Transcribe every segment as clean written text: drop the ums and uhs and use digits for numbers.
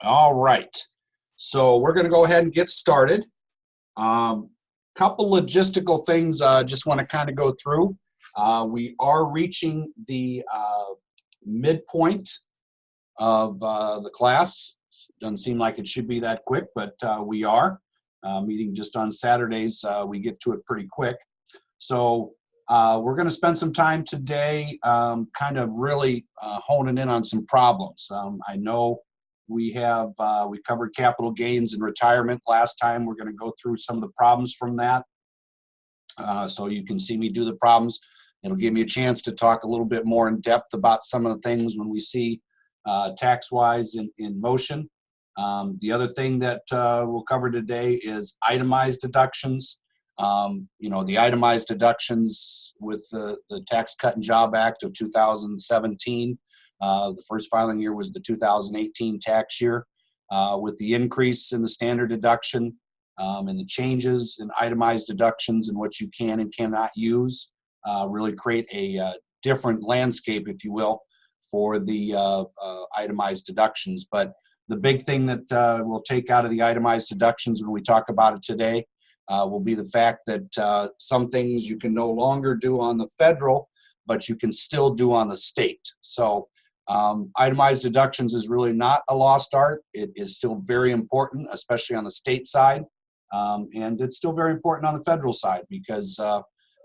All right, so we're going to go ahead and get started. Couple logistical things I just want to kind of go through. We are reaching the midpoint of the class. Doesn't seem like it should be that quick, but we are. Meeting just on Saturdays, we get to it pretty quick. So we're going to spend some time today kind of really honing in on some problems. I know we covered capital gains and retirement last time. We're going to go through some of the problems from that. So you can see me do the problems. It'll give me a chance to talk a little bit more in depth about some of the things when we see tax-wise in motion. The other thing that we'll cover today is itemized deductions. The itemized deductions with the Tax Cut and Job Act of 2017. The first filing year was the 2018 tax year. With the increase in the standard deduction and the changes in itemized deductions and what you can and cannot use, really create a different landscape, if you will, for the itemized deductions. But the big thing that we'll take out of the itemized deductions when we talk about it today will be the fact that some things you can no longer do on the federal, but you can still do on the state. So itemized deductions is really not a lost art. It is still very important, especially on the state side. And it's still very important on the federal side because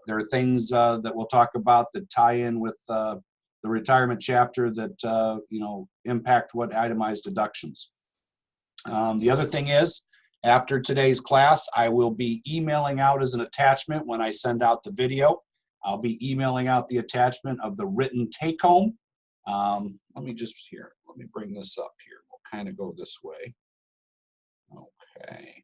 there are things that we'll talk about that tie in with the retirement chapter that, impact what itemized deductions. The other thing is, after today's class, I will be emailing out as an attachment when I send out the video. I'll be emailing out the attachment of the written take-home. Let me bring this up here. We'll kind of go this way. Okay.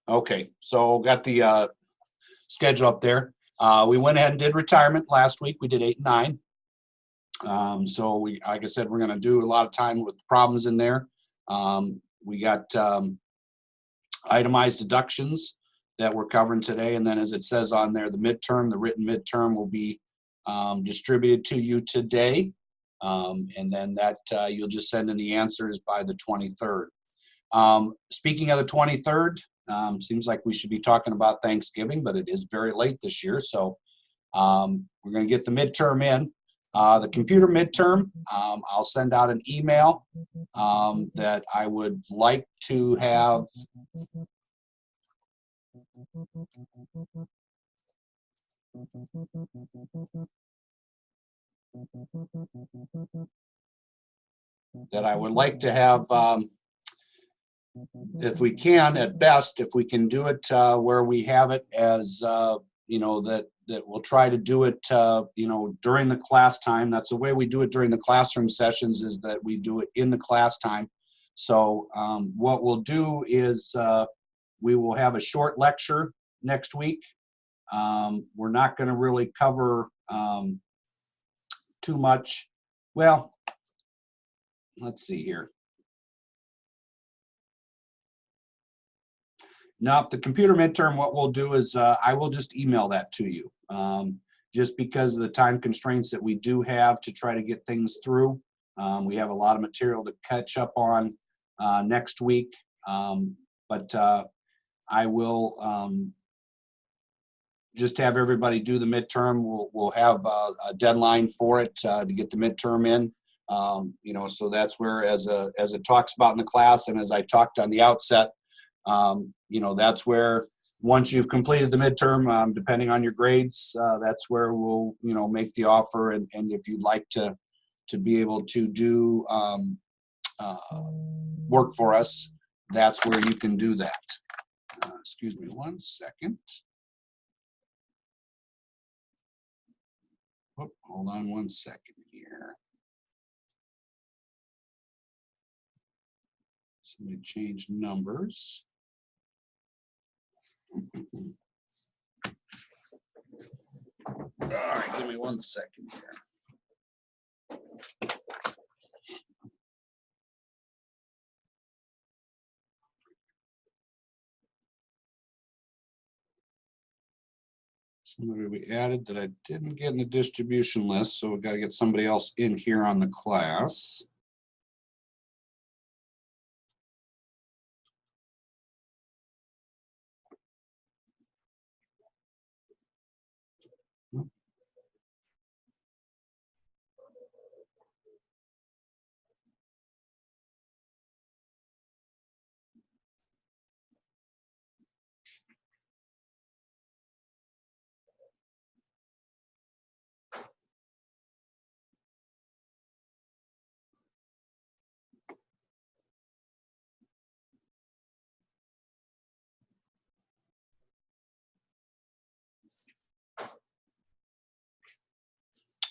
Okay, so got the schedule up there. We went ahead and did retirement last week. We did 8 and 9. So like I said, we're going to do a lot of time with problems in there. We got itemized deductions that we're covering today, and then as it says on there, the written midterm will be distributed to you today, and then that you'll just send in the answers by the 23rd. Speaking of the 23rd, seems like we should be talking about Thanksgiving, but it is very late this year, so we're going to get the midterm in. The computer midterm, I'll send out an email that I would like to have if we can, at best, if we can do it where we have it as, that we'll try to do it, during the class time. That's the way we do it during the classroom sessions, is that we do it in the class time. So what we'll do is we will have a short lecture next week. We're not going to really cover too much. Well, let's see here. Now, the computer midterm, what we'll do is I will just email that to you, just because of the time constraints that we do have to try to get things through. We have a lot of material to catch up on next week, but I will just have everybody do the midterm. We'll have a deadline for it to get the midterm in. So that's where, as it talks about in the class, and as I talked on the outset, that's where, once you've completed the midterm, depending on your grades, that's where we'll, make the offer. And if you'd like to be able to do work for us, that's where you can do that. Excuse me 1 second. Oh, hold on 1 second here. So let me change numbers. All right, give me 1 second here. Somebody we added that I didn't get in the distribution list, so we've got to get somebody else in here on the class.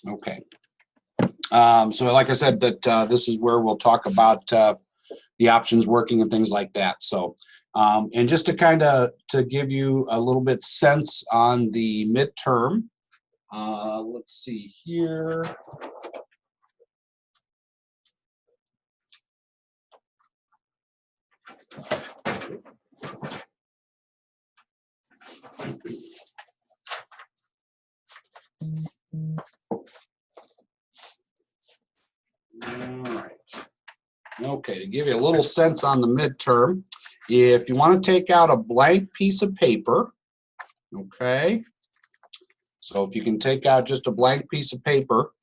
Okay. So like I said, that this is where we'll talk about the options working and things like that. So, and just to kind of to give you a little bit sense on the midterm, let's see here. All right. Okay, to give you a little sense on the midterm, if you want to take out a blank piece of paper, okay, so if you can take out just a blank piece of paper,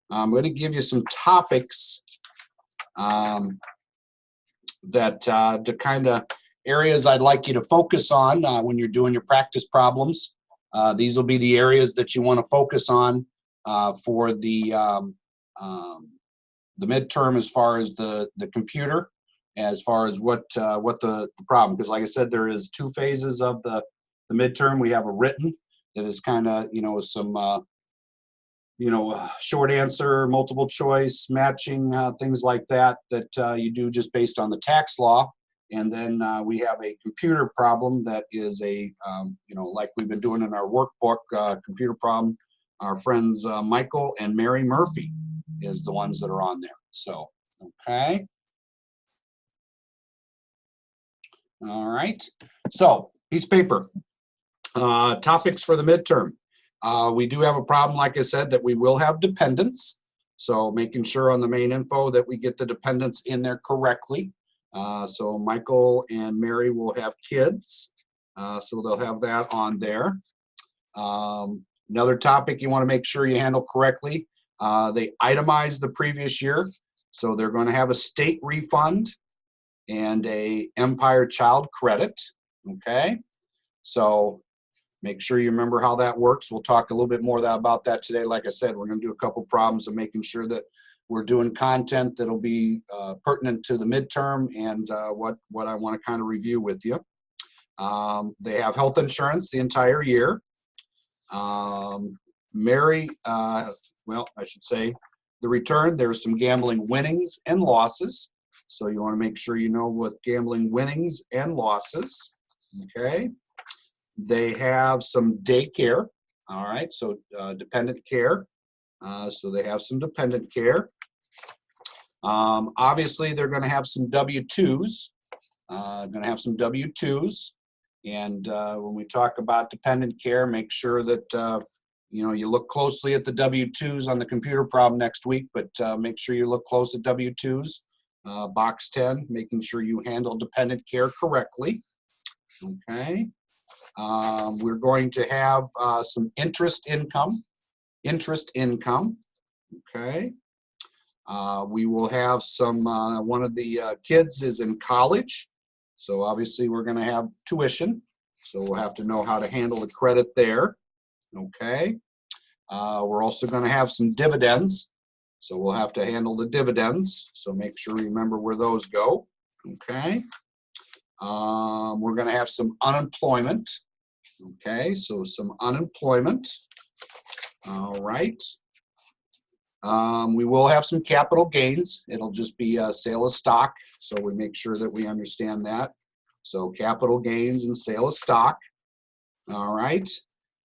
I'm going to give you some topics that to kind of areas I'd like you to focus on when you're doing your practice problems. These will be the areas that you want to focus on for the midterm, as far as the computer, as far as what the problem, because like I said, there is two phases of the midterm. We have a written that is kind of, some short answer, multiple choice, matching, things like that you do just based on the tax law. And then we have a computer problem that is a, like we've been doing in our workbook, computer problem. Our friends Michael and Mary Murphy is the ones that are on there. So, okay. All right. So, piece of paper. Topics for the midterm. We do have a problem, like I said, that we will have dependents. So making sure on the main info that we get the dependents in there correctly. So Michael and Mary will have kids. So they'll have that on there. Another topic you want to make sure you handle correctly. They itemize the previous year. So they're going to have a state refund and a Empire Child credit. Okay. So make sure you remember how that works. We'll talk a little bit more about that today. Like I said, we're going to do a couple problems of making sure that we're doing content that'll be pertinent to the midterm and what I want to kind of review with you. They have health insurance the entire year. Mary, well, I should say the return, there's some gambling winnings and losses. So you want to make sure you know with gambling winnings and losses. Okay. They have some daycare. All right. So dependent care. So they have some dependent care. Obviously, they're going to have some W-2s. Going to have some W-2s. And when we talk about dependent care, make sure that you look closely at the W-2s on the computer problem next week, but make sure you look close at W-2s. Box 10, making sure you handle dependent care correctly. Okay. We're going to have some interest income. Okay. We will have some, one of the kids is in college. So obviously we're going to have tuition. So we'll have to know how to handle the credit there. Okay. We're also going to have some dividends. So we'll have to handle the dividends. So make sure you remember where those go. Okay. We're going to have some unemployment. Okay. So some unemployment. All right. We will have some capital gains. It'll just be a sale of stock. So we make sure that we understand that. So capital gains and sale of stock. All right.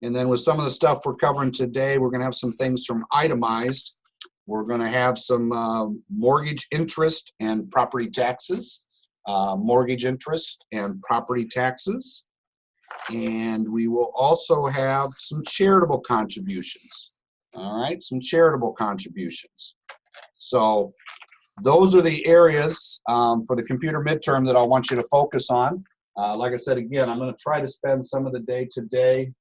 And then with some of the stuff we're covering today, we're going to have some things from itemized. We're going to have some mortgage interest and property taxes. Mortgage interest and property taxes. And we will also have some charitable contributions. All right, some charitable contributions. So those are the areas for the computer midterm that I want you to focus on. Like I said, again, I'm going to try to spend some of the day today,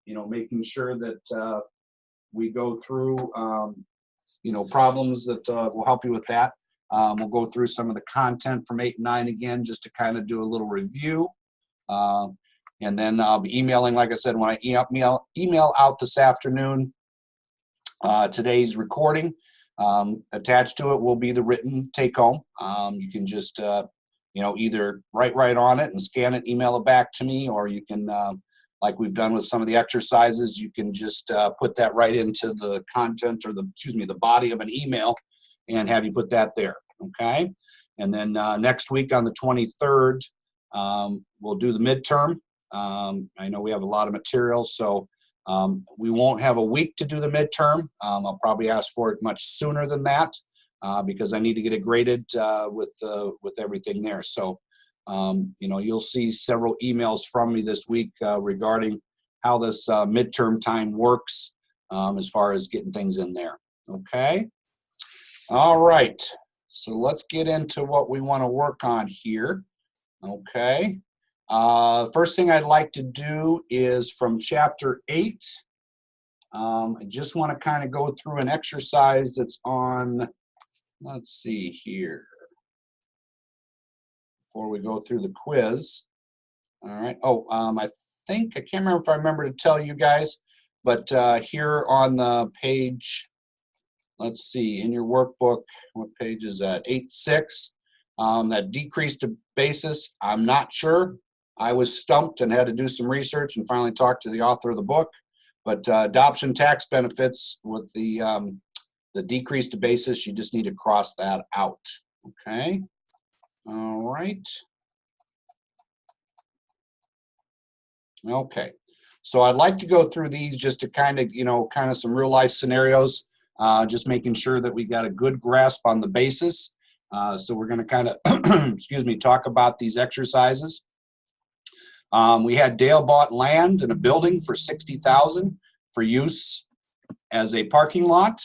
making sure that we go through, problems that will help you with that. We'll go through some of the content from 8 and 9 again, just to kind of do a little review. And then I'll be emailing, like I said, when I email out this afternoon, today's recording. Attached to it will be the written take-home. You can just, either write right on it and scan it, email it back to me, or you can, like we've done with some of the exercises, you can just put that right into the content or the body of an email and have you put that there, okay? And then next week on the 23rd, we'll do the midterm. I know we have a lot of material, so we won't have a week to do the midterm. I'll probably ask for it much sooner than that because I need to get it graded with everything there. So, you'll see several emails from me this week regarding how this midterm time works as far as getting things in there. Okay. All right. So let's get into what we want to work on here. Okay. First thing I'd like to do is from Chapter 8. I just want to kind of go through an exercise that's on, let's see here, before we go through the quiz. All right. Oh, I can't remember if I remember to tell you guys, but here on the page, let's see, in your workbook, what page is that? 8.6, that decreased basis, I'm not sure. I was stumped and had to do some research and finally talked to the author of the book. But adoption tax benefits with the decreased basis, you just need to cross that out. Okay. All right. Okay. So I'd like to go through these just to kind of some real life scenarios, just making sure that we got a good grasp on the basis. So we're going to kind of, talk about these exercises. We had Dale bought land and a building for $60,000 for use as a parking lot.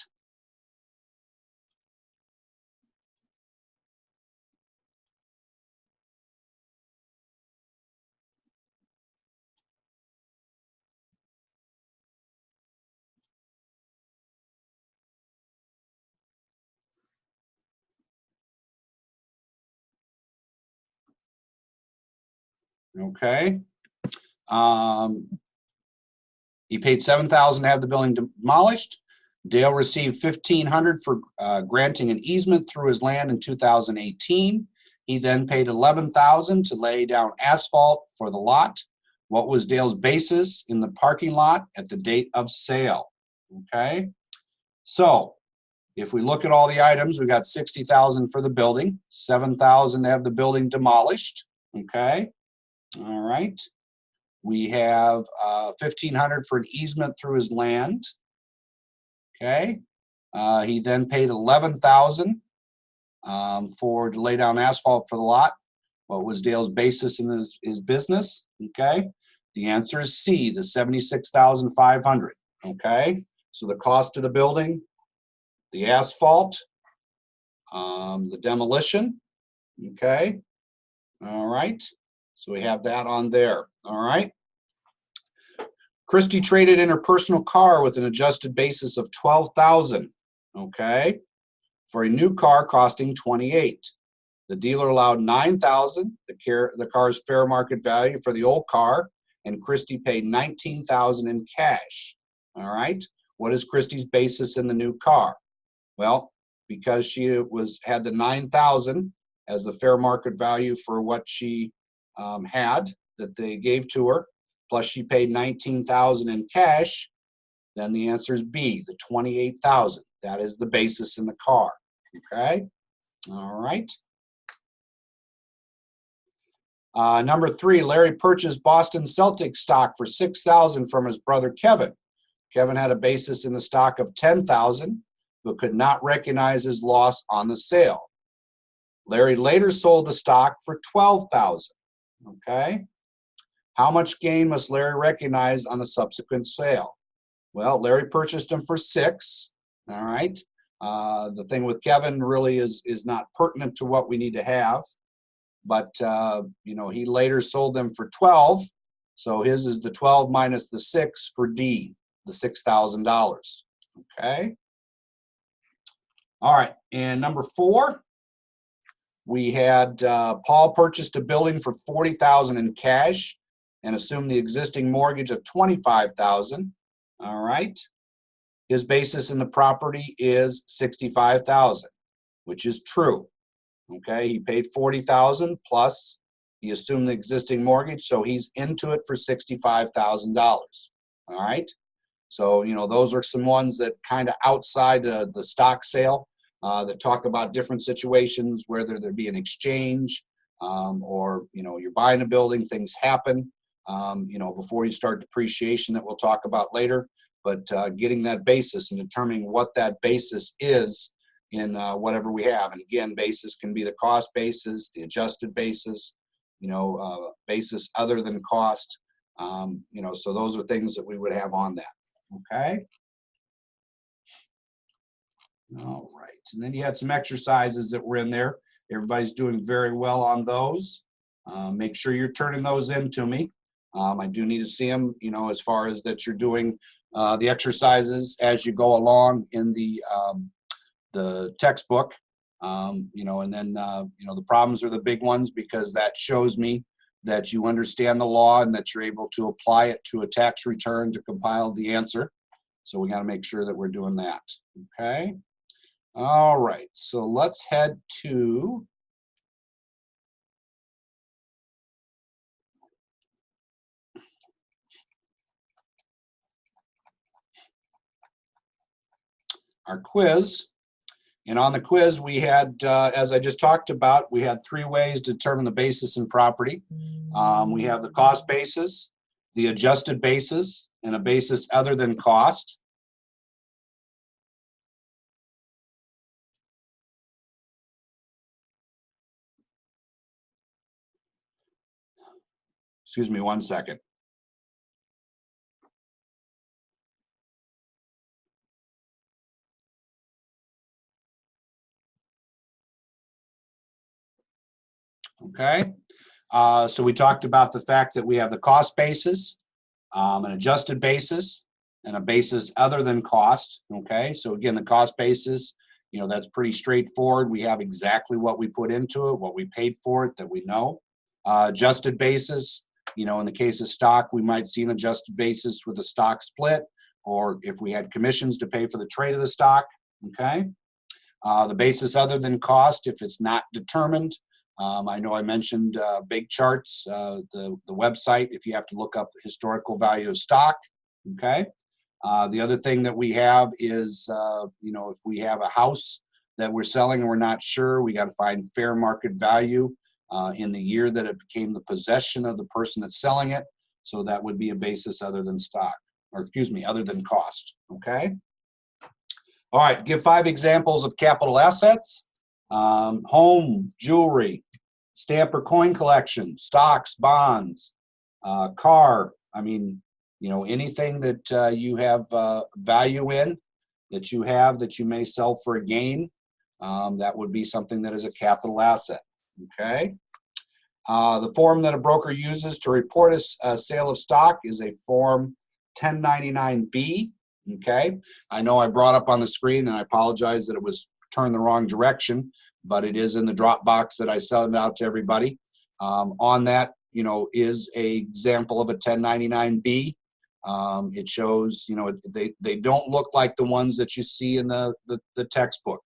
Okay. He paid $7,000 to have the building demolished. Dale received $1,500 for granting an easement through his land in 2018. He then paid $11,000 to lay down asphalt for the lot. What was Dale's basis in the parking lot at the date of sale? Okay. So if we look at all the items, we got $60,000 for the building, $7,000 to have the building demolished. Okay. All right. We have $1,500 for an easement through his land. Okay. He then paid $11,000 to lay down asphalt for the lot. What was Dale's basis in his business? Okay. The answer is C, the $76,500. Okay. So the cost of the building, the asphalt, the demolition. Okay. All right. So we have that on there. All right. Christy traded in her personal car with an adjusted basis of $12,000, okay, for a new car costing $28,000. The dealer allowed $9,000, the car's fair market value for the old car, and Christy paid $19,000 in cash. All right. What is Christy's basis in the new car? Well, because she had the $9,000 as the fair market value for what she had that they gave to her, plus she paid $19,000 in cash, then the answer is B, the $28,000. That is the basis in the car. Okay. All right. Number 3, Larry purchased Boston Celtics stock for $6,000 from his brother Kevin. Kevin had a basis in the stock of $10,000, but could not recognize his loss on the sale. Larry later sold the stock for $12,000. Okay. How much gain must Larry recognize on the subsequent sale? Well, Larry purchased them for 6. All right. The thing with Kevin really is not pertinent to what we need to have, but he later sold them for 12. So his is the 12 minus the 6 for D, the $6,000. Okay. All right. And number 4, we had Paul purchased a building for $40,000 in cash and assumed the existing mortgage of $25,000. All right. His basis in the property is $65,000, which is true. Okay. He paid $40,000 plus he assumed the existing mortgage, so he's into it for $65,000. All right. So, those are some ones that kind of outside the stock sale that talk about different situations, whether there be an exchange or, you're buying a building, things happen, before you start depreciation that we'll talk about later. But getting that basis and determining what that basis is in whatever we have. And again, basis can be the cost basis, the adjusted basis, basis other than cost. So those are things that we would have on that. Okay. All right. And then you had some exercises that were in there. Everybody's doing very well on those. Make sure you're turning those in to me. I do need to see them, as far as that you're doing the exercises as you go along in the textbook. And then, the problems are the big ones because that shows me that you understand the law and that you're able to apply it to a tax return to compile the answer. So we got to make sure that we're doing that. Okay. All right. So let's head to our quiz. And on the quiz, we had, as I just talked about, we had 3 ways to determine the basis in property. We have the cost basis, the adjusted basis, and a basis other than cost. Excuse me 1 second. Okay. So we talked about the fact that we have the cost basis, an adjusted basis, and a basis other than cost. Okay. So again, the cost basis, that's pretty straightforward. We have exactly what we put into it, what we paid for it, that we know. Adjusted basis, in the case of stock, we might see an adjusted basis with a stock split, or if we had commissions to pay for the trade of the stock. Okay. The basis other than cost, if it's not determined. I know I mentioned Big Charts, the website, if you have to look up historical value of stock. Okay. The other thing that we have is, if we have a house that we're selling and we're not sure, we got to find fair market value in the year that it became the possession of the person that's selling it. So that would be a basis other than stock, or excuse me, other than cost. Okay. All right. Give 5 examples of capital assets: home, jewelry, stamp or coin collection, stocks, bonds, car. Anything that you have value in, that you may sell for a gain, that would be something that is a capital asset. Okay. The form that a broker uses to report a sale of stock is a Form 1099-B. Okay. I know I brought up on the screen, and I apologize that it was turned the wrong direction, but it is in the Dropbox that I send out to everybody. On that, is a example of a 1099-B. It shows, they don't look like the ones that you see in the textbook.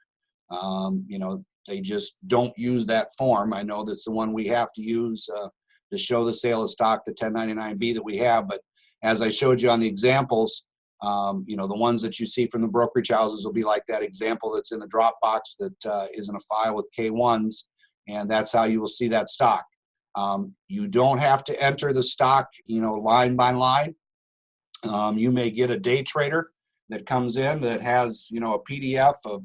They just don't use that form. I know that's the one we have to use to show the sale of stock, the 1099-B that we have. But as I showed you on the examples, the ones that you see from the brokerage houses will be like that example that's in the Dropbox that is in a file with K1s, and that's how you will see that stock. You don't have to enter the stock, line by line. You may get a day trader that comes in that has, a PDF of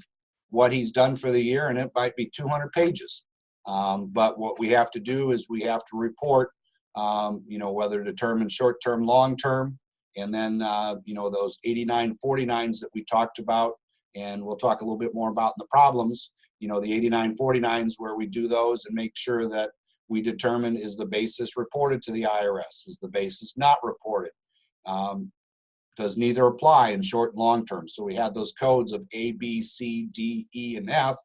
what he's done for the year, and it might be 200 pages. But what we have to do is we have to report you know, whether to determine short-term, long-term, and then, you know, those 8949s that we talked about, and we'll talk a little bit more about in the problems, you know, the 8949s where we do those and make sure that we determine, is the basis reported to the IRS? Is the basis not reported? Does neither apply in short and long term? So we had those codes of A, B, C, D, E, and F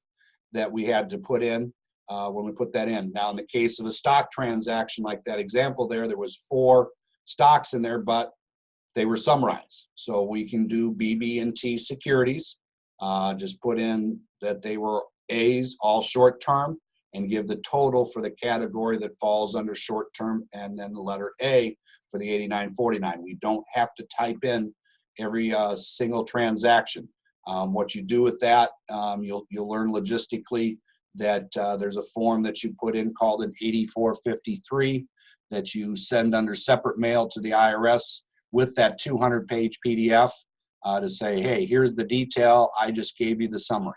that we had to put in when we put that in. Now, in the case of a stock transaction, like that example there was 4 stocks in there, but they were summarized. So we can do B, B, and T securities. Just put in that they were A's, all short term, and give the total for the category that falls under short term, and then the letter A for the 8949. We don't have to type in every single transaction. What you do with that, you'll learn logistically that there's a form that you put in called an 8453 that you send under separate mail to the IRS with that 200-page PDF to say, hey, here's the detail, I just gave you the summary.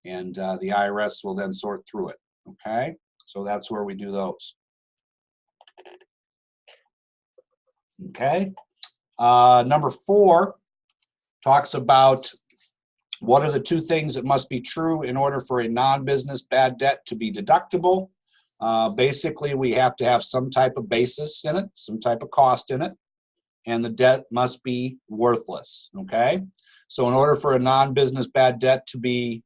And the IRS will then sort through it, okay? So that's where we do those. Okay. Number 4 talks about what are the 2 things that must be true in order for a non-business bad debt to be deductible. Basically, we have to have some type of basis in it, some type of cost in it, and the debt must be worthless, okay? So in order for a non-business bad debt to be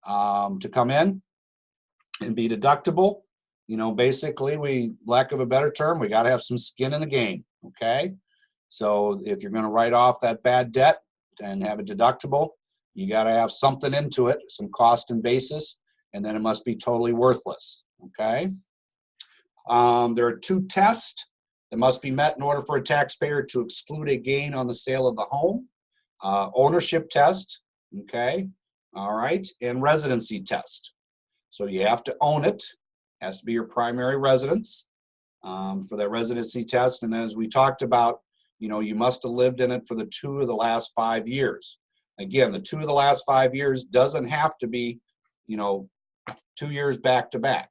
to come in and be deductible, you know, basically, we, lack of a better term, we got to have some skin in the game, okay? So if you're going to write off that bad debt and have a deductible, you got to have something into it, some cost and basis, and then it must be totally worthless, okay? There are 2 tests that must be met in order for a taxpayer to exclude a gain on the sale of the home. Ownership test, okay, all right, and residency test. So you have to own it, has to be your primary residence for that residency test. And as we talked about, you know, you must have lived in it for the 2 of the last 5 years. Again, the 2 of the last 5 years doesn't have to be, you know, 2 years back to back.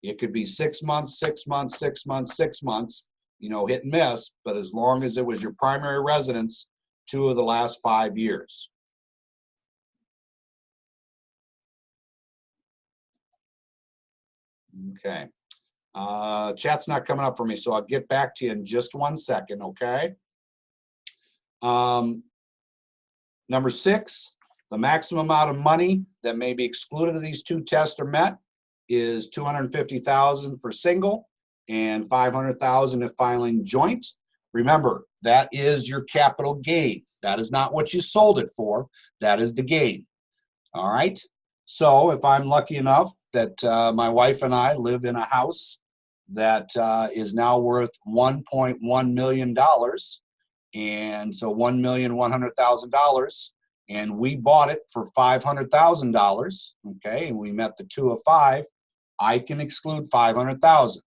It could be 6 months, 6 months, 6 months, 6 months, you know, hit and miss, but as long as it was your primary residence 2 of the last 5 years. Okay. Chat's not coming up for me, so I'll get back to you in just 1 second, okay? Number 6, the maximum amount of money that may be excluded if these 2 tests are met is $250,000 for single and $500,000 if filing joint. Remember, that is your capital gain. That is not what you sold it for. That is the gain. All right? So if I'm lucky enough that my wife and I live in a house that is now worth $1.1 million, and so $1,100,000, and we bought it for $500,000, okay, and we met the 2 of 5, I can exclude $500,000.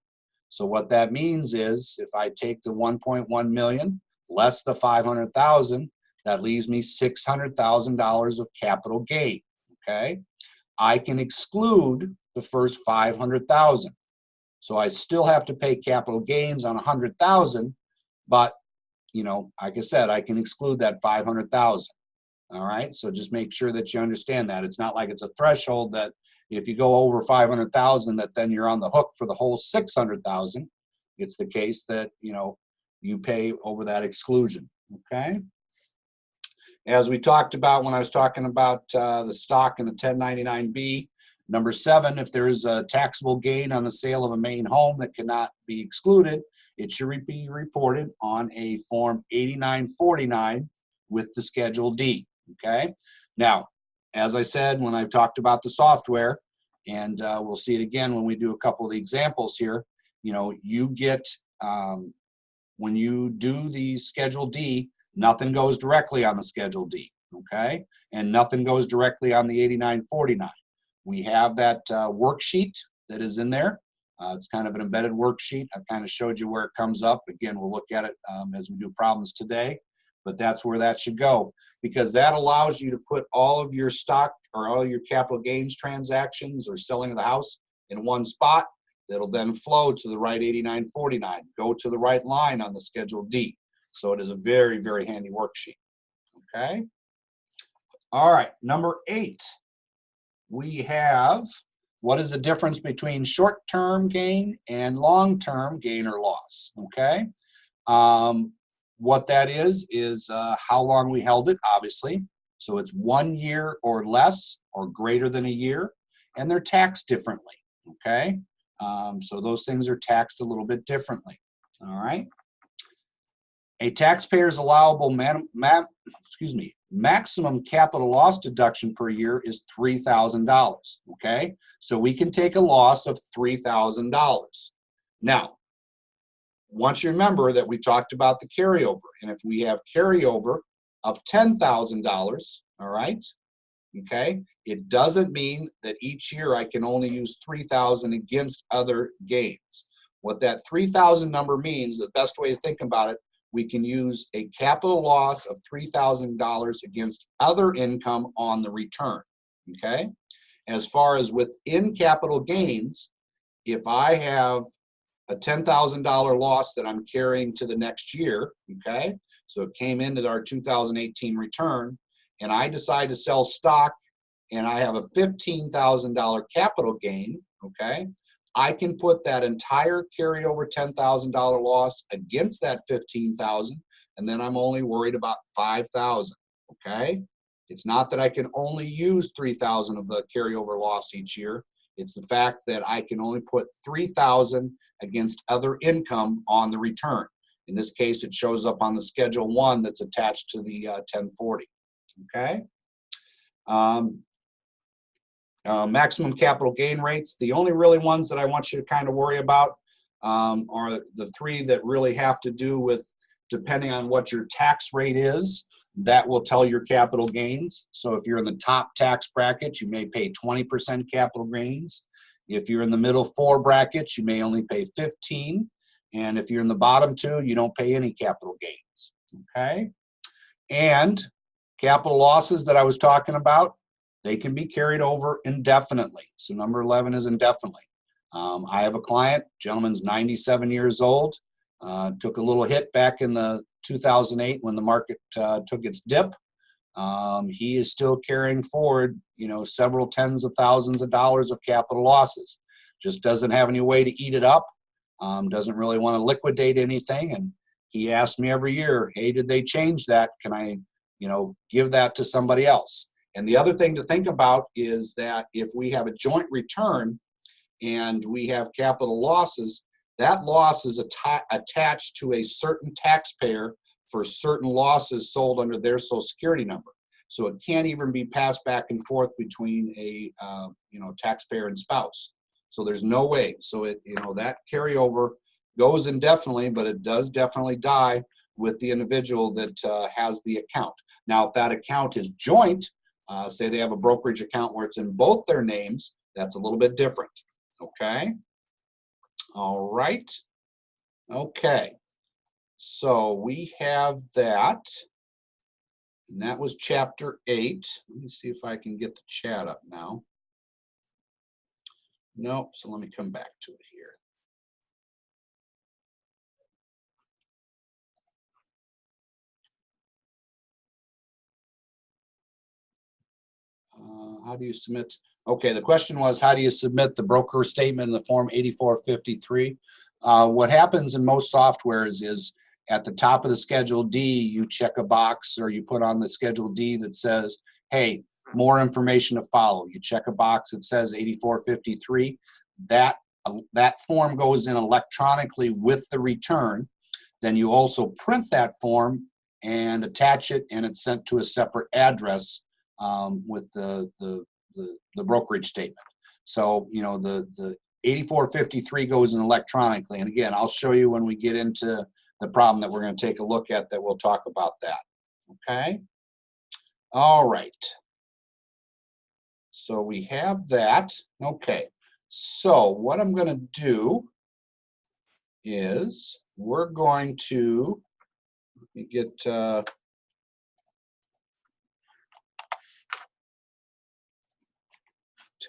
So what that means is if I take the 1.1 million less the 500,000, that leaves me $600,000 of capital gain, okay? I can exclude the first 500,000. So I still have to pay capital gains on 100,000, but, you know, like I said, I can exclude that 500,000. All right, so just make sure that you understand that. It's not like it's a threshold that if you go over 500,000 that then you're on the hook for the whole 600,000. It's the case that, you know, you pay over that exclusion, okay? As we talked about when I was talking about the stock and the 1099-B, number 7, if there is a taxable gain on the sale of a main home that cannot be excluded, it should be reported on a Form 8949 with the Schedule D, okay? Now, as I said, when I talked about the software, and we'll see it again when we do a couple of the examples here, you know, you get, when you do the Schedule D, nothing goes directly on the Schedule D, okay? And nothing goes directly on the 8949. We have that worksheet that is in there. It's kind of an embedded worksheet. I've kind of showed you where it comes up. Again, we'll look at it as we do problems today, but that's where that should go, because that allows you to put all of your stock or all your capital gains transactions or selling of the house in one spot. that'll then flow to the right 8949, go to the right line on the Schedule D. So it is a very, very handy worksheet. Okay. All right, number 8. We have, what is the difference between short-term gain and long-term gain or loss? Okay. What that is how long we held it, obviously. So it's 1 year or less or greater than a year, and they're taxed differently. Okay. So those things are taxed a little bit differently. All right. A taxpayer's allowable maximum capital loss deduction per year is $3,000. Okay, so we can take a loss of $3,000. Now, once you remember that we talked about the carryover, and if we have carryover of $10,000, all right, okay, it doesn't mean that each year I can only use $3,000 against other gains. What that $3,000 number means, the best way to think about it, we can use a capital loss of $3,000 against other income on the return, okay? As far as within capital gains, if I have a $10,000 loss that I'm carrying to the next year, okay? So it came into our 2018 return, and I decide to sell stock, and I have a $15,000 capital gain, okay? I can put that entire carryover $10,000 loss against that $15,000, and then I'm only worried about $5,000, okay? It's not that I can only use $3,000 of the carryover loss each year. It's the fact that I can only put $3,000 against other income on the return. In this case, it shows up on the Schedule 1 that's attached to the 1040, okay? Maximum capital gain rates. The only really ones that I want you to kind of worry about are the 3 that really have to do with, depending on what your tax rate is, that will tell your capital gains. So if you're in the top tax bracket, you may pay 20% capital gains. If you're in the middle 4 brackets, you may only pay 15. And if you're in the bottom 2, you don't pay any capital gains, okay? And capital losses that I was talking about, they can be carried over indefinitely. So number 11 is indefinitely. I have a client, gentleman's 97 years old, took a little hit back in the 2008 when the market took its dip. He is still carrying forward, several tens of thousands of dollars of capital losses. Just doesn't have any way to eat it up. Doesn't really want to liquidate anything. And he asks me every year, hey, did they change that? Can I, give that to somebody else? And the other thing to think about is that if we have a joint return and we have capital losses, that loss is attached to a certain taxpayer for certain losses sold under their Social Security number. So it can't even be passed back and forth between a taxpayer and spouse. So there's no way. So that carryover goes indefinitely, but it does definitely die with the individual that has the account. Now, if that account is joint, say they have a brokerage account where it's in both their names, that's a little bit different. Okay. All right. Okay. So we have that. And that was chapter 8. Let me see if I can get the chat up now. Nope. So let me come back to it here. How do you submit? Okay, the question was, how do you submit the broker statement in the form 8453? What happens in most softwares is at the top of the Schedule D, you check a box or you put on the Schedule D that says, hey, more information to follow. You check a box that says 8453. That form goes in electronically with the return. Then you also print that form and attach it, and it's sent to a separate address with the brokerage statement. So, the 8453 goes in electronically. And again, I'll show you when we get into the problem that we're going to take a look at that we'll talk about that. Okay. All right. So we have that. Okay. So what I'm going to do is we're going to, let me get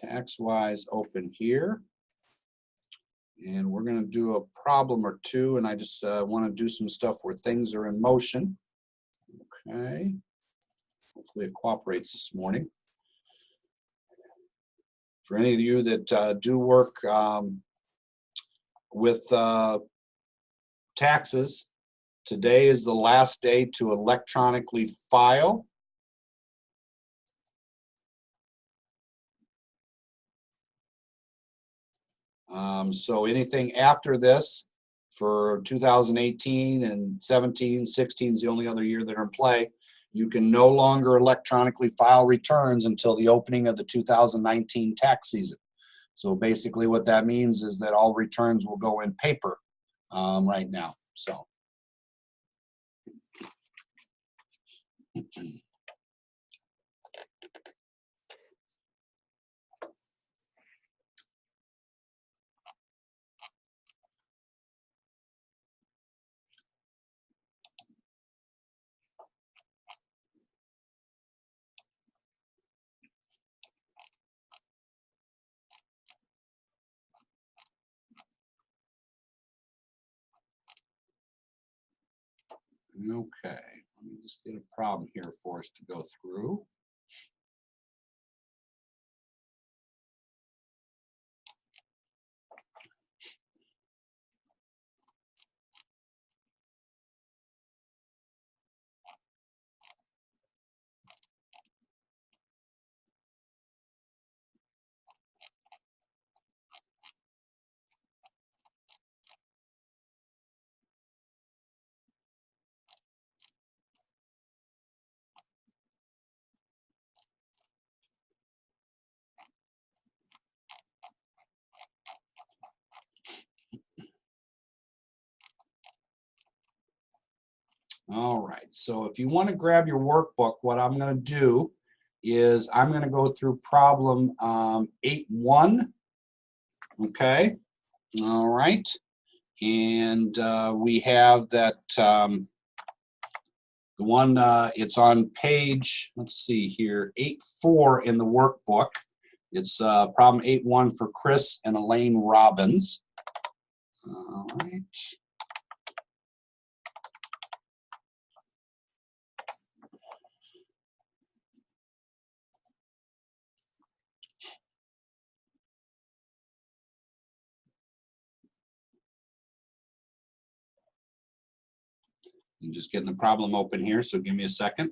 TaxWise open here, And we're going to do a problem or two, and I just want to do some stuff where things are in motion. Okay. Hopefully it cooperates this morning. For any of you that do work with taxes, today is the last day to electronically file. So anything after this for 2018 and 17, 16 is the only other year that are in play. You can no longer electronically file returns until the opening of the 2019 tax season. So basically what that means is that all returns will go in paper right now. So. Okay, let me just get a problem here for us to go through. All right, so if you want to grab your workbook, what I'm going to do is I'm going to go through problem 8.1. Okay, all right, and we have that the one it's on page, let's see here, 8.4 in the workbook. It's problem 8.1 for Chris and Elaine Robbins. All right. I'm just getting the problem open here, so give me a second.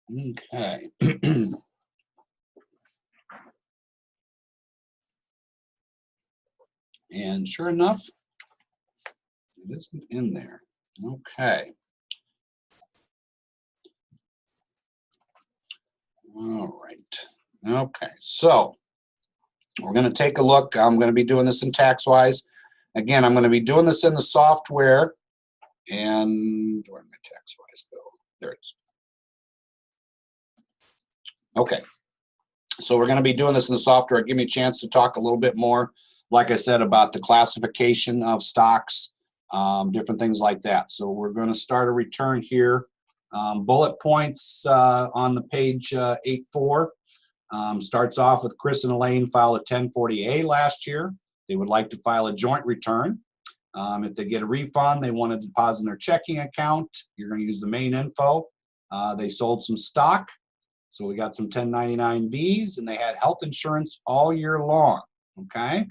Okay. And sure enough, it isn't in there. Okay. All right. Okay, so we're going to take a look. I'm going to be doing this in TaxWise. Again, I'm going to be doing this in the software. And where did my TaxWise go? There it is. Okay. So we're going to be doing this in the software. Give me a chance to talk a little bit more, like I said, about the classification of stocks, different things like that. So we're going to start a return here. Bullet points on the page 8.4. Starts off with Chris and Elaine filed a 1040A last year. They would like to file a joint return. If they get a refund, they want to deposit in their checking account. You're going to use the main info. They sold some stock. So we got some 1099Bs, and they had health insurance all year long. Okay.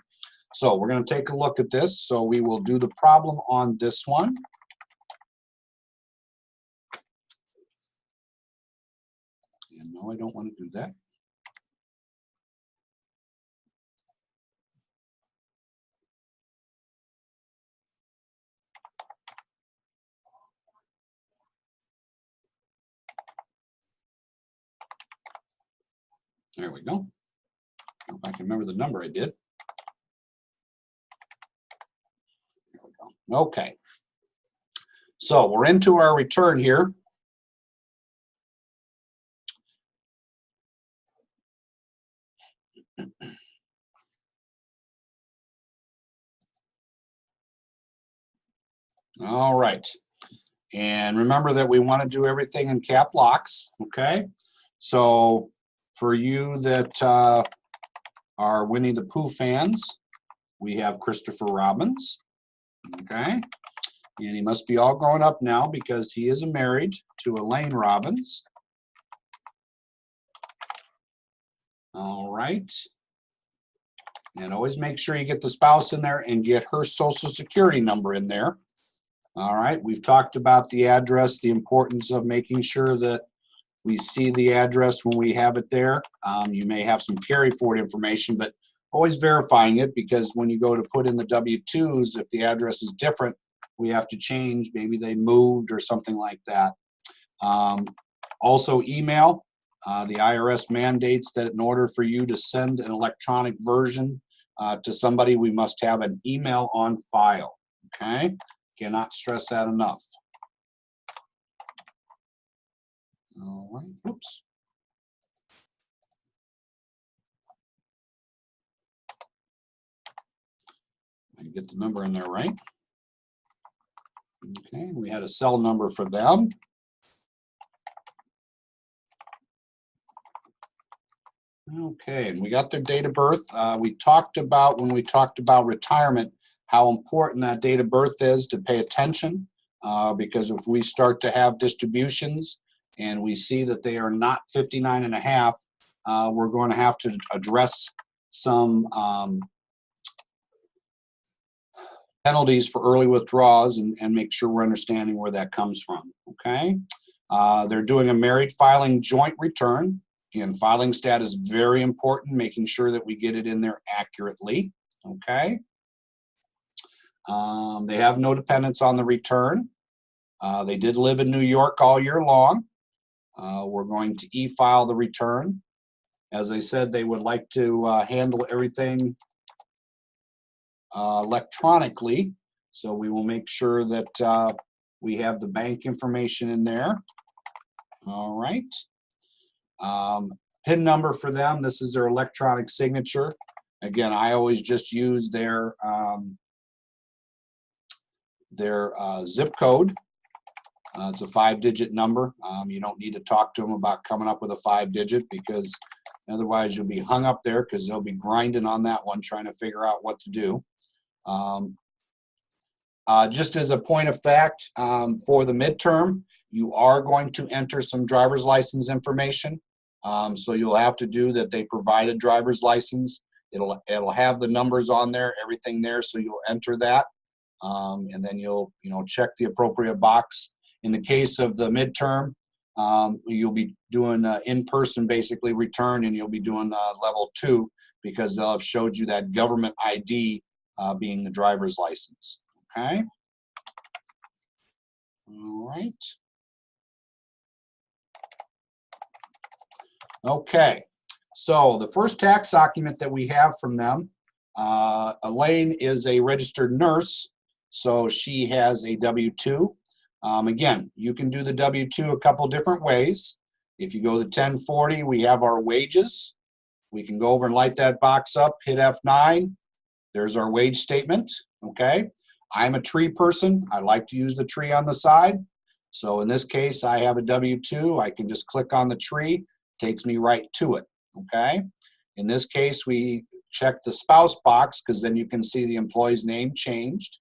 So we're going to take a look at this. So we will do the problem on this one. And no, I don't want to do that. There we go. If I can remember the number I did. There we go. Okay. So we're into our return here. All right. And remember that we want to do everything in cap locks, okay? So for you that are Winnie the Pooh fans, we have Christopher Robbins, okay? And he must be all grown up now because he is married to Elaine Robbins. All right. And always make sure you get the spouse in there and get her social security number in there. All right, we've talked about the address, the importance of making sure that we see the address when we have it there. You may have some carry forward information, but always verifying it, because when you go to put in the W-2s, if the address is different, we have to change. Maybe they moved or something like that. Also email. The IRS mandates that in order for you to send an electronic version to somebody, we must have an email on file, okay? Cannot stress that enough. All right, oops. I can get the number in there right. Okay, we had a cell number for them. Okay, and we got their date of birth. We talked about, when we talked about retirement, how important that date of birth is to pay attention, because if we start to have distributions and we see that they are not 59 and a half, we're going to have to address some penalties for early withdrawals and make sure we're understanding where that comes from, okay? They're doing a married filing joint return. Again, filing status is very important, making sure that we get it in there accurately, okay? They have no dependents on the return. They did live in New York all year long. We're going to e-file the return. As I said, they would like to handle everything electronically, so we will make sure that we have the bank information in there. All right. PIN number for them, this is their electronic signature. Again, I always just use their zip code. It's a 5-digit number. You don't need to talk to them about coming up with a 5-digit, because otherwise you'll be hung up there, because they'll be grinding on that one trying to figure out what to do. Just as a point of fact, for the midterm, you are going to enter some driver's license information. So you'll have to do that. They provide a driver's license. It'll have the numbers on there, everything there, so you'll enter that. And then you'll check the appropriate box. In the case of the midterm, you'll be doing in-person basically return, and you'll be doing level 2, because they'll have showed you that government ID being the driver's license. Okay. All right. Okay. So the first tax document that we have from them, Elaine is a registered nurse, so she has a W-2. Again, you can do the W-2 a couple different ways. If you go to 1040, we have our wages. We can go over and light that box up, hit F9. There's our wage statement, okay? I'm a tree person. I like to use the tree on the side. So in this case, I have a W-2. I can just click on the tree, takes me right to it, okay? In this case, we check the spouse box, because then you can see the employee's name changed.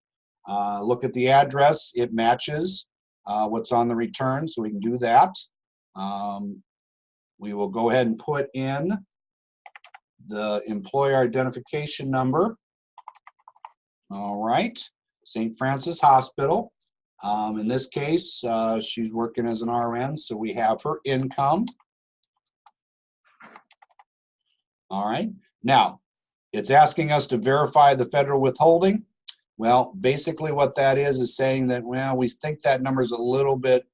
Look at the address. It matches what's on the return, so we can do that. We will go ahead and put in the employer identification number. All right, St. Francis Hospital. In this case, she's working as an RN, so we have her income. All right, now it's asking us to verify the federal withholding. Well, basically what that is saying that, well, we think that number is a little bit,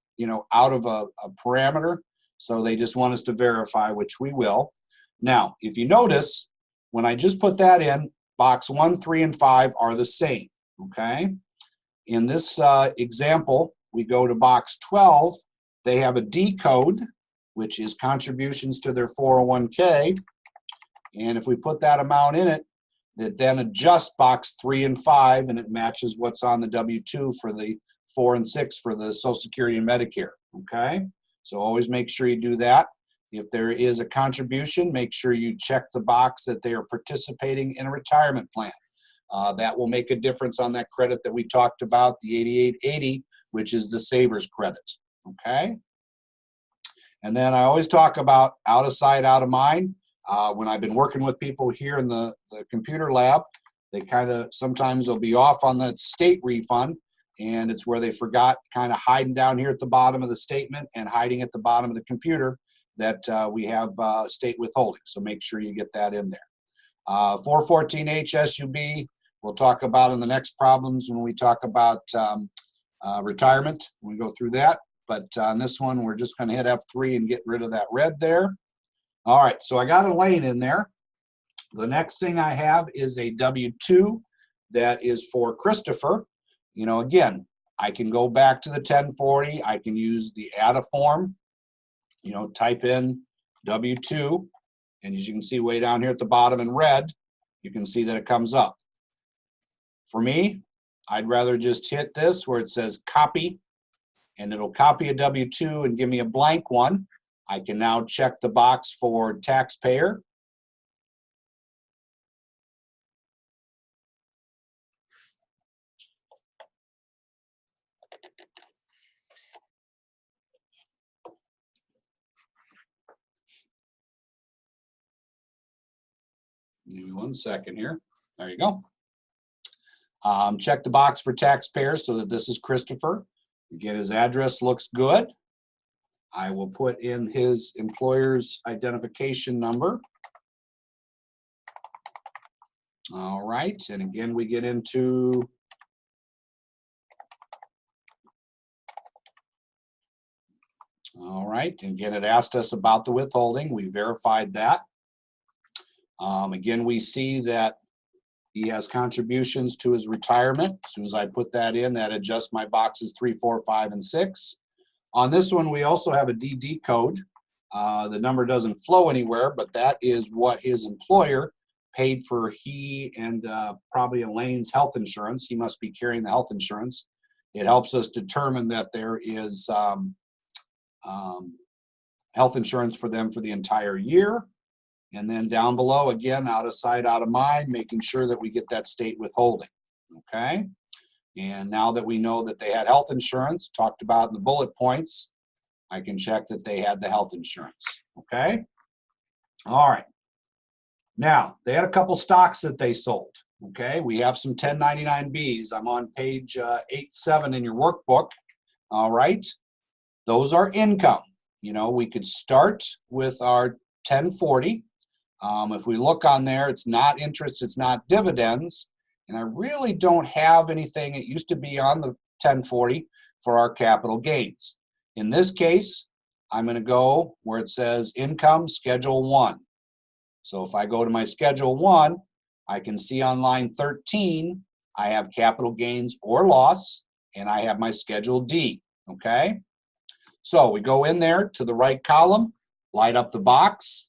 out of a parameter, so they just want us to verify, which we will. Now, if you notice, when I just put that in, box 1, 3, and 5 are the same, okay? In this example, we go to box 12. They have a D code, which is contributions to their 401k. And if we put that amount in it, that then adjusts box 3 and 5, and it matches what's on the W-2 for the 4 and 6 for the Social Security and Medicare, okay? So always make sure you do that. If there is a contribution, make sure you check the box that they are participating in a retirement plan. That will make a difference on that credit that we talked about, the 8880, which is the saver's credit, okay? And then I always talk about out of sight, out of mind. When I've been working with people here in the computer lab, they kind of, sometimes they'll be off on the state refund, and it's where they forgot kind of hiding down here at the bottom of the statement and hiding at the bottom of the computer that we have state withholding. So make sure you get that in there. 414H SUB, we'll talk about in the next problems when we talk about retirement. We go through that. But on this one, we're just going to hit F3 and get rid of that red there. All right, so I got a lane in there. The next thing I have is a W-2 that is for Christopher. You know, again, I can go back to the 1040. I can use the add a form, you know, type in W-2. And as you can see way down here at the bottom in red, you can see that it comes up. For me, I'd rather just hit this where it says copy, and it'll copy a W-2 and give me a blank one. I can now check the box for taxpayer. Give me 1 second here. There you go. Check the box for taxpayer so that this is Christopher. Again, his address looks good. I will put in his employer's identification number. All right, and again, we get into all right, and again, it asked us about the withholding. We verified that. Again, we see that he has contributions to his retirement. As soon as I put that in, that adjusts my boxes 3, 4, 5, and 6. On this one, we also have a DD code. The number doesn't flow anywhere, but that is what his employer paid for he and probably Elaine's health insurance. He must be carrying the health insurance. It helps us determine that there is health insurance for them for the entire year. And then down below, again, out of sight, out of mind, making sure that we get that state withholding, okay? And now that we know that they had health insurance, talked about in the bullet points, I can check that they had the health insurance, okay? All right. Now, they had a couple stocks that they sold, okay? We have some 1099Bs. I'm on page 8-7 in your workbook, all right? Those are income. You know, we could start with our 1040. If we look on there, it's not interest, it's not dividends, and I really don't have anything. It used to be on the 1040 for our capital gains. In this case, I'm going to go where it says income schedule 1. So if I go to my schedule 1, I can see on line 13, I have capital gains or loss, and I have my schedule D, okay? So we go in there to the right column, light up the box.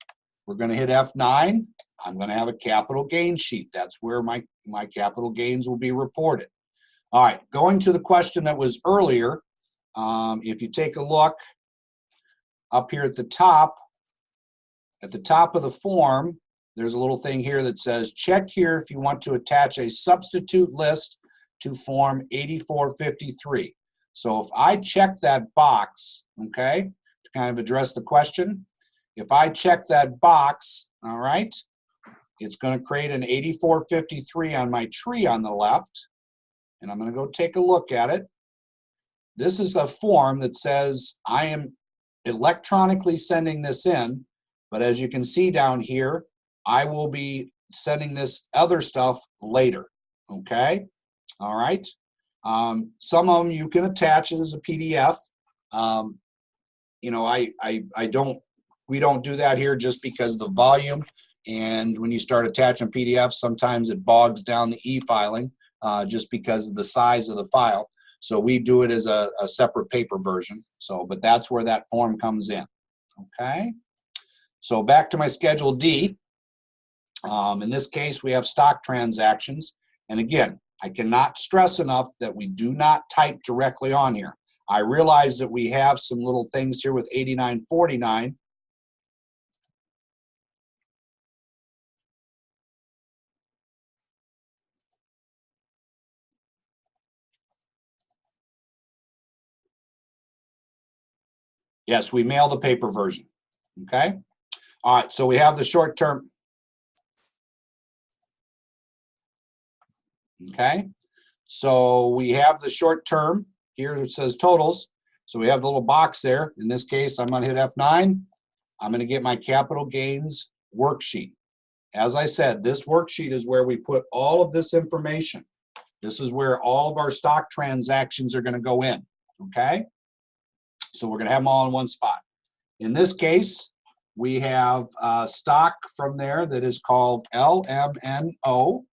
We're going to hit F9. I'm going to have a capital gain sheet. That's where my capital gains will be reported. All right, going to the question that was earlier, if you take a look up here at the top of the form, there's a little thing here that says, check here if you want to attach a substitute list to form 8453. So if I check that box, okay, to kind of address the question, if I check that box, all right, it's going to create an 8453 on my tree on the left, and I'm going to go take a look at it. This is a form that says I am electronically sending this in, but as you can see down here, I will be sending this other stuff later, okay? All right. Some of them you can attach it as a PDF. You know, we don't do that here just because of the volume. And when you start attaching PDFs, sometimes it bogs down the e-filing just because of the size of the file. So we do it as a separate paper version. So, but that's where that form comes in. Okay. So back to my Schedule D. In this case, we have stock transactions. And again, I cannot stress enough that we do not type directly on here. I realize that we have some little things here with 8949. Yes, we mail the paper version. Okay. All right, so we have the short term. Okay. So we have the short term. Here it says totals. So we have the little box there. In this case, I'm going to hit F9. I'm going to get my capital gains worksheet. As I said, this worksheet is where we put all of this information. This is where all of our stock transactions are going to go in. Okay. So we're going to have them all in one spot. In this case, we have stock from there that is called LMNO.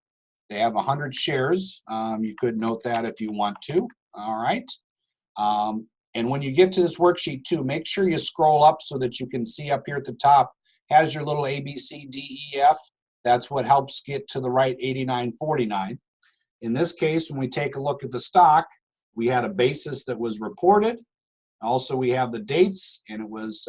They have 100 shares. You could note that if you want to. All right. And when you get to this worksheet too, make sure you scroll up so that you can see up here at the top, has your little A, B, C, D, E, F. That's what helps get to the right 8949. In this case, when we take a look at the stock, we had a basis that was reported. Also, we have the dates, and it was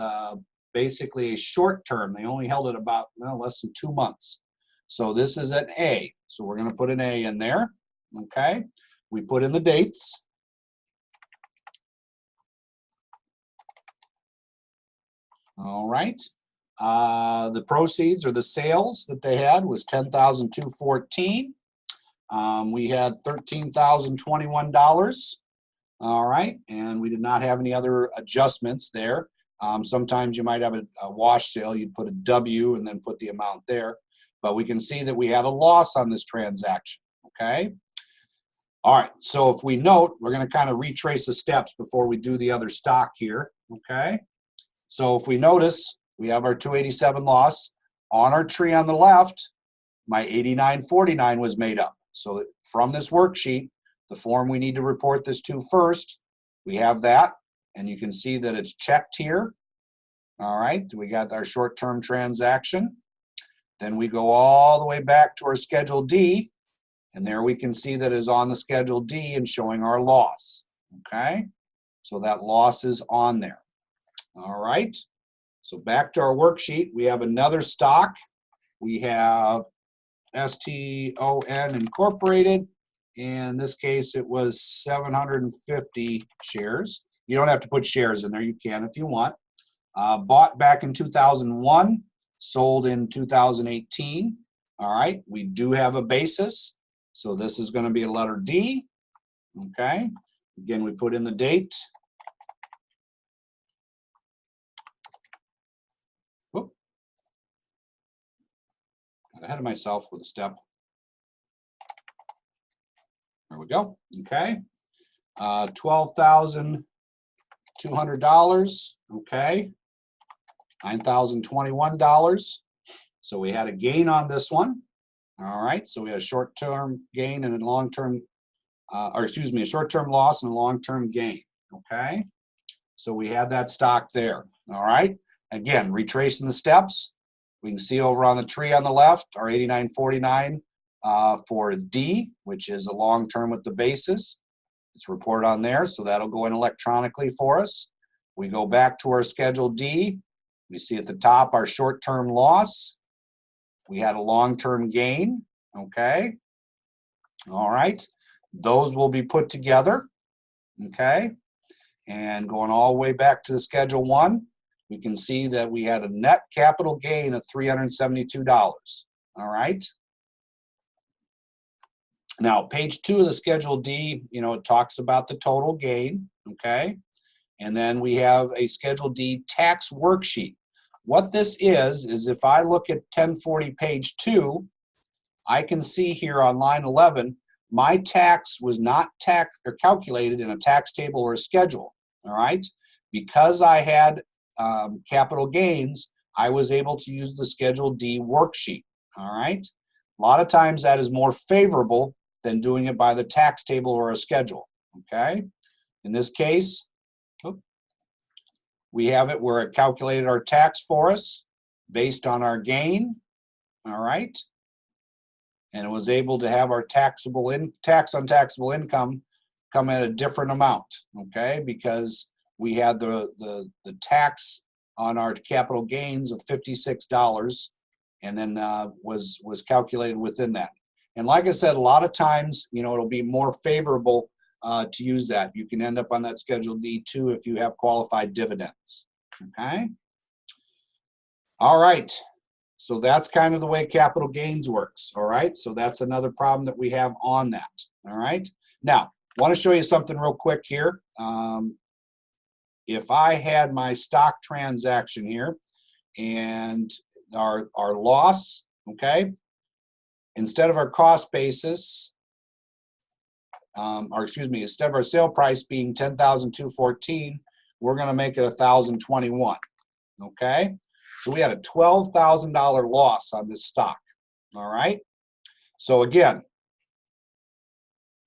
basically a short term. They only held it about less than 2 months. So this is an A. So we're going to put an A in there. Okay. We put in the dates. All right. The proceeds or the sales that they had was $10,214. We had $13,021. All right, and we did not have any other adjustments there. Sometimes you might have a wash sale. You'd put a W and then put the amount there. But we can see that we had a loss on this transaction, okay? All right, so if we note, we're going to kind of retrace the steps before we do the other stock here, okay? So if we notice, we have our 287 loss. On our tree on the left, my 8949 was made up. So from this worksheet, the form we need to report this to first, we have that, and you can see that it's checked here. All right, we got our short-term transaction. Then we go all the way back to our Schedule D, and there we can see that is on the Schedule D and showing our loss. Okay, so that loss is on there. All right, so back to our worksheet, we have another stock. We have STON Incorporated. In this case, it was 750 shares. You don't have to put shares in there. You can if you want. Bought back in 2001, sold in 2018. All right, we do have a basis. So this is going to be a letter D. Okay, again, we put in the date. Whoop. Got ahead of myself with a step. There we go. Okay. $12,200. Okay. $9,021. So we had a gain on this one. All right. So we had a short-term gain and a long-term, a short-term loss and a long-term gain. Okay. So we had that stock there. All right. Again, retracing the steps. We can see over on the tree on the left, our 8949. For D, which is a long term with the basis. It's reported on there, so that'll go in electronically for us. We go back to our Schedule D. We see at the top our short-term loss. We had a long-term gain, okay? All right, those will be put together, okay? And going all the way back to the Schedule 1, we can see that we had a net capital gain of $372, all right? Now, page 2 of the Schedule D, it talks about the total gain, okay? And then we have a Schedule D tax worksheet. What this is if I look at 1040 page 2, I can see here on line 11, my tax was not calculated in a tax table or a schedule, all right? Because I had capital gains, I was able to use the Schedule D worksheet, all right? A lot of times that is more favorable than doing it by the tax table or a schedule, okay? In this case, we have it where it calculated our tax for us based on our gain, all right? and it was able to have our tax on taxable income come at a different amount, okay? Because we had the tax on our capital gains of $56, and then was calculated within that. And like I said, a lot of times, you know, it'll be more favorable to use that. You can end up on that Schedule D too if you have qualified dividends, okay? All right, so that's kind of the way capital gains works, all right? So that's another problem that we have on that, all right? Now, I want to show you something real quick here. If I had my stock transaction here and our loss, okay, instead of our cost basis, instead of our sale price being $10,214, we're going to make it $1,021, okay? So we had a $12,000 loss on this stock, all right? So again,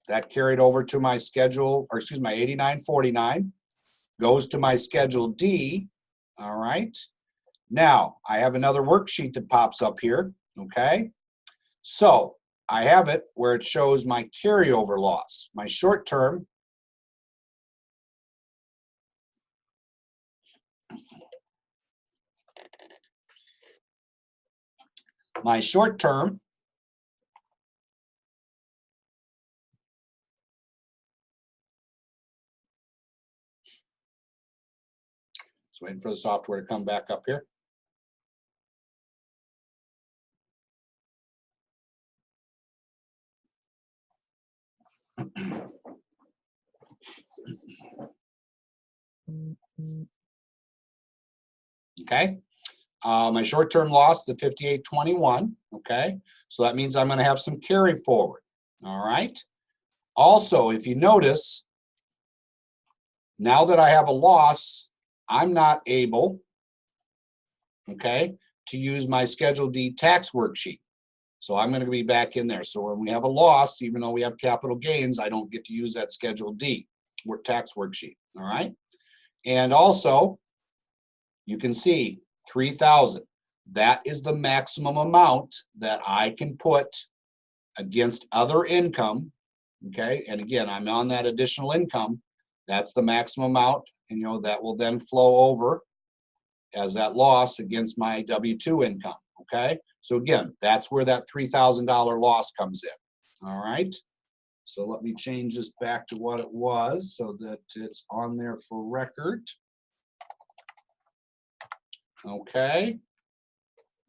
that carried over to my schedule, or excuse me, my 8949, goes to my Schedule D, all right? Now, I have another worksheet that pops up here, okay? So, I have it where it shows my carryover loss. My short term, just waiting for the software to come back up here. Okay, my short-term loss, the 58.21, okay? So that means I'm gonna have some carry forward, all right? Also, if you notice, now that I have a loss, I'm not able, okay, to use my Schedule D tax worksheet. So I'm gonna be back in there. So when we have a loss, even though we have capital gains, I don't get to use that Schedule D tax worksheet, all right? And also, you can see 3,000. That is the maximum amount that I can put against other income, okay? And again, I'm on that additional income. That's the maximum amount, and you know, that will then flow over as that loss against my W-2 income, okay? So again, that's where that $3,000 loss comes in, all right? So let me change this back to what it was so that it's on there for record. Okay,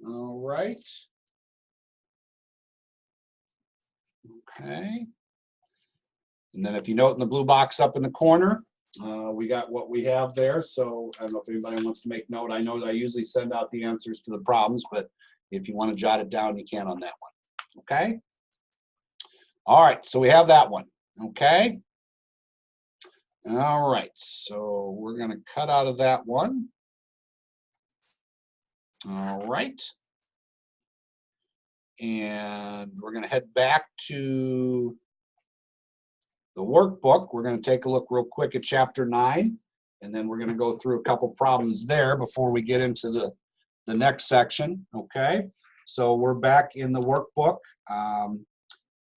all right. Okay. And then if you note in the blue box up in the corner, we got what we have there. So I don't know if anybody wants to make note. I know that I usually send out the answers to the problems, but if you want to jot it down, you can on that one. Okay. All right. So we have that one. Okay. All right. So we're going to cut out of that one. All right. And we're going to head back to the workbook. We're going to take a look real quick at Chapter 9, and then we're going to go through a couple problems there before we get into the next section, okay? So we're back in the workbook.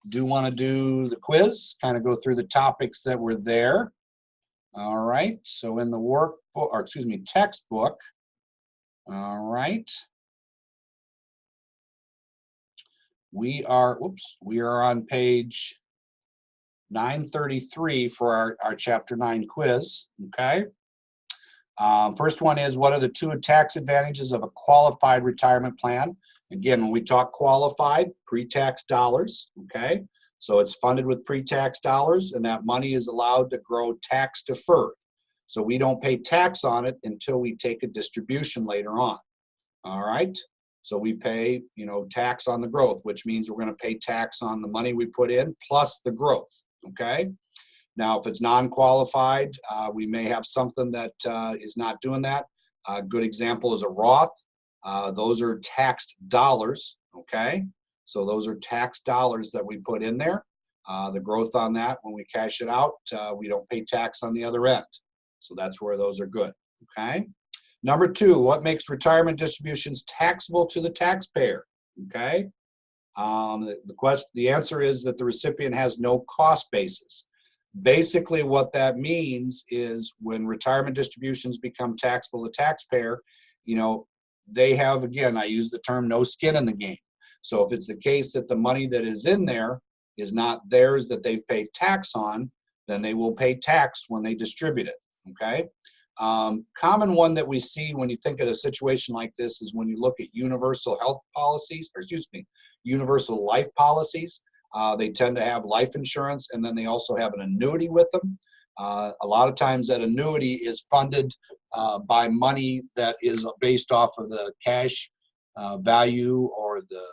Do want to do the quiz, kind of go through the topics that were there. All right, so in the workbook, or excuse me, textbook, all right. We are on page 933 for our Chapter 9 quiz, okay? First one is, what are the two tax advantages of a qualified retirement plan? Again, when we talk qualified, pre-tax dollars, okay? So it's funded with pre-tax dollars, and that money is allowed to grow tax deferred. So we don't pay tax on it until we take a distribution later on, all right? So we pay, you know, tax on the growth, which means we're going to pay tax on the money we put in plus the growth, okay? Now, if it's non-qualified, we may have something that is not doing that. A good example is a Roth. Those are taxed dollars, okay? So those are tax dollars that we put in there. The growth on that, when we cash it out, we don't pay tax on the other end. So that's where those are good, okay? Number two, what makes retirement distributions taxable to the taxpayer, okay? The answer is that the recipient has no cost basis. Basically, what that means is when retirement distributions become taxable to taxpayer, they have, again, I use the term no skin in the game. So if it's the case that the money that is in there is not theirs that they've paid tax on, then they will pay tax when they distribute it, okay? Common one that we see when you think of a situation like this is when you look at universal health policies, or excuse me, universal life policies. They tend to have life insurance, and then they also have an annuity with them. A lot of times that annuity is funded by money that is based off of the cash value or the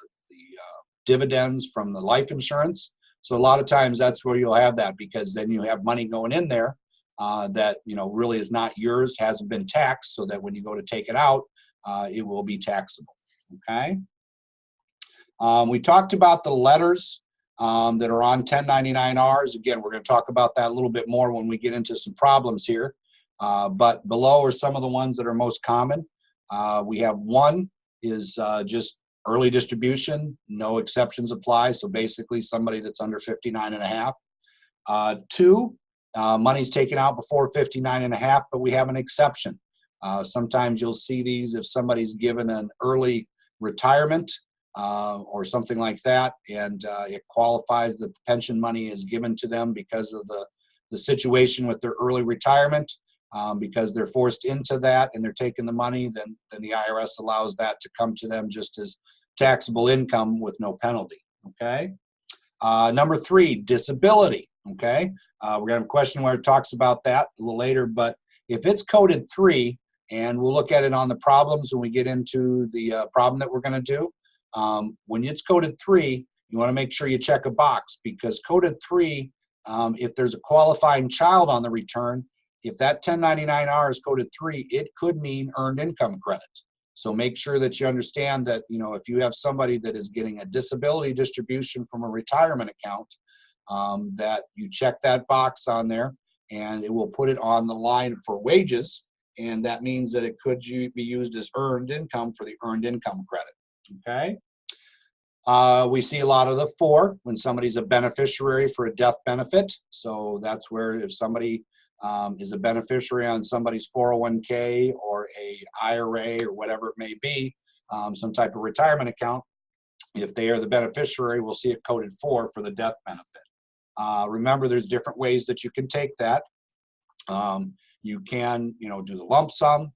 dividends from the life insurance. So a lot of times that's where you'll have that, because then you have money going in there that really is not yours, hasn't been taxed, so that when you go to take it out, it will be taxable. Okay. We talked about the letters that are on 1099-Rs. Again, we're going to talk about that a little bit more when we get into some problems here. But below are some of the ones that are most common. We have one is just early distribution, no exceptions apply. So basically somebody that's under 59 and a half. Two, money's taken out before 59 and a half, but we have an exception. Sometimes you'll see these if somebody's given an early retirement or something like that, and it qualifies that the pension money is given to them because of the situation with their early retirement, because they're forced into that and they're taking the money, then the IRS allows that to come to them just as taxable income with no penalty, okay? Number three, disability, okay? We're going to have a question where it talks about that a little later, but if it's coded 3, and we'll look at it on the problems when we get into the problem that we're going to do. When it's coded 3, you want to make sure you check a box, because coded 3, if there's a qualifying child on the return, if that 1099-R is coded 3, it could mean earned income credit. So make sure that you understand that, if you have somebody that is getting a disability distribution from a retirement account, that you check that box on there, and it will put it on the line for wages, and that means that it could be used as earned income for the earned income credit, okay? We see a lot of the 4 when somebody's a beneficiary for a death benefit. So that's where if somebody is a beneficiary on somebody's 401k or a IRA or whatever it may be, some type of retirement account, if they are the beneficiary, we'll see it coded 4 for the death benefit. Remember, there's different ways that you can take that. You can, do the lump sum.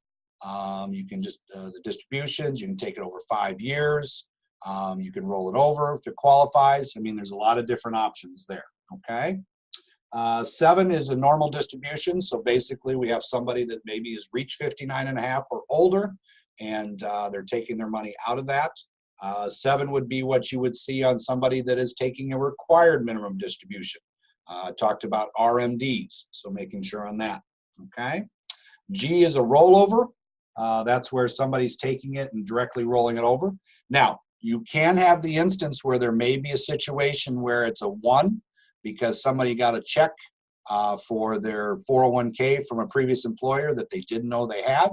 You can just the distributions. You can take it over 5 years. You can roll it over if it qualifies. I mean, there's a lot of different options there. Okay. 7 is a normal distribution. So basically, we have somebody that maybe has reached 59 and a half or older, and they're taking their money out of that. 7 would be what you would see on somebody that is taking a required minimum distribution. Talked about RMDs, so making sure on that. Okay. G is a rollover. That's where somebody's taking it and directly rolling it over. Now, you can have the instance where there may be a situation where it's a 1 because somebody got a check for their 401k from a previous employer that they didn't know they had.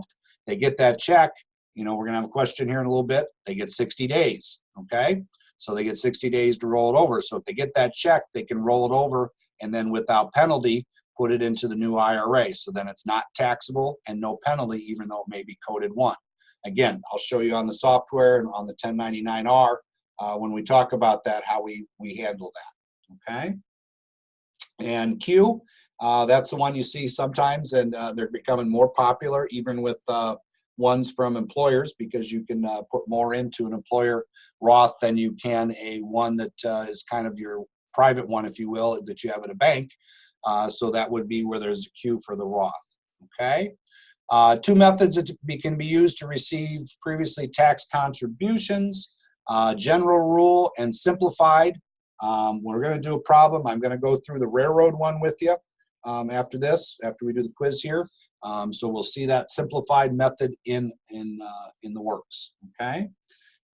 They get that check. We're going to have a question here in a little bit. They get 60 days, okay? So they get 60 days to roll it over. So if they get that check, they can roll it over and then without penalty, put it into the new IRA. So then it's not taxable and no penalty, even though it may be coded 1. Again, I'll show you on the software and on the 1099-R when we talk about that, how we handle that, okay? And Q, that's the one you see sometimes, and they're becoming more popular even with ones from employers, because you can put more into an employer Roth than you can a one that is kind of your private one, if you will, that you have at a bank. So that would be where there's a Q for the Roth, okay? 2 methods that can be used to receive previously taxed contributions, general rule and simplified. We're going to do a problem. I'm going to go through the railroad one with you after we do the quiz here. So we'll see that simplified method in the works, okay?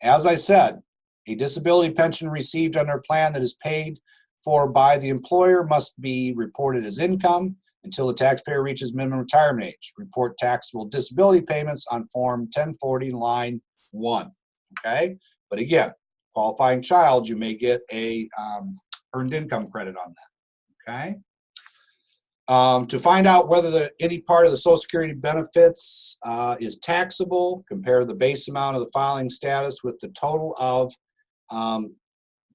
As I said, a disability pension received under a plan that is paid for by the employer must be reported as income until the taxpayer reaches minimum retirement age. Report taxable disability payments on Form 1040, line 1. Okay? But again, qualifying child, you may get a earned income credit on that, okay? To find out whether any part of the Social Security benefits is taxable, compare the base amount of the filing status with the total of,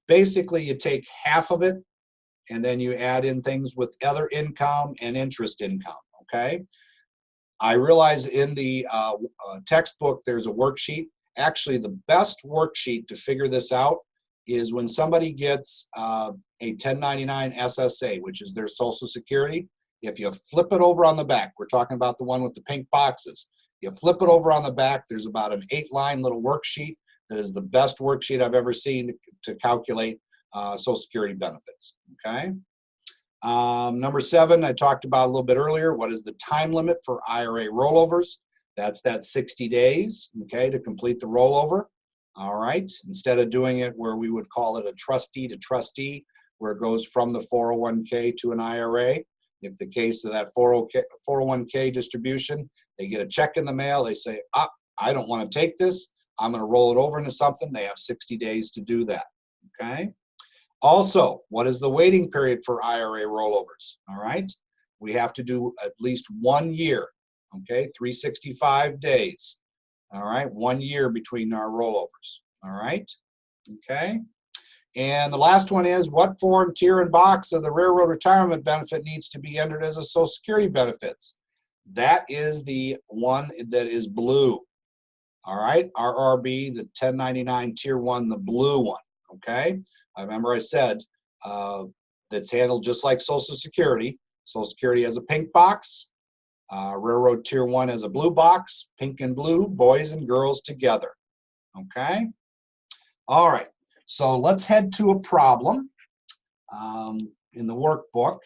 basically you take half of it and then you add in things with other income and interest income, okay? I realize in the textbook there's a worksheet. Actually, the best worksheet to figure this out is when somebody gets a 1099 SSA, which is their Social Security. If you flip it over on the back, we're talking about the one with the pink boxes. You flip it over on the back, there's about an 8-line little worksheet that is the best worksheet I've ever seen to calculate Social Security benefits, okay? Number 7, I talked about a little bit earlier. What is the time limit for IRA rollovers? That's that 60 days, okay, to complete the rollover. All right, instead of doing it where we would call it a trustee to trustee, where it goes from the 401k to an IRA. If the case of that 401k distribution, they get a check in the mail, they say, I don't want to take this, I'm going to roll it over into something. They have 60 days to do that, okay? Also, what is the waiting period for IRA rollovers? All right, we have to do at least 1 year, okay, 365 days. All right, 1 year between our rollovers. All right, okay. And the last one is, what form, tier, and box of the railroad retirement benefit needs to be entered as a Social Security benefits? That is the one that is blue. All right, RRB, the 1099 tier 1, the blue one, okay? I remember I said that's handled just like Social Security. Social Security has a pink box. Railroad tier 1 has a blue box, pink and blue, boys and girls together, okay? All right. So let's head to a problem in the workbook.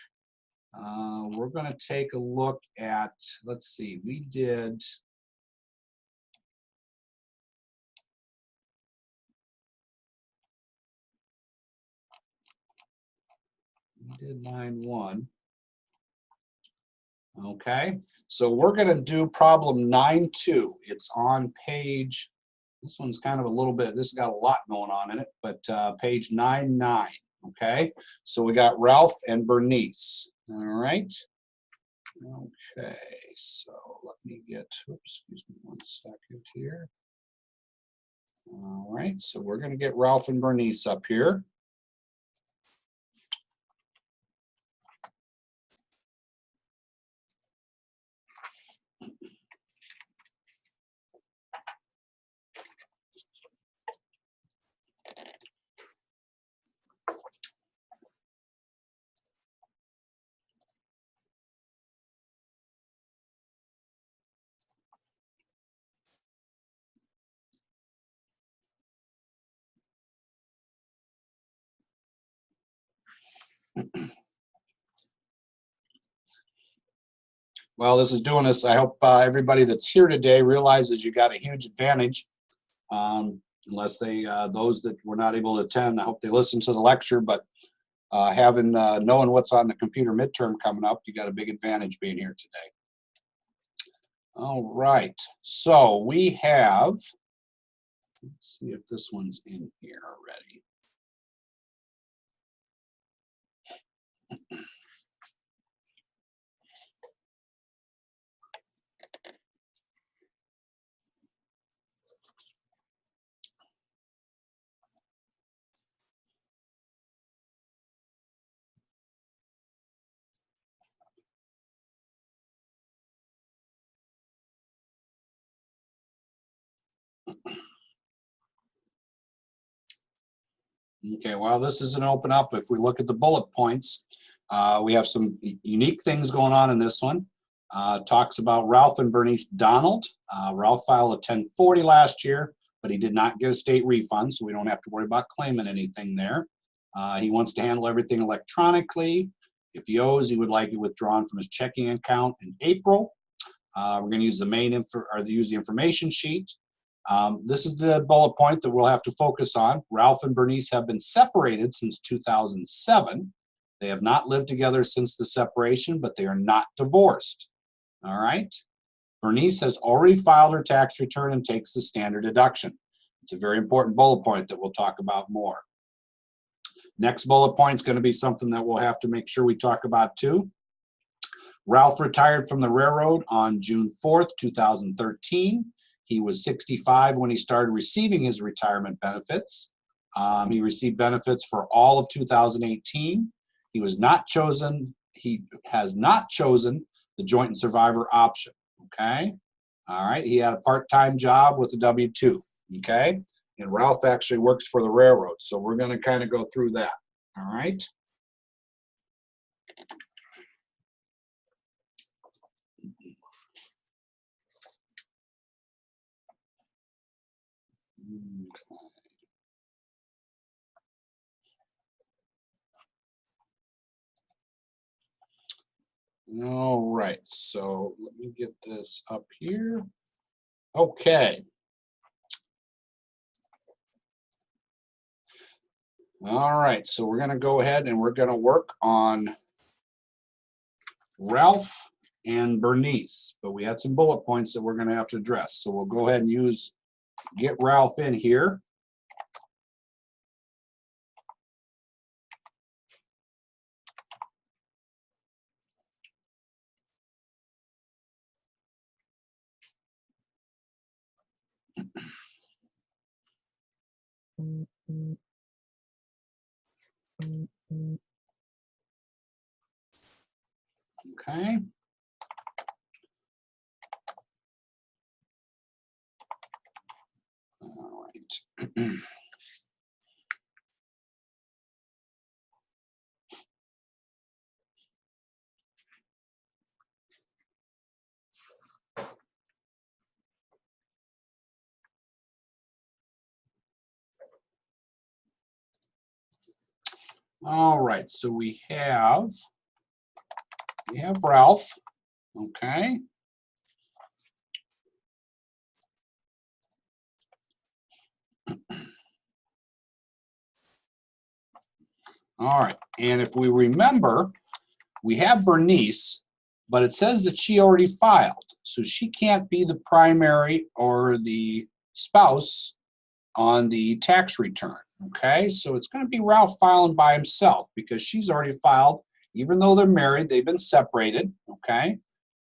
We're going to take a look at, let's see, we did line 1. Okay, so we're going to do problem 9.2. It's on page, this one's kind of a little bit, this has got a lot going on in it, but page 9.9. Okay, so we got Ralph and Bernice. All right. Okay, so let me get, oops, excuse me 1 second here. All right, so we're going to get Ralph and Bernice up here. Well, this is doing this. I hope everybody that's here today realizes you got a huge advantage. Unless they, those that were not able to attend, I hope they listen to the lecture, but knowing what's on the computer midterm coming up, you got a big advantage being here today. All right, so we have, let's see if this one's in here already. Okay, well, this is an open up. If we look at the bullet points, we have some unique things going on in this one. Talks about Ralph and Bernice Donald. Ralph filed a 1040 last year, but he did not get a state refund, so we don't have to worry about claiming anything there. He wants to handle everything electronically. If he owes, he would like it withdrawn from his checking account in April. We're going to use the information sheet. This is the bullet point that we'll have to focus on. Ralph and Bernice have been separated since 2007. They have not lived together since the separation, but they are not divorced. All right. Bernice has already filed her tax return and takes the standard deduction. It's a very important bullet point that we'll talk about more. Next bullet point is going to be something that we'll have to make sure we talk about too. Ralph retired from the railroad on June 4th, 2013. He was 65 when he started receiving his retirement benefits. He received benefits for all of 2018. He has not chosen the joint and survivor option, okay? All right, he had a part-time job with a W-2, okay? And Ralph actually works for the railroad, so we're gonna kind of go through that, all right? All right, so let me get this up here. Okay. All right, so we're going to go ahead and we're going to work on Ralph and Bernice, but we had some bullet points that we're going to have to address. So we'll go ahead and get Ralph in here. Okay. All right. All right, so we have Ralph, okay. All right, and if we remember, we have Bernice, but it says that she already filed, so she can't be the primary or the spouse on the tax return, okay? So it's going to be Ralph filing by himself because she's already filed, even though they're married, they've been separated, okay?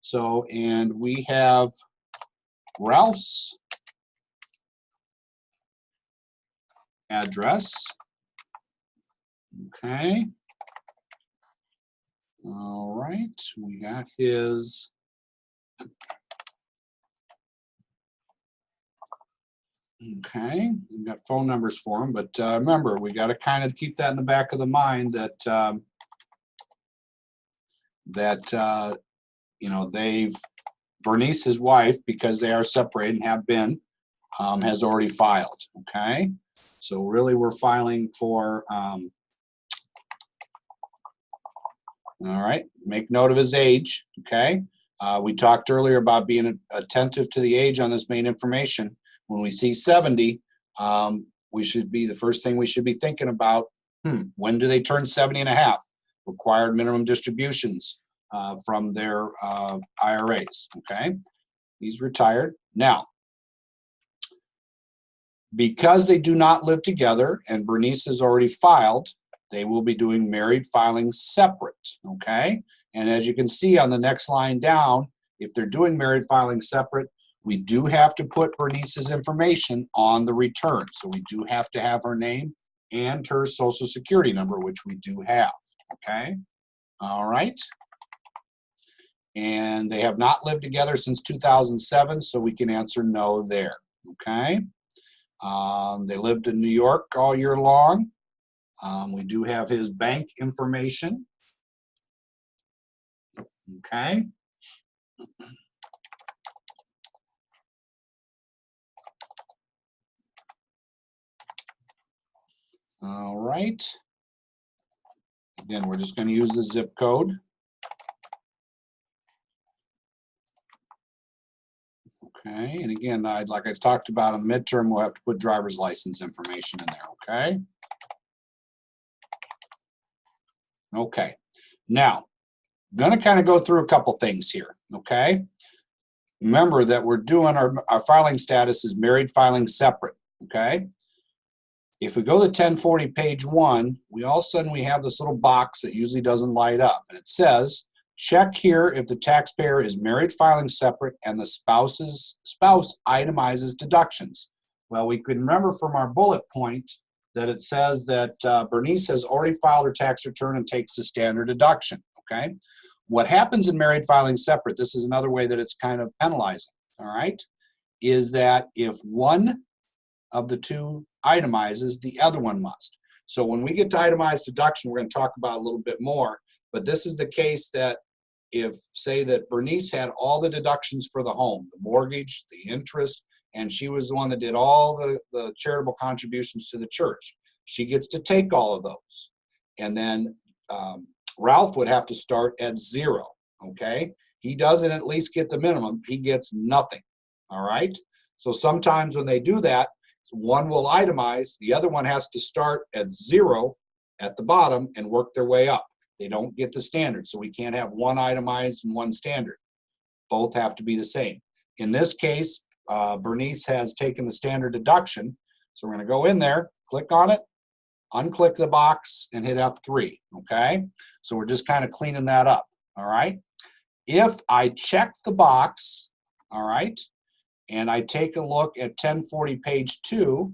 So, and we have Ralph's address, okay? All right, we got his okay, we've got phone numbers for him, but remember, we got to kind of keep that in the back of the mind that you know, Bernice, his wife, because they are separated and have been, has already filed, okay? So really we're filing for, all right, make note of his age, okay? We talked earlier about being attentive to the age on this main information. When we see 70, we should be, the first thing we should be thinking about, when do they turn 70 and a half? Required minimum distributions from their IRAs, okay? He's retired. Now, because they do not live together and Bernice has already filed, they will be doing married filing separate, okay? And as you can see on the next line down, if they're doing married filing separate, we do have to put Bernice's information on the return. So we do have to have her name and her social security number, which we do have, okay? All right. And they have not lived together since 2007, so we can answer no there, okay? They lived in New York all year long. We do have his bank information, okay? All right. Again, we're just going to use the zip code. Okay, and again, like I talked about in midterm, we'll have to put driver's license information in there, okay? Okay, now, I'm going to kind of go through a couple things here, okay? Remember that we're doing our filing status is married filing separate, okay? If we go to 1040 page 1, we all of a sudden we have this little box that usually doesn't light up, and it says, check here if the taxpayer is married filing separate and the spouse itemizes deductions. Well, we can remember from our bullet point that it says that Bernice has already filed her tax return and takes the standard deduction, okay? What happens in married filing separate, this is another way that it's kind of penalizing, all right, is that if one of the two itemizes, the other one must. So when we get to itemized deduction, we're going to talk about a little bit more, but this is the case that if, say that Bernice had all the deductions for the home, the mortgage, the interest, and she was the one that did all the charitable contributions to the church, she gets to take all of those. And then Ralph would have to start at 0, okay? He doesn't at least get the minimum. He gets nothing, all right? So sometimes when they do that, one will itemize, the other one has to start at 0 at the bottom and work their way up. They don't get the standard, so we can't have one itemized and one standard. Both have to be the same. In this case, Bernice has taken the standard deduction, so we're going to go in there, click on it, unclick the box, and hit F3, okay? So we're just kind of cleaning that up, all right? If I check the box, all right, and I take a look at 1040 page 2,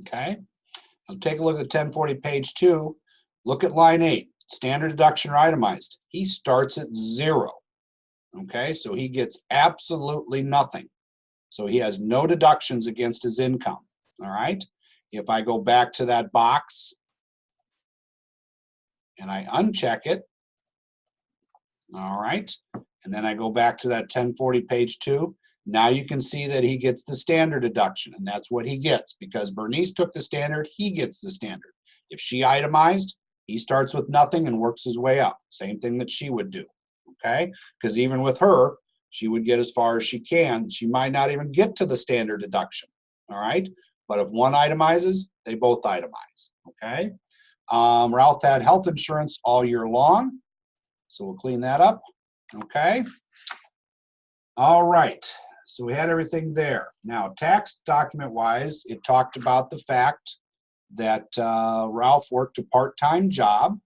okay? I'll take a look at 1040 page 2, look at line 8, standard deduction or itemized. He starts at 0, okay? So he gets absolutely nothing. So he has no deductions against his income, all right? If I go back to that box and I uncheck it, all right, and then I go back to that 1040 page 2, now you can see that he gets the standard deduction, and that's what he gets. Because Bernice took the standard, he gets the standard. If she itemized, he starts with nothing and works his way up. Same thing that she would do, okay? Because even with her, she would get as far as she can. She might not even get to the standard deduction, all right? But if one itemizes, they both itemize, okay? Ralph had health insurance all year long, so we'll clean that up, okay? All right, so we had everything there. Now, tax document-wise, it talked about the fact that Ralph worked a part-time job,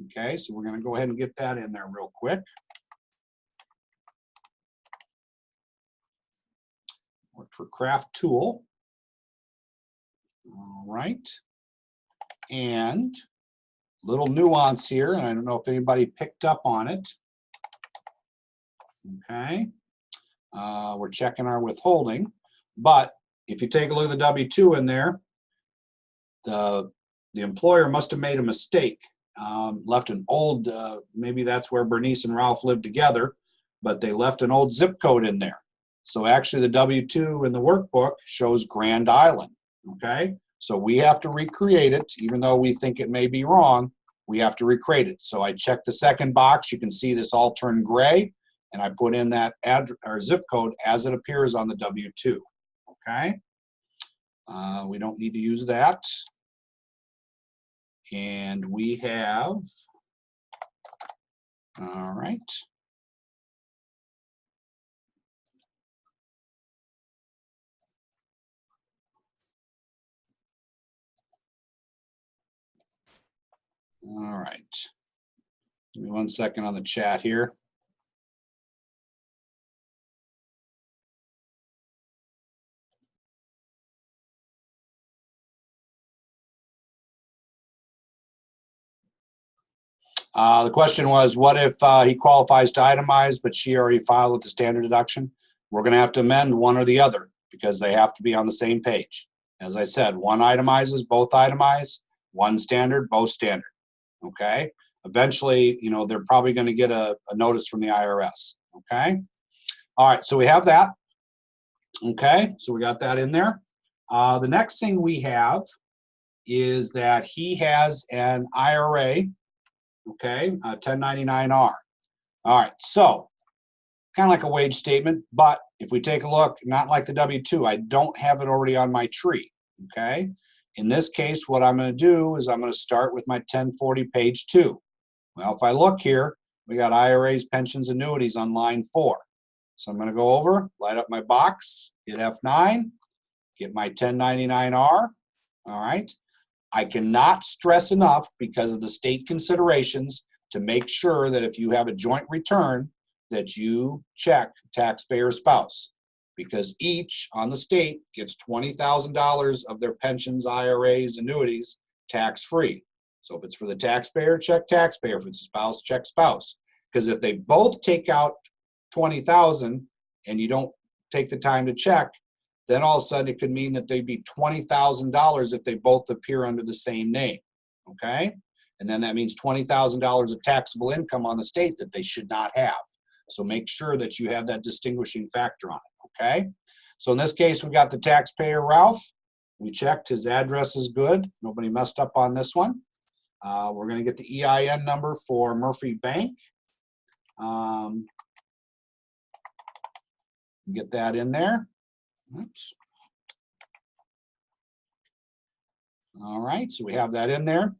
okay? So we're going to go ahead and get that in there real quick. Worked for Craft Tool. All right. And little nuance here, and I don't know if anybody picked up on it. Okay. We're checking our withholding, but if you take a look at the W-2 in there, the employer must have made a mistake, left an old, maybe that's where Bernice and Ralph lived together, but they left an old zip code in there. So actually the W-2 in the workbook shows Grand Island, okay? So we have to recreate it, even though we think it may be wrong, we have to recreate it. So I check the second box, you can see this all turned gray, and I put in that zip code as it appears on the W-2, okay? We don't need to use that. And we have, all right. All right. Give me 1 second on the chat here. The question was, what if he qualifies to itemize, but she already filed with the standard deduction? We're going to have to amend one or the other because they have to be on the same page. As I said, one itemizes, both itemize, one standard, both standard. Okay? Eventually, you know, they're probably going to get a notice from the IRS. Okay? All right, so we have that. Okay, so we got that in there. The next thing we have is that he has an IRA. Okay, 1099-R. All right, so kind of like a wage statement, but if we take a look, not like the W-2, I don't have it already on my tree, okay? In this case, what I'm going to do is I'm going to start with my 1040 page 2. Well, if I look here, we got IRAs, pensions, annuities on line 4. So I'm going to go over, light up my box, hit F9, get my 1099-R, all right? I cannot stress enough, because of the state considerations, to make sure that if you have a joint return, that you check taxpayer spouse, because each on the state gets $20,000 of their pensions, IRAs, annuities tax-free. So if it's for the taxpayer, check taxpayer. If it's a spouse, check spouse. Because if they both take out $20,000 and you don't take the time to check, then all of a sudden it could mean that they'd be $20,000 if they both appear under the same name, okay? And then that means $20,000 of taxable income on the state that they should not have. So make sure that you have that distinguishing factor on it, okay? So in this case, we got the taxpayer, Ralph. We checked, his address is good. Nobody messed up on this one. We're gonna get the EIN number for Murphy Bank. Get that in there. Oops. All right, so we have that in there.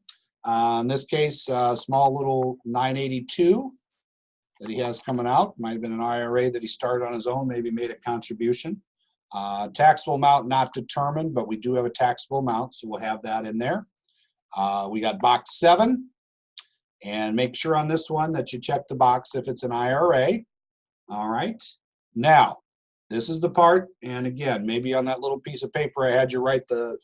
In this case, small little 982 that he has coming out. Might have been an IRA that he started on his own, maybe made a contribution. Taxable amount not determined, but we do have a taxable amount, so we'll have that in there. We got box 7, and make sure on this one that you check the box if it's an IRA. All right, now this is the part, and again, maybe on that little piece of paper I had you write the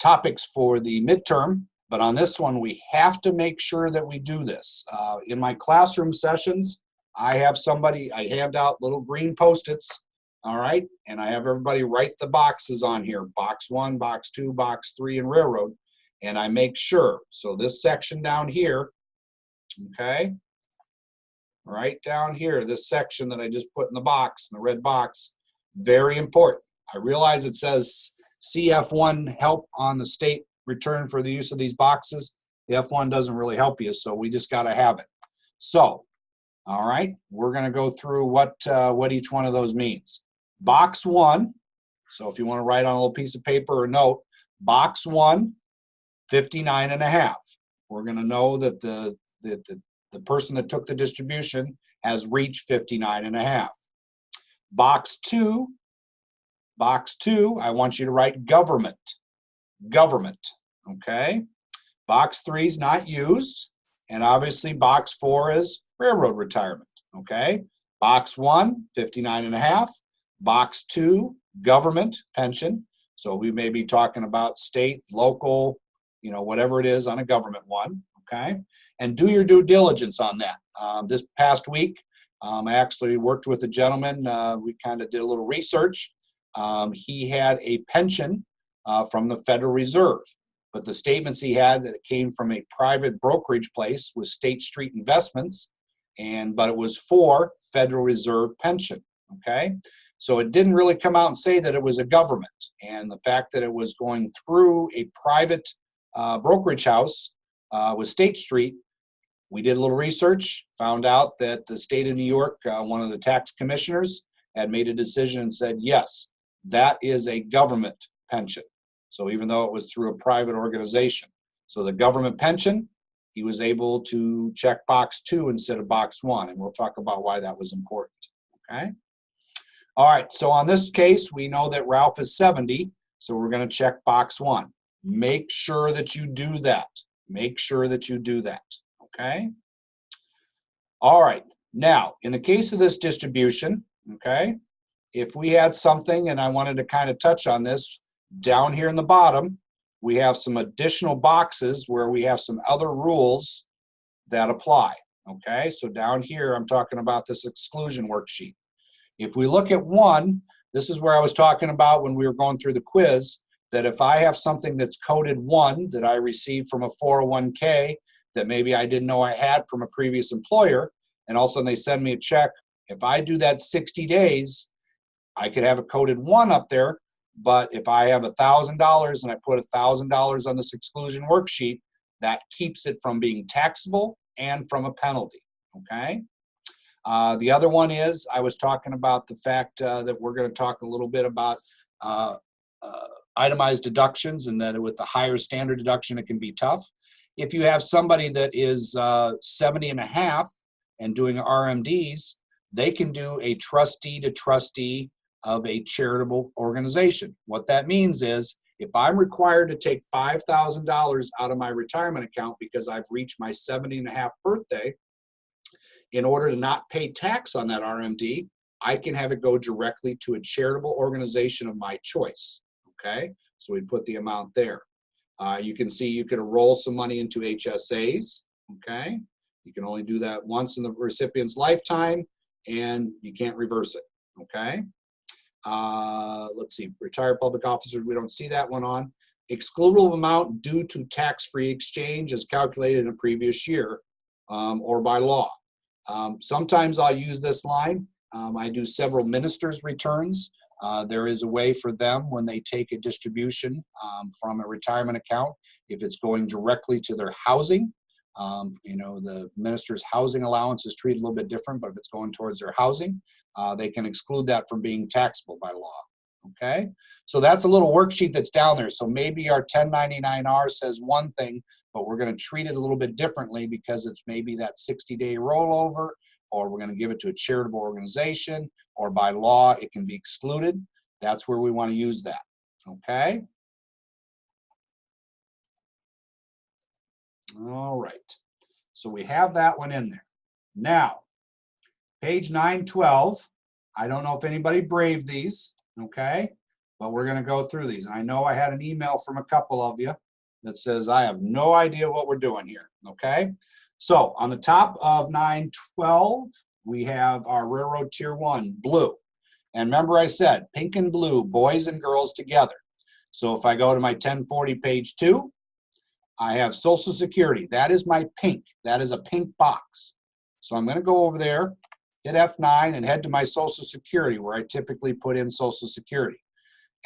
topics for the midterm, but on this one we have to make sure that we do this. In my classroom sessions, I have somebody, I hand out little green Post-its, all right, and I have everybody write the boxes on here, box 1, box 2, box 3, and railroad, and I make sure. So this section down here, okay, right down here, this section that I just put in the box, in the red box, very important. I realize it says CF1 help on the state return for the use of these boxes. The F1 doesn't really help you, so we just got to have it. So, all right, we're going to go through what each one of those means. Box 1, so if you want to write on a little piece of paper or note, box 1, 59.5. We're going to know that the person that took the distribution has reached 59.5. Box 2, I want you to write government, okay? Box 3 is not used, and obviously box 4 is railroad retirement, okay? Box 1, 59.5. Box 2, government, pension. So we may be talking about state, local, you know, whatever it is on a government one, okay? And do your due diligence on that. This past week, I actually worked with a gentleman. We kind of did a little research. He had a pension from the Federal Reserve, but the statements he had that came from a private brokerage place with State Street Investments, but it was for Federal Reserve pension, okay? So it didn't really come out and say that it was a government, and the fact that it was going through a private brokerage house with State Street, we did a little research, found out that the state of New York, one of the tax commissioners, had made a decision and said, yes, that is a government pension. So even though it was through a private organization. So the government pension, he was able to check box 2 instead of box 1, and we'll talk about why that was important, okay? All right, so on this case, we know that Ralph is 70, so we're going to check box 1. Make sure that you do that. Make sure that you do that, okay? All right, now, in the case of this distribution, okay, if we had something, and I wanted to kind of touch on this, down here in the bottom, we have some additional boxes where we have some other rules that apply, okay? So down here, I'm talking about this exclusion worksheet. If we look at 1, this is where I was talking about when we were going through the quiz, that if I have something that's coded 1 that I received from a 401k that maybe I didn't know I had from a previous employer, and all of a sudden they send me a check, if I do that 60 days, I could have a coded 1 up there, but if I have $1,000 and I put $1,000 on this exclusion worksheet, that keeps it from being taxable and from a penalty, okay? The other one is, I was talking about the fact that we're going to talk a little bit about itemized deductions, and that with the higher standard deduction, it can be tough. If you have somebody that is 70 and a half and doing RMDs, they can do a trustee to trustee of a charitable organization. What that means is, if I'm required to take $5,000 out of my retirement account because I've reached my 70 and a half birthday, in order to not pay tax on that RMD, I can have it go directly to a charitable organization of my choice, okay? So we put the amount there. You can see you could roll some money into HSAs, okay? You can only do that once in the recipient's lifetime, and you can't reverse it, okay? Let's see, retired public officers, we don't see that one on. Excludable amount due to tax-free exchange is calculated in a previous year or by law. Sometimes I'll use this line. I do several ministers' returns. There is a way for them when they take a distribution from a retirement account, if it's going directly to their housing. You know, the minister's housing allowance is treated a little bit different, but if it's going towards their housing, they can exclude that from being taxable by law. Okay, so that's a little worksheet that's down there. So maybe our 1099-R says one thing, but we're going to treat it a little bit differently because it's maybe that 60-day rollover, or we're going to give it to a charitable organization, or by law it can be excluded. That's where we want to use that. Okay. All right. So we have that one in there. Now, page 912. I don't know if anybody braved these, okay? But we're going to go through these. And I know I had an email from a couple of you that says, I have no idea what we're doing here, okay? So on the top of 912, we have our Railroad Tier 1, blue. And remember I said, pink and blue, boys and girls together. So if I go to my 1040 page 2, I have Social Security. That is my pink. That is a pink box. So I'm going to go over there, hit F9, and head to my Social Security, where I typically put in Social Security.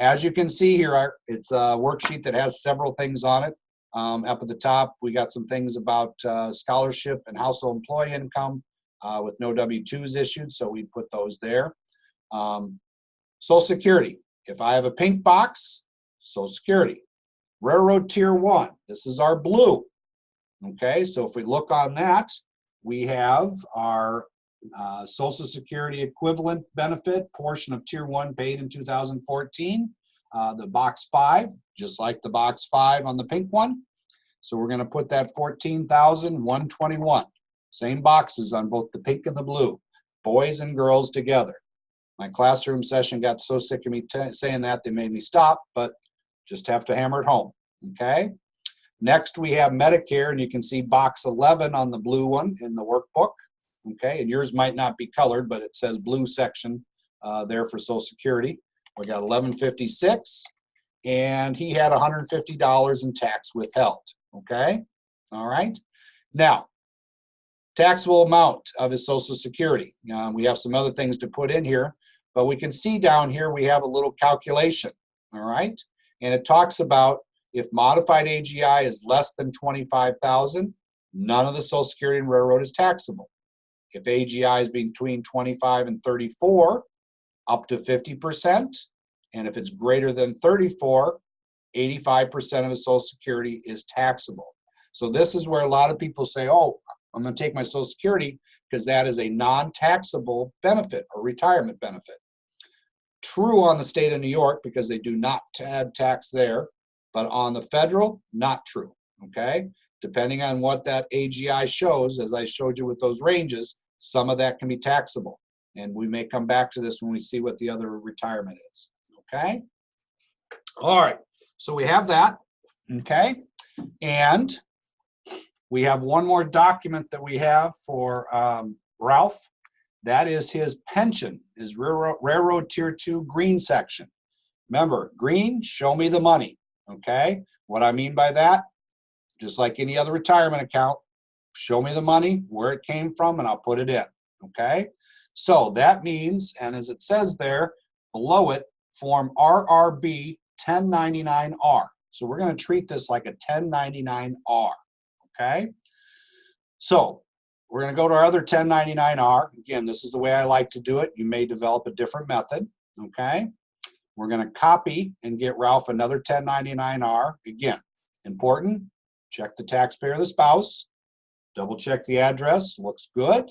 As you can see here, it's a worksheet that has several things on it. Up at the top, we got some things about scholarship and household employee income with no W-2s issued, so we put those there. Social Security. If I have a pink box, Social Security. Railroad Tier 1, this is our blue. Okay, so if we look on that, we have our Social Security equivalent benefit portion of Tier 1 paid in 2014. The box 5, just like the box 5 on the pink one. So we're going to put that $14,121. Same boxes on both the pink and the blue. Boys and girls together. My classroom session got so sick of me saying that they made me stop, but just have to hammer it home, okay? Next, we have Medicare, and you can see box 11 on the blue one in the workbook, okay? And yours might not be colored, but it says blue section there for Social Security. We got 1156, and he had $150 in tax withheld, okay? All right? Now, taxable amount of his Social Security. We have some other things to put in here, but we can see down here we have a little calculation, all right? And it talks about if modified AGI is less than $25,000, none of the Social Security and Railroad is taxable. If AGI is between 25 and 34, up to 50%. And if it's greater than 34, 85% of the Social Security is taxable. So this is where a lot of people say, oh, I'm going to take my Social Security because that is a non-taxable benefit or retirement benefit. True on the state of New York because they do not add tax there, but on the federal, not true, okay? Depending on what that AGI shows, as I showed you with those ranges, some of that can be taxable. And we may come back to this when we see what the other retirement is, okay? All right, so we have that, okay? And we have one more document that we have for Ralph. That is his pension, his Railroad Tier 2 green section. Remember, green, show me the money, okay? What I mean by that, just like any other retirement account, show me the money, where it came from, and I'll put it in, okay? So that means, and as it says there, below it, form RRB 1099-R. So we're going to treat this like a 1099-R, okay? So we're going to go to our other 1099-R. Again, this is the way I like to do it. You may develop a different method, okay? We're going to copy and get Ralph another 1099-R. Again, important, check the taxpayer, the spouse, double check the address, looks good.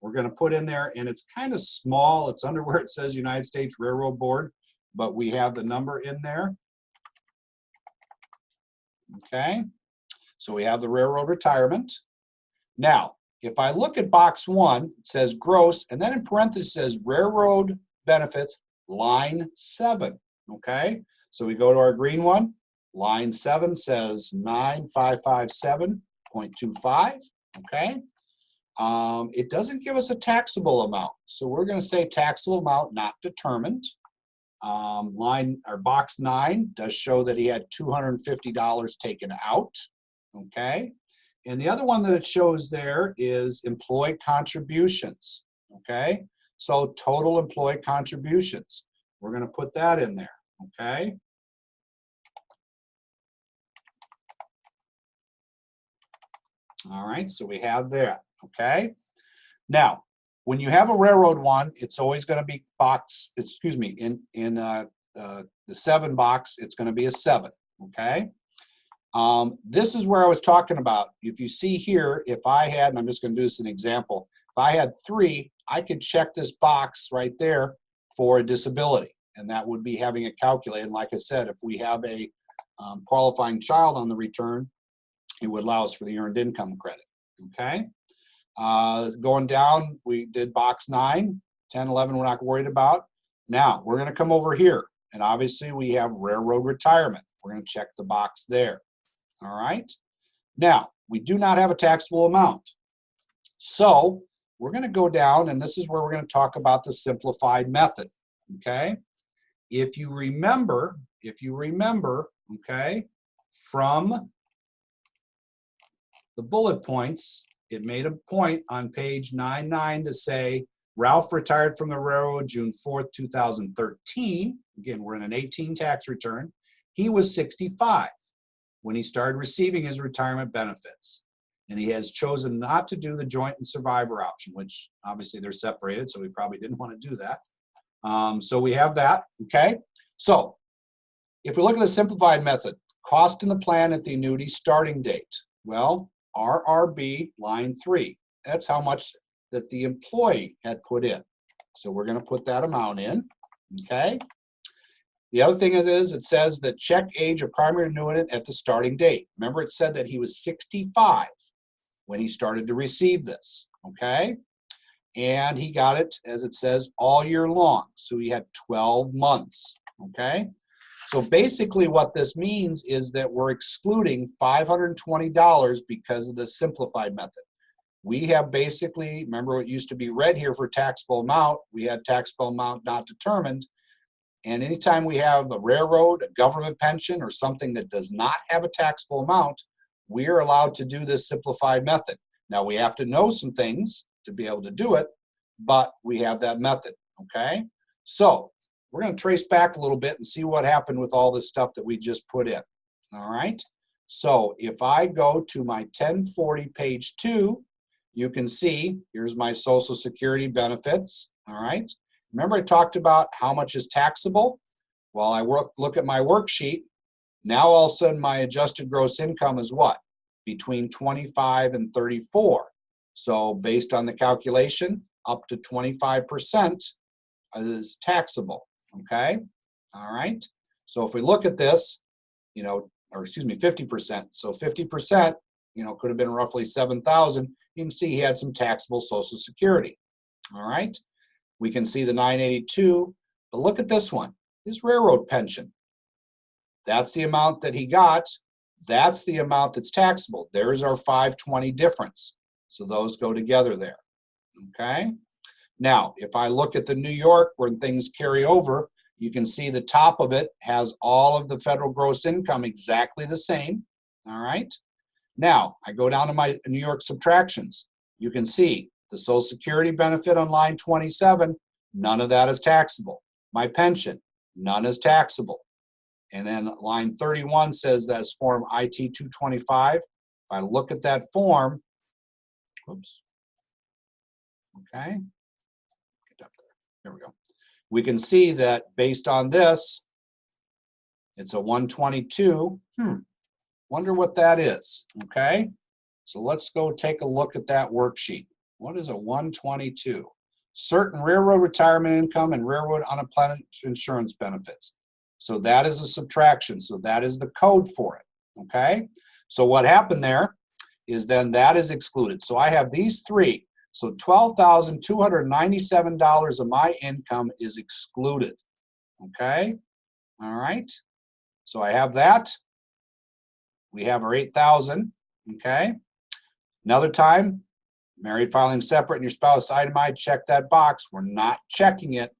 We're going to put in there, and it's kind of small. It's under where it says United States Railroad Board, but we have the number in there. Okay, so we have the railroad retirement. Now, if I look at box 1, it says gross, and then in parentheses says railroad benefits, line 7. Okay, so we go to our green one. Line 7 says 9557.25. Okay. It doesn't give us a taxable amount, so we're going to say taxable amount not determined. Box 9 does show that he had $250 taken out. Okay, and the other one that it shows there is employee contributions. Okay, so total employee contributions. We're going to put that in there. Okay. All right, so we have that. Okay. Now, when you have a railroad one, it's always going to be in the 7 box, it's going to be a 7. Okay. This is where I was talking about. If you see here, if I had, and I'm just going to do this as an example, if I had 3, I could check this box right there for a disability, and that would be having it calculated. And like I said, if we have a qualifying child on the return, it would allow us for the earned income credit. Okay. Going down, we did box 9, 10, 11, we're not worried about. Now, we're going to come over here, and obviously we have railroad retirement. We're going to check the box there. All right. Now, we do not have a taxable amount. So, we're going to go down, and this is where we're going to talk about the simplified method. Okay. If you remember, okay, from the bullet points, it made a point on page 99 to say Ralph retired from the railroad June 4th, 2013. Again, we're in an 18 tax return. He was 65 when he started receiving his retirement benefits. And he has chosen not to do the joint and survivor option, which obviously they're separated, so we probably didn't want to do that. So we have that, okay? So if we look at the simplified method, cost in the plan at the annuity starting date. Well, RRB line 3, that's how much that the employee had put in. So we're going to put that amount in, okay? The other thing is it says that check age of primary annuitant at the starting date. Remember, it said that he was 65 when he started to receive this, okay? And he got it, as it says, all year long. So he had 12 months, okay? So basically what this means is that we're excluding $520 because of the simplified method. We have basically, remember what used to be red here for taxable amount, we had taxable amount not determined. And anytime we have a railroad, a government pension, or something that does not have a taxable amount, we are allowed to do this simplified method. Now we have to know some things to be able to do it, but we have that method, okay? So we're going to trace back a little bit and see what happened with all this stuff that we just put in, all right? So if I go to my 1040 page 2, you can see here's my Social Security benefits, all right? Remember I talked about how much is taxable? Well, I look at my worksheet. Now all of a sudden my adjusted gross income is what? Between 25 and 34. So based on the calculation, up to 25% is taxable, okay? All right. So if we look at this, you know, or excuse me, 50%. So 50%, you know, could have been roughly 7,000. You can see he had some taxable Social Security, all right? We can see the 982, but look at this one, his railroad pension. That's the amount that he got. That's the amount that's taxable. There's our 520 difference. So those go together there, okay? Now, if I look at the New York where things carry over, you can see the top of it has all of the federal gross income exactly the same, all right? Now, I go down to my New York subtractions. You can see the Social Security benefit on line 27, none of that is taxable. My pension, none is taxable. And then line 31 says that's form IT 225. If I look at that form, Oops. Okay. Get up there. There we go. We can see that based on this, it's a 122. Wonder what that is. Okay. So let's go take a look at that worksheet. What is a 122? Certain railroad retirement income and railroad unemployment insurance benefits. So that is a subtraction. So that is the code for it. Okay. So what happened there is then that is excluded. So I have these three. So $12,297 of my income is excluded. Okay. All right. So I have that. We have our 8,000. Okay. Another time, married filing separate and your spouse itemized, check that box. We're not checking it.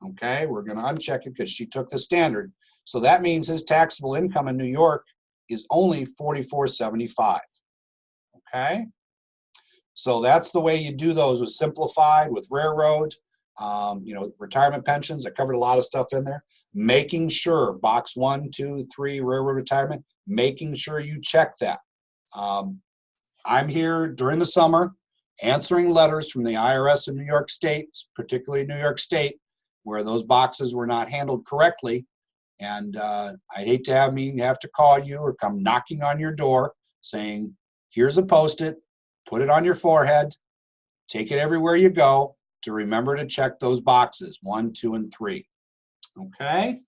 Okay. We're going to uncheck it because she took the standard. So that means his taxable income in New York is only $44.75. Okay. So that's the way you do those with Simplified, with Railroad, retirement pensions. I covered a lot of stuff in there. Making sure, box 1, 2, 3, railroad retirement, making sure you check that. I'm here during the summer answering letters from the IRS in New York State, particularly New York State, where those boxes were not handled correctly. And I'd hate to have to call you or come knocking on your door saying, here's a Post-it, put it on your forehead, take it everywhere you go to remember to check those boxes, 1, 2, and 3. Okay?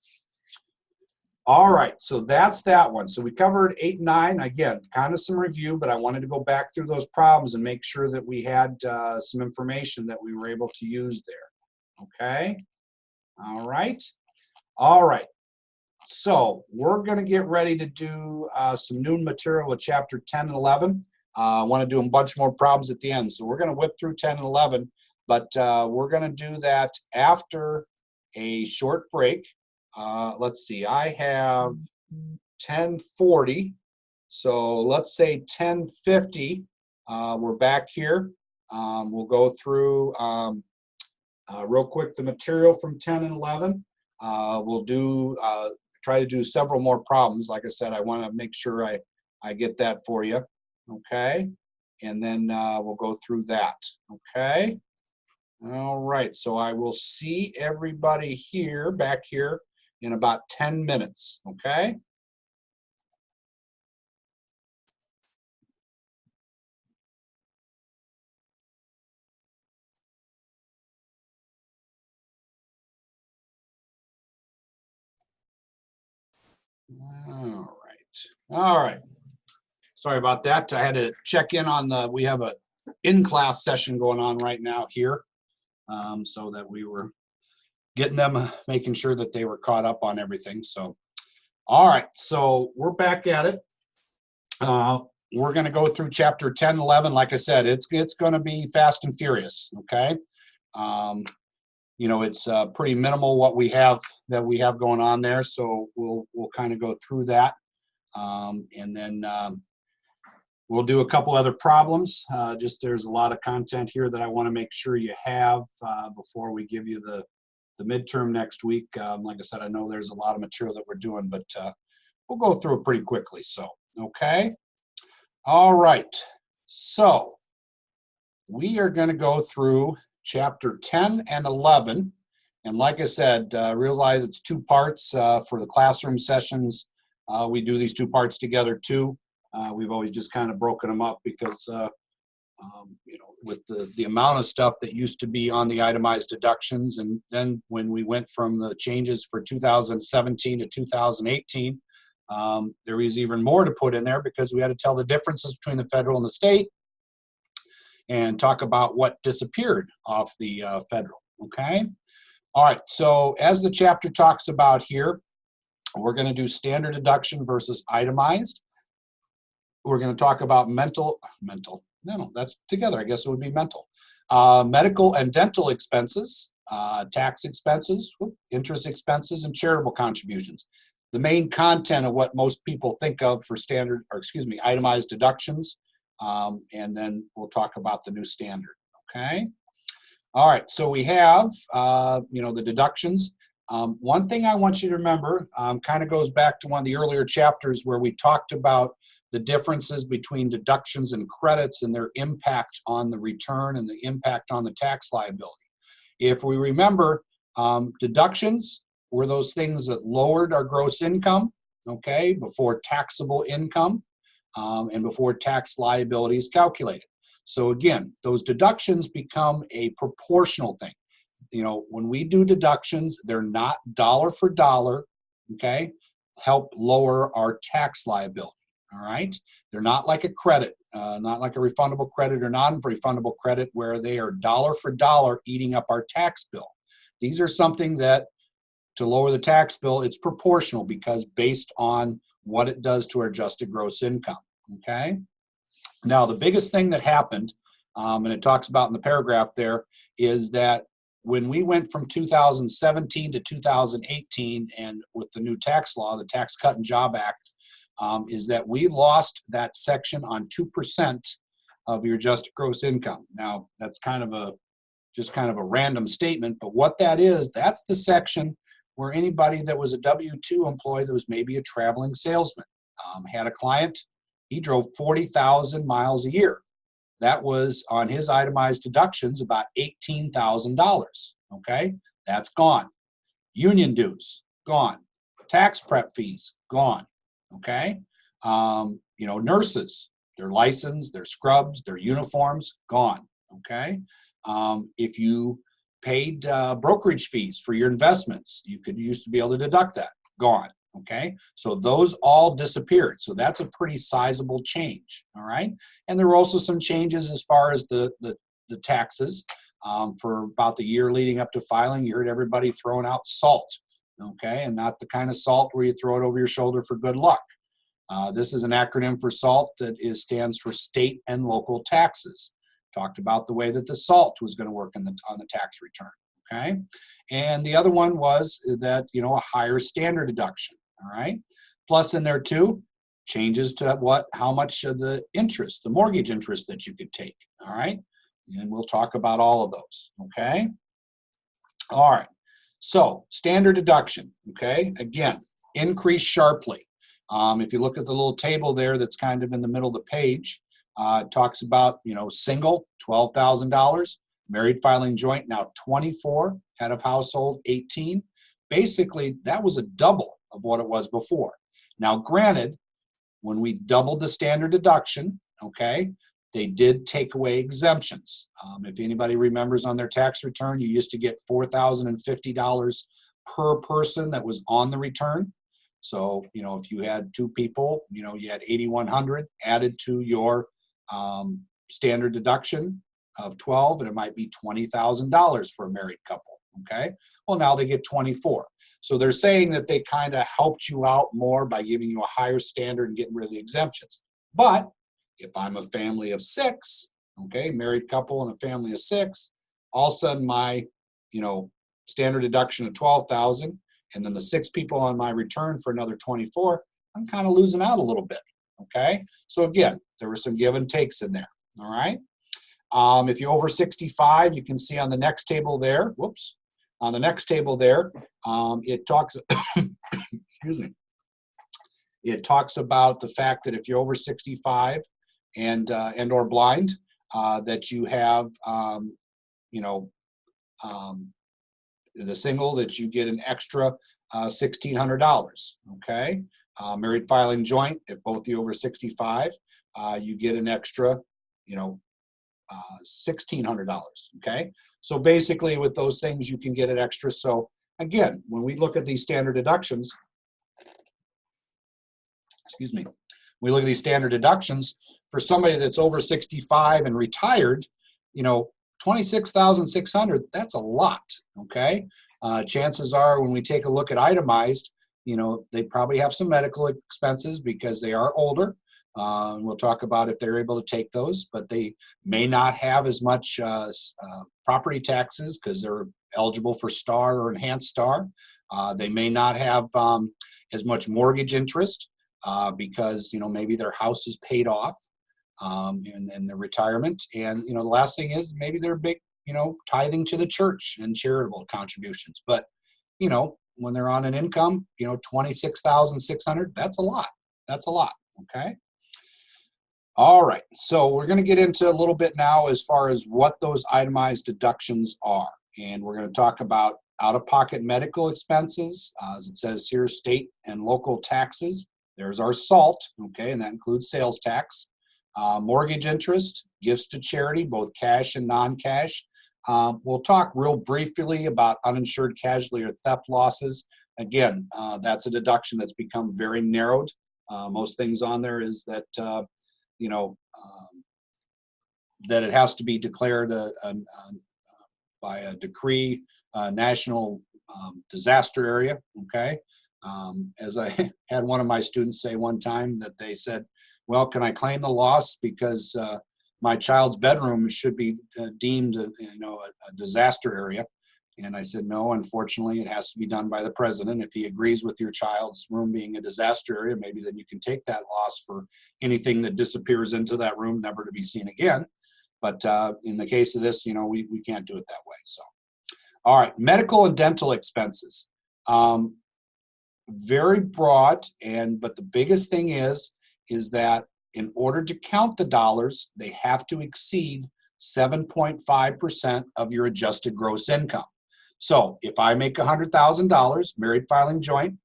All right, so that's that one. So we covered 8 and 9. Again, kind of some review, but I wanted to go back through those problems and make sure that we had some information that we were able to use there. Okay? All right. All right. So we're going to get ready to do some new material with chapter 10 and 11. I want to do a bunch more problems at the end. So we're going to whip through 10 and 11, but we're going to do that after a short break. Let's see, I have 10:40. So let's say 10:50. We're back here. We'll go through real quick the material from 10 and 11. We'll try to do several more problems. Like I said, I want to make sure I get that for you. Okay, and then we'll go through that. Okay, all right, so I will see everybody here, back here, in about 10 minutes. Okay. All right. Sorry about that. I had to check in on we have a in-class session going on right now here, so that we were getting them, making sure that they were caught up on everything. So, all right, so we're back at it. We're going to go through chapter 10 and 11. Like I said, it's going to be fast and furious. Okay. It's pretty minimal what we have going on there. So we'll kind of go through that. And then we'll do a couple other problems. There's a lot of content here that I want to make sure you have before we give you the midterm next week. Like I said, I know there's a lot of material that we're doing, but we'll go through it pretty quickly. So, okay. All right. So we are going to go through chapter 10 and 11. And like I said, realize it's 2 parts for the classroom sessions. We do these 2 parts together too. We've always just kind of broken them up because, with the amount of stuff that used to be on the itemized deductions, and then when we went from the changes for 2017 to 2018, there was even more to put in there because we had to tell the differences between the federal and the state and talk about what disappeared off the federal. Okay. All right. So as the chapter talks about here, we're going to do standard deduction versus itemized. We're going to talk about that's together. I guess it would be mental. Medical and dental expenses, tax expenses, interest expenses, and charitable contributions. The main content of what most people think of for itemized deductions. And then we'll talk about the new standard. Okay. All right. So we have, the deductions. One thing I want you to remember kind of goes back to one of the earlier chapters where we talked about the differences between deductions and credits and their impact on the return and the impact on the tax liability. If we remember, deductions were those things that lowered our gross income, okay, before taxable income and before tax liability is calculated. So again, those deductions become a proportional thing. You know, when we do deductions, they're not dollar for dollar, okay, help lower our tax liability, all right? They're not like a credit, not like a refundable credit or non-refundable credit where they are dollar for dollar eating up our tax bill. These are something that, to lower the tax bill, it's proportional because based on what it does to our adjusted gross income, okay? Now, the biggest thing that happened, and it talks about in the paragraph there, is that when we went from 2017 to 2018 and with the new tax law, the Tax Cut and Job Act, is that we lost that section on 2% of your adjusted gross income. Now, that's kind of a random statement, but what that is, that's the section where anybody that was a W-2 employee that was maybe a traveling salesman, had a client, he drove 40,000 miles a year. That was on his itemized deductions about $18,000, okay? That's gone. Union dues, gone. Tax prep fees, gone, okay? You know, nurses, their license, their scrubs, their uniforms, gone, okay? If you paid brokerage fees for your investments, you used to be able to deduct that, gone, okay? So those all disappeared. So that's a pretty sizable change, all right? And there were also some changes as far as the taxes. For about the year leading up to filing, you heard everybody throwing out SALT, okay? And not the kind of SALT where you throw it over your shoulder for good luck. This is an acronym for SALT that stands for state and local taxes. Talked about the way that the SALT was going to work on the tax return, okay? And the other one was that, you know, a higher standard deduction, all right? Plus in there too, changes to how much of the interest, the mortgage interest that you could take, all right? And we'll talk about all of those, okay? All right, so standard deduction, okay? Again, increased sharply. If you look at the little table there that's kind of in the middle of the page, it talks about, you know, single, $12,000, married filing joint, now 24, head of household, 18. Basically, that was a double of what it was before. Now, granted, when we doubled the standard deduction, okay, they did take away exemptions. If anybody remembers on their tax return, you used to get $4,050 per person that was on the return. So, you know, if you had two people, you know, you had $8,100 added to your standard deduction of 12, and it might be $20,000 for a married couple, okay? Well, now they get 24. So they're saying that they kind of helped you out more by giving you a higher standard and getting rid of the exemptions. But if I'm a family of 6, okay, married couple and a family of 6, all of a sudden my, you know, standard deduction of 12,000, and then the 6 people on my return for another 24, I'm kind of losing out a little bit, okay? So again, there were some give and takes in there, all right? If you're over 65, you can see on the next table there, whoops, on the next table there, it talks, excuse me, it talks about the fact that if you're over 65 and or blind, that you have, you know, the single, that you get an extra $1,600, okay? Married filing joint, if both of you over 65, you get an extra, you know, $1,600, okay? So basically with those things, you can get an extra. So again, when we look at these standard deductions, excuse me, we look at these standard deductions for somebody that's over 65 and retired, you know, $26,600, that's a lot, okay? Chances are when we take a look at itemized, you know, they probably have some medical expenses because they are older. We'll talk about if they're able to take those, but they may not have as much property taxes because they're eligible for STAR or Enhanced STAR. They may not have as much mortgage interest because, you know, maybe their house is paid off in their retirement. And, you know, the last thing is maybe they're big, you know, tithing to the church and charitable contributions. But, you know, when they're on an income, you know, $26,600, that's a lot. That's a lot, okay? All right, so we're going to get into a little bit now as far as what those itemized deductions are. And we're going to talk about out-of-pocket medical expenses, as it says here, state and local taxes. There's our SALT, okay, and that includes sales tax. Mortgage interest, gifts to charity, both cash and non-cash. We'll talk real briefly about uninsured casualty or theft losses. Again, that's a deduction that's become very narrowed. Most things on there is that that it has to be declared by a decree, national disaster area, okay? As I had one of my students say one time that they said, well, can I claim the loss because my child's bedroom should be deemed a disaster area? And I said, no, unfortunately, it has to be done by the president. If he agrees with your child's room being a disaster area, maybe then you can take that loss for anything that disappears into that room, never to be seen again. But in the case of this, we can't do it that way. So, all right, medical and dental expenses. Very broad, but the biggest thing is that in order to count the dollars, they have to exceed 7.5% of your adjusted gross income. So if I make $100,000, married filing joint,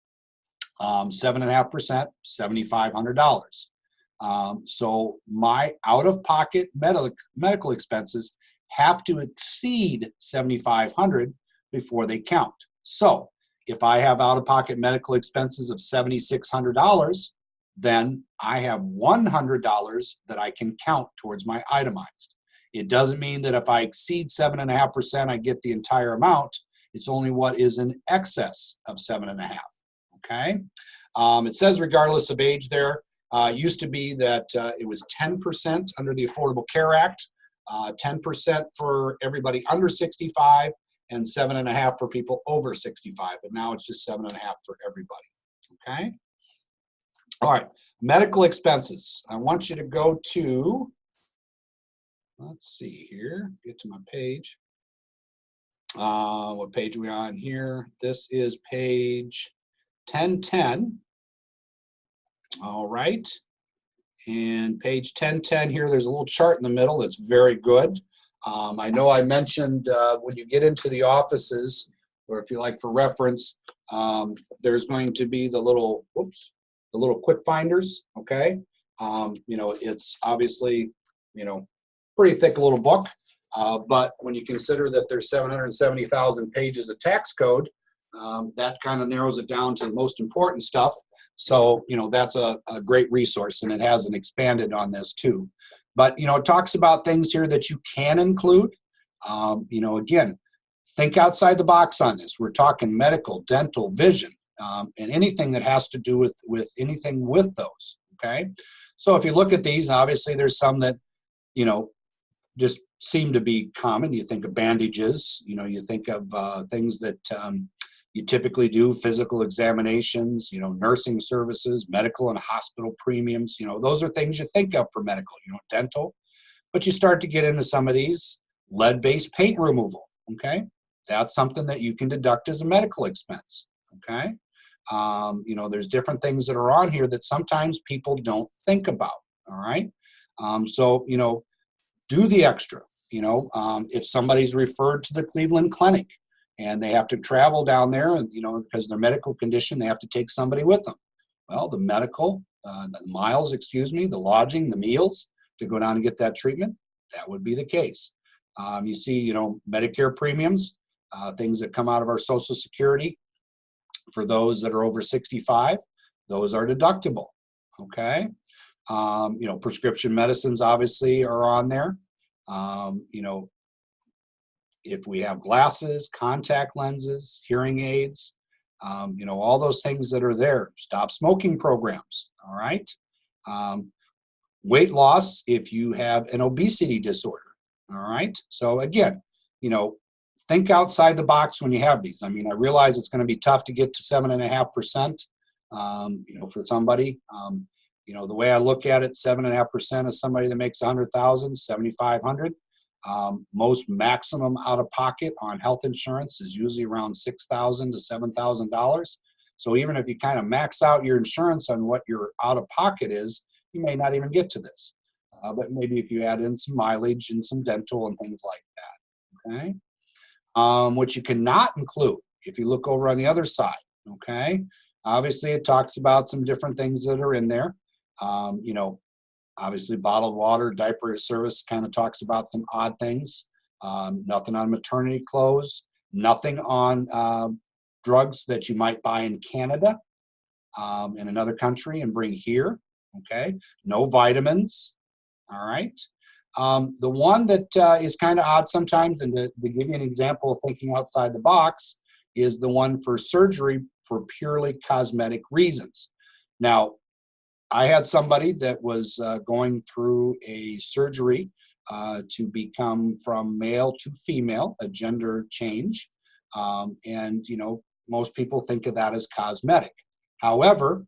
7.5%, $7,500. So my out-of-pocket medical expenses have to exceed $7,500 before they count. So if I have out-of-pocket medical expenses of $7,600, then I have $100 that I can count towards my itemized. It doesn't mean that if I exceed 7.5%, I get the entire amount. It's only what is in excess of 7.5. Okay. It says regardless of age there. Used to be that it was 10% under the Affordable Care Act, 10% for everybody under 65, and 7.5 for people over 65. But now it's just 7.5 for everybody. Okay. All right. Medical expenses. I want you to go to. Let's see here, get to my page. What page are we on here? This is page 1010. All right. And page 1010 here, there's a little chart in the middle that's very good. I know I mentioned when you get into the offices, or if you like for reference, there's going to be the little quick finders, okay? It's obviously, pretty thick little book, but when you consider that there's 770,000 pages of tax code, that kind of narrows it down to the most important stuff. So, that's a great resource, and it hasn't expanded on this too. But, it talks about things here that you can include. Again, think outside the box on this. We're talking medical, dental, vision, and anything that has to do with anything with those, okay? So if you look at these, obviously there's some that, just seem to be common. You think of bandages, you think of things that you typically do, physical examinations, nursing services, medical and hospital premiums, those are things you think of for medical, dental. But you start to get into some of these, lead-based paint removal, okay? That's something that you can deduct as a medical expense, okay? There's different things that are on here that sometimes people don't think about, all right? So, do the extra, if somebody's referred to the Cleveland Clinic and they have to travel down there and, because of their medical condition, they have to take somebody with them. Well, the medical, the miles, the lodging, the meals to go down and get that treatment, that would be the case. You see, Medicare premiums, things that come out of our Social Security for those that are over 65, those are deductible, okay? Prescription medicines obviously are on there. If we have glasses, contact lenses, hearing aids, all those things that are there, stop smoking programs, all right? Weight loss if you have an obesity disorder, all right? So again, think outside the box when you have these. I mean, I realize it's going to be tough to get to 7.5%, for somebody. The way I look at it, 7.5% of somebody that makes 100,000, 7,500. Most maximum out of pocket on health insurance is usually around $6,000 to $7,000. So even if you kind of max out your insurance on what your out of pocket is, you may not even get to this. but maybe if you add in some mileage and some dental and things like that, okay? What you cannot include, if you look over on the other side, okay? Obviously, it talks about some different things that are in there. You know, obviously, bottled water, diaper service kind of talks about some odd things. Nothing on maternity clothes, nothing on drugs that you might buy in Canada, in another country and bring here, okay? No vitamins, all right? The one that is kind of odd sometimes, and to give you an example of thinking outside the box, is the one for surgery for purely cosmetic reasons. Now, I had somebody that was going through a surgery to become from male to female, a gender change. And, you know, most people think of that as cosmetic. However,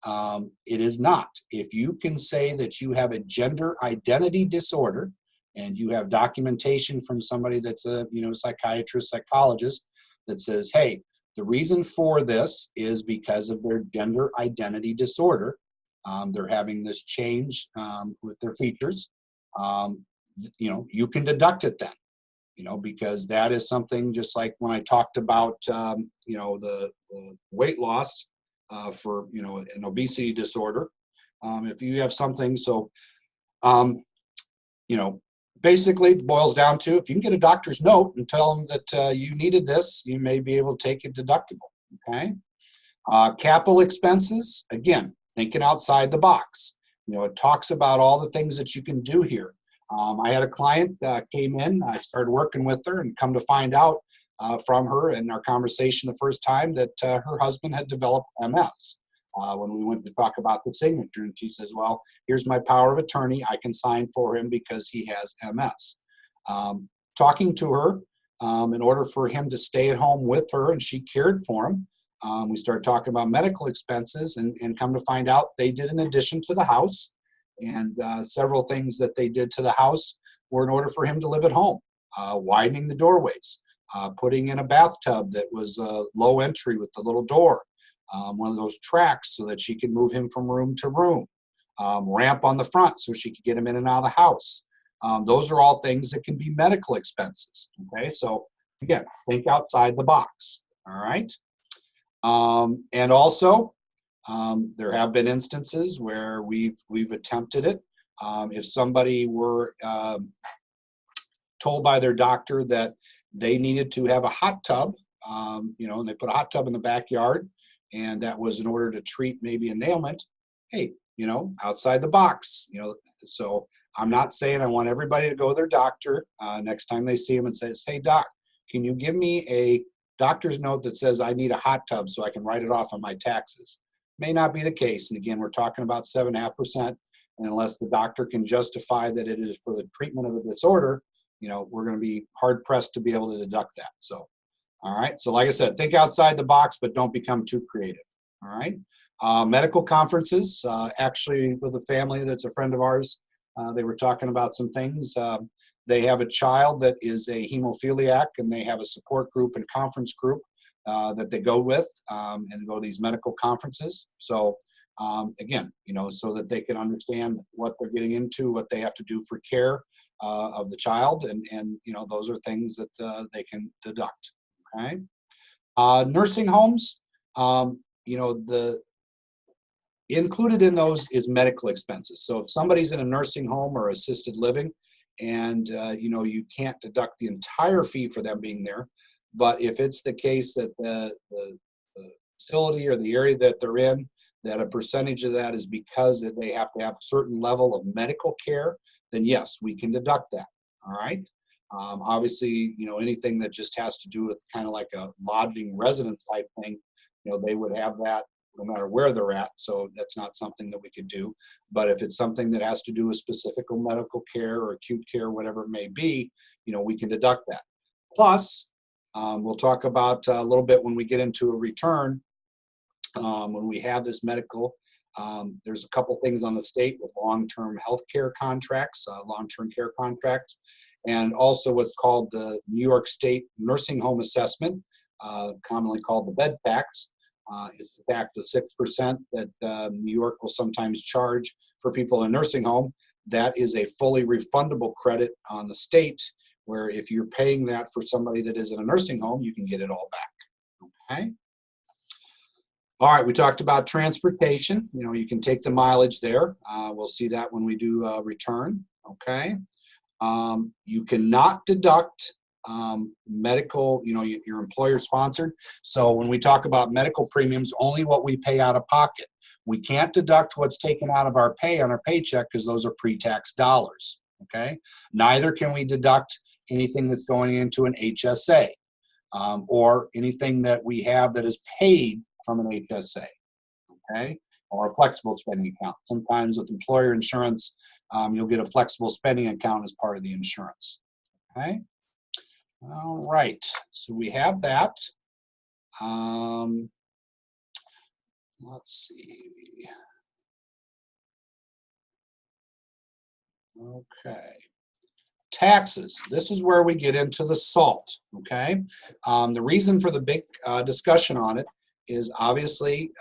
it is not. If you can say that you have a gender identity disorder and you have documentation from somebody that's a, you know, psychiatrist, psychologist that says, hey, the reason for this is because of their gender identity disorder. They're having this change with their features. You know, you can deduct it then, you know, because that is something just like when I talked about, you know, the weight loss for, you know, an obesity disorder. If you have something, so, you know, basically it boils down to if you can get a doctor's note and tell them that you needed this, you may be able to take it deductible, okay? Capital expenses, again, thinking outside the box. You know, it talks about all the things that you can do here. I had a client came in, I started working with her and come to find out from her in our conversation the first time that her husband had developed MS. When we went to talk about the signature, and she says, well, here's my power of attorney. I can sign for him because he has MS. Talking to her, in order for him to stay at home with her, and she cared for him, we started talking about medical expenses and come to find out they did an addition to the house. And several things that they did to the house were in order for him to live at home, widening the doorways, putting in a bathtub that was low entry with the little door, one of those tracks so that she could move him from room to room, ramp on the front so she could get him in and out of the house. Those are all things that can be medical expenses, okay? So again, think outside the box, all right? And also, there have been instances where we've attempted it. If somebody were told by their doctor that they needed to have a hot tub, you know, and they put a hot tub in the backyard, and that was in order to treat maybe an ailment, hey, you know, outside the box, you know. So I'm not saying I want everybody to go to their doctor next time they see him and says, hey, doc, can you give me a doctor's note that says I need a hot tub so I can write it off on my taxes? May not be the case. And again, we're talking about 7.5%. And unless the doctor can justify that it is for the treatment of a disorder, you know, we're going to be hard pressed to be able to deduct that. So, all right. So like I said, think outside the box, but don't become too creative. All right. Medical conferences, actually with a family that's a friend of ours, they were talking about some things. They have a child that is a hemophiliac, and they have a support group and conference group that they go with and go to these medical conferences. So again, you know, so that they can understand what they're getting into, what they have to do for care of the child, and you know, those are things that they can deduct. Okay. Nursing homes, you know, the included in those is medical expenses. So if somebody's in a nursing home or assisted living, and you know, you can't deduct the entire fee for them being there, but if it's the case that the facility or the area that they're in, that a percentage of that is because that they have to have a certain level of medical care, then yes, we can deduct that. All right. Obviously, you know, anything that just has to do with kind of like a lodging residence type thing, you know, they would have that no matter where they're at. So that's not something that we could do. But if it's something that has to do with specific medical care or acute care, whatever it may be, you know, we can deduct that. Plus, we'll talk about a little bit when we get into a return. When we have this medical, there's a couple things on the state with long-term health care contracts, long-term care contracts, and also what's called the New York State Nursing Home Assessment, commonly called the bed tax. It's a tax of 6% that New York will sometimes charge for people in a nursing home. that is a fully refundable credit on the state, where if you're paying that for somebody that is in a nursing home, you can get it all back, okay? All right, we talked about transportation. You know, you can take the mileage there. We'll see that when we do return, okay? You cannot deduct medical, you know, your employer sponsored. So when we talk about medical premiums, only what we pay out of pocket. We can't deduct what's taken out of our pay on our paycheck because those are pre-tax dollars, okay? Neither can we deduct anything that's going into an HSA or anything that we have that is paid from an HSA, okay? Or a flexible spending account. Sometimes with employer insurance, you'll get a flexible spending account as part of the insurance, okay? All right, so we have that. Let's see. Okay. Taxes. This is where we get into the SALT, okay? The reason for the big discussion on it is obviously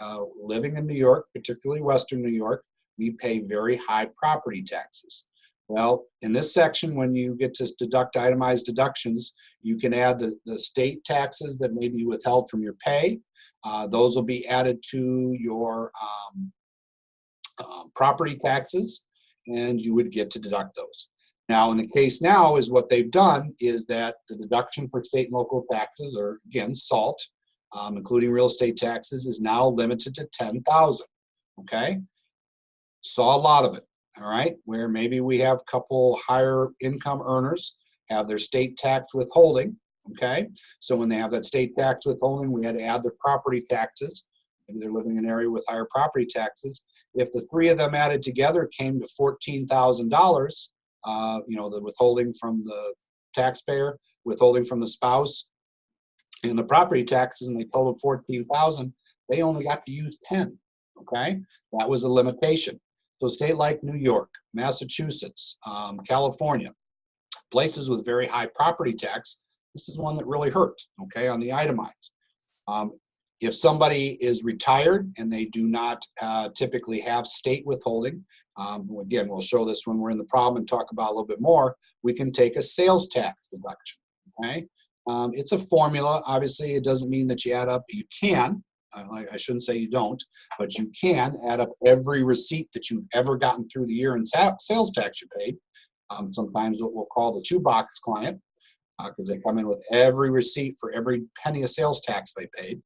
living in New York, particularly Western New York, we pay very high property taxes. Well, in this section, when you get to deduct itemized deductions, you can add the state taxes that may be withheld from your pay. Those will be added to your property taxes, and you would get to deduct those. Now, in the case now is what they've done is that the deduction for state and local taxes, or again, SALT, including real estate taxes, is now limited to $10,000, okay? Saw a lot of it, all right, where maybe we have a couple higher income earners have their state tax withholding, okay? So when they have that state tax withholding, we had to add their property taxes. Maybe they're living in an area with higher property taxes. If the three of them added together came to $14,000, you know, the withholding from the taxpayer, withholding from the spouse, and the property taxes, and they totaled $14,000, they only got to use 10, okay? That was a limitation. So a state like New York, Massachusetts, California, places with very high property tax, this is one that really hurt, okay, on the itemized. If somebody is retired and they do not typically have state withholding, again, we'll show this when we're in the problem and talk about a little bit more, we can take a sales tax deduction, okay? It's a formula. Obviously, it doesn't mean that you add up. You can. I shouldn't say you don't, but you can add up every receipt that you've ever gotten through the year in sales tax you paid. Sometimes what we'll call the shoebox client, because they come in with every receipt for every penny of sales tax they paid.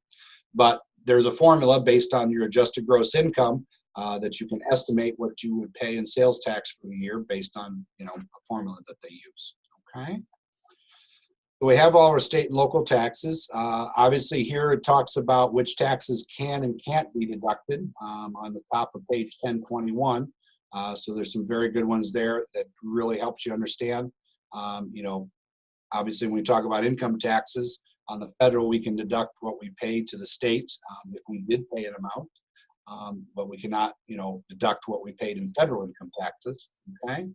But there's a formula based on your adjusted gross income that you can estimate what you would pay in sales tax for the year based on, you know, a formula that they use, okay? So we have all our state and local taxes. Obviously here it talks about which taxes can and can't be deducted on the top of page 1021. So there's some very good ones there that really helps you understand. You know, obviously when we talk about income taxes, on the federal, we can deduct what we paid to the state if we did pay an amount, but we cannot, you know, deduct what we paid in federal income taxes, okay?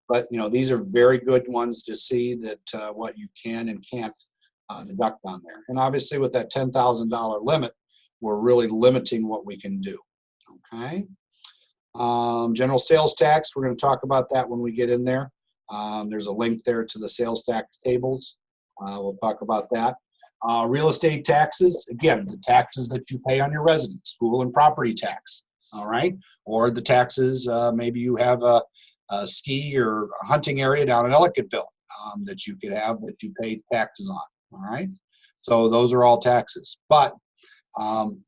But, you know, these are very good ones to see that what you can and can't deduct on there. And obviously with that $10,000 limit, we're really limiting what we can do, okay? General sales tax, we're going to talk about that when we get in there. There's a link there to the sales tax tables. We'll talk about that. Real estate taxes, again, the taxes that you pay on your residence, school and property tax, all right? Or the taxes, maybe you have a ski or a hunting area down in Ellicottville that you could have that you pay taxes on, all right? So those are all taxes. But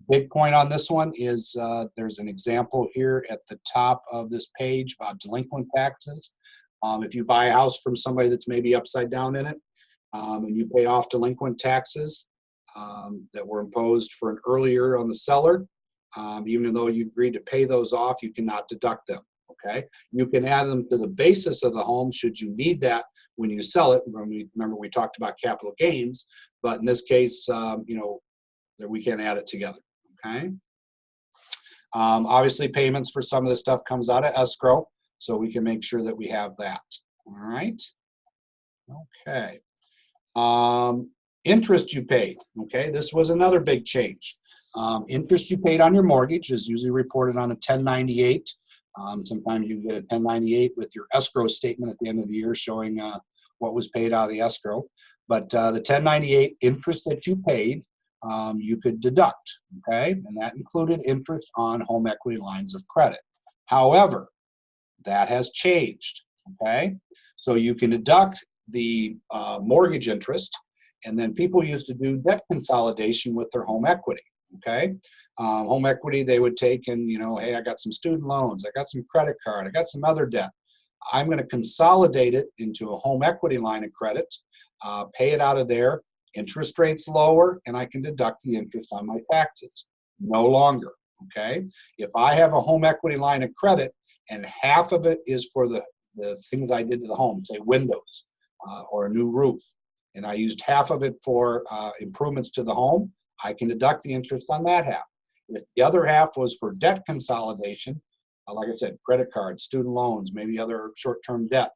big point on this one is there's an example here at the top of this page about delinquent taxes. If you buy a house from somebody that's maybe upside down in it, and you pay off delinquent taxes that were imposed for an earlier on the seller, even though you've agreed to pay those off, you cannot deduct them, okay? You can add them to the basis of the home should you need that when you sell it. Remember we talked about capital gains, but in this case, you know, that we can add it together, okay? Obviously, payments for some of this stuff comes out of escrow, so we can make sure that we have that, all right? Okay. Interest you paid, okay? This was another big change. Interest you paid on your mortgage is usually reported on a 1098. Sometimes you get a 1098 with your escrow statement at the end of the year showing what was paid out of the escrow. But the 1098 interest that you paid, you could deduct, okay? And that included interest on home equity lines of credit. However, that has changed, okay? So you can deduct the mortgage interest, and then people used to do debt consolidation with their home equity, okay? Home equity, they would take and, you know, hey, I got some student loans, I got some credit card, I got some other debt. I'm going to consolidate it into a home equity line of credit, pay it out of there, interest rates lower, and I can deduct the interest on my taxes. No longer, okay? If I have a home equity line of credit and half of it is for the things I did to the home, say windows or a new roof, and I used half of it for improvements to the home, I can deduct the interest on that half. If the other half was for debt consolidation, like I said, credit cards, student loans, maybe other short-term debt,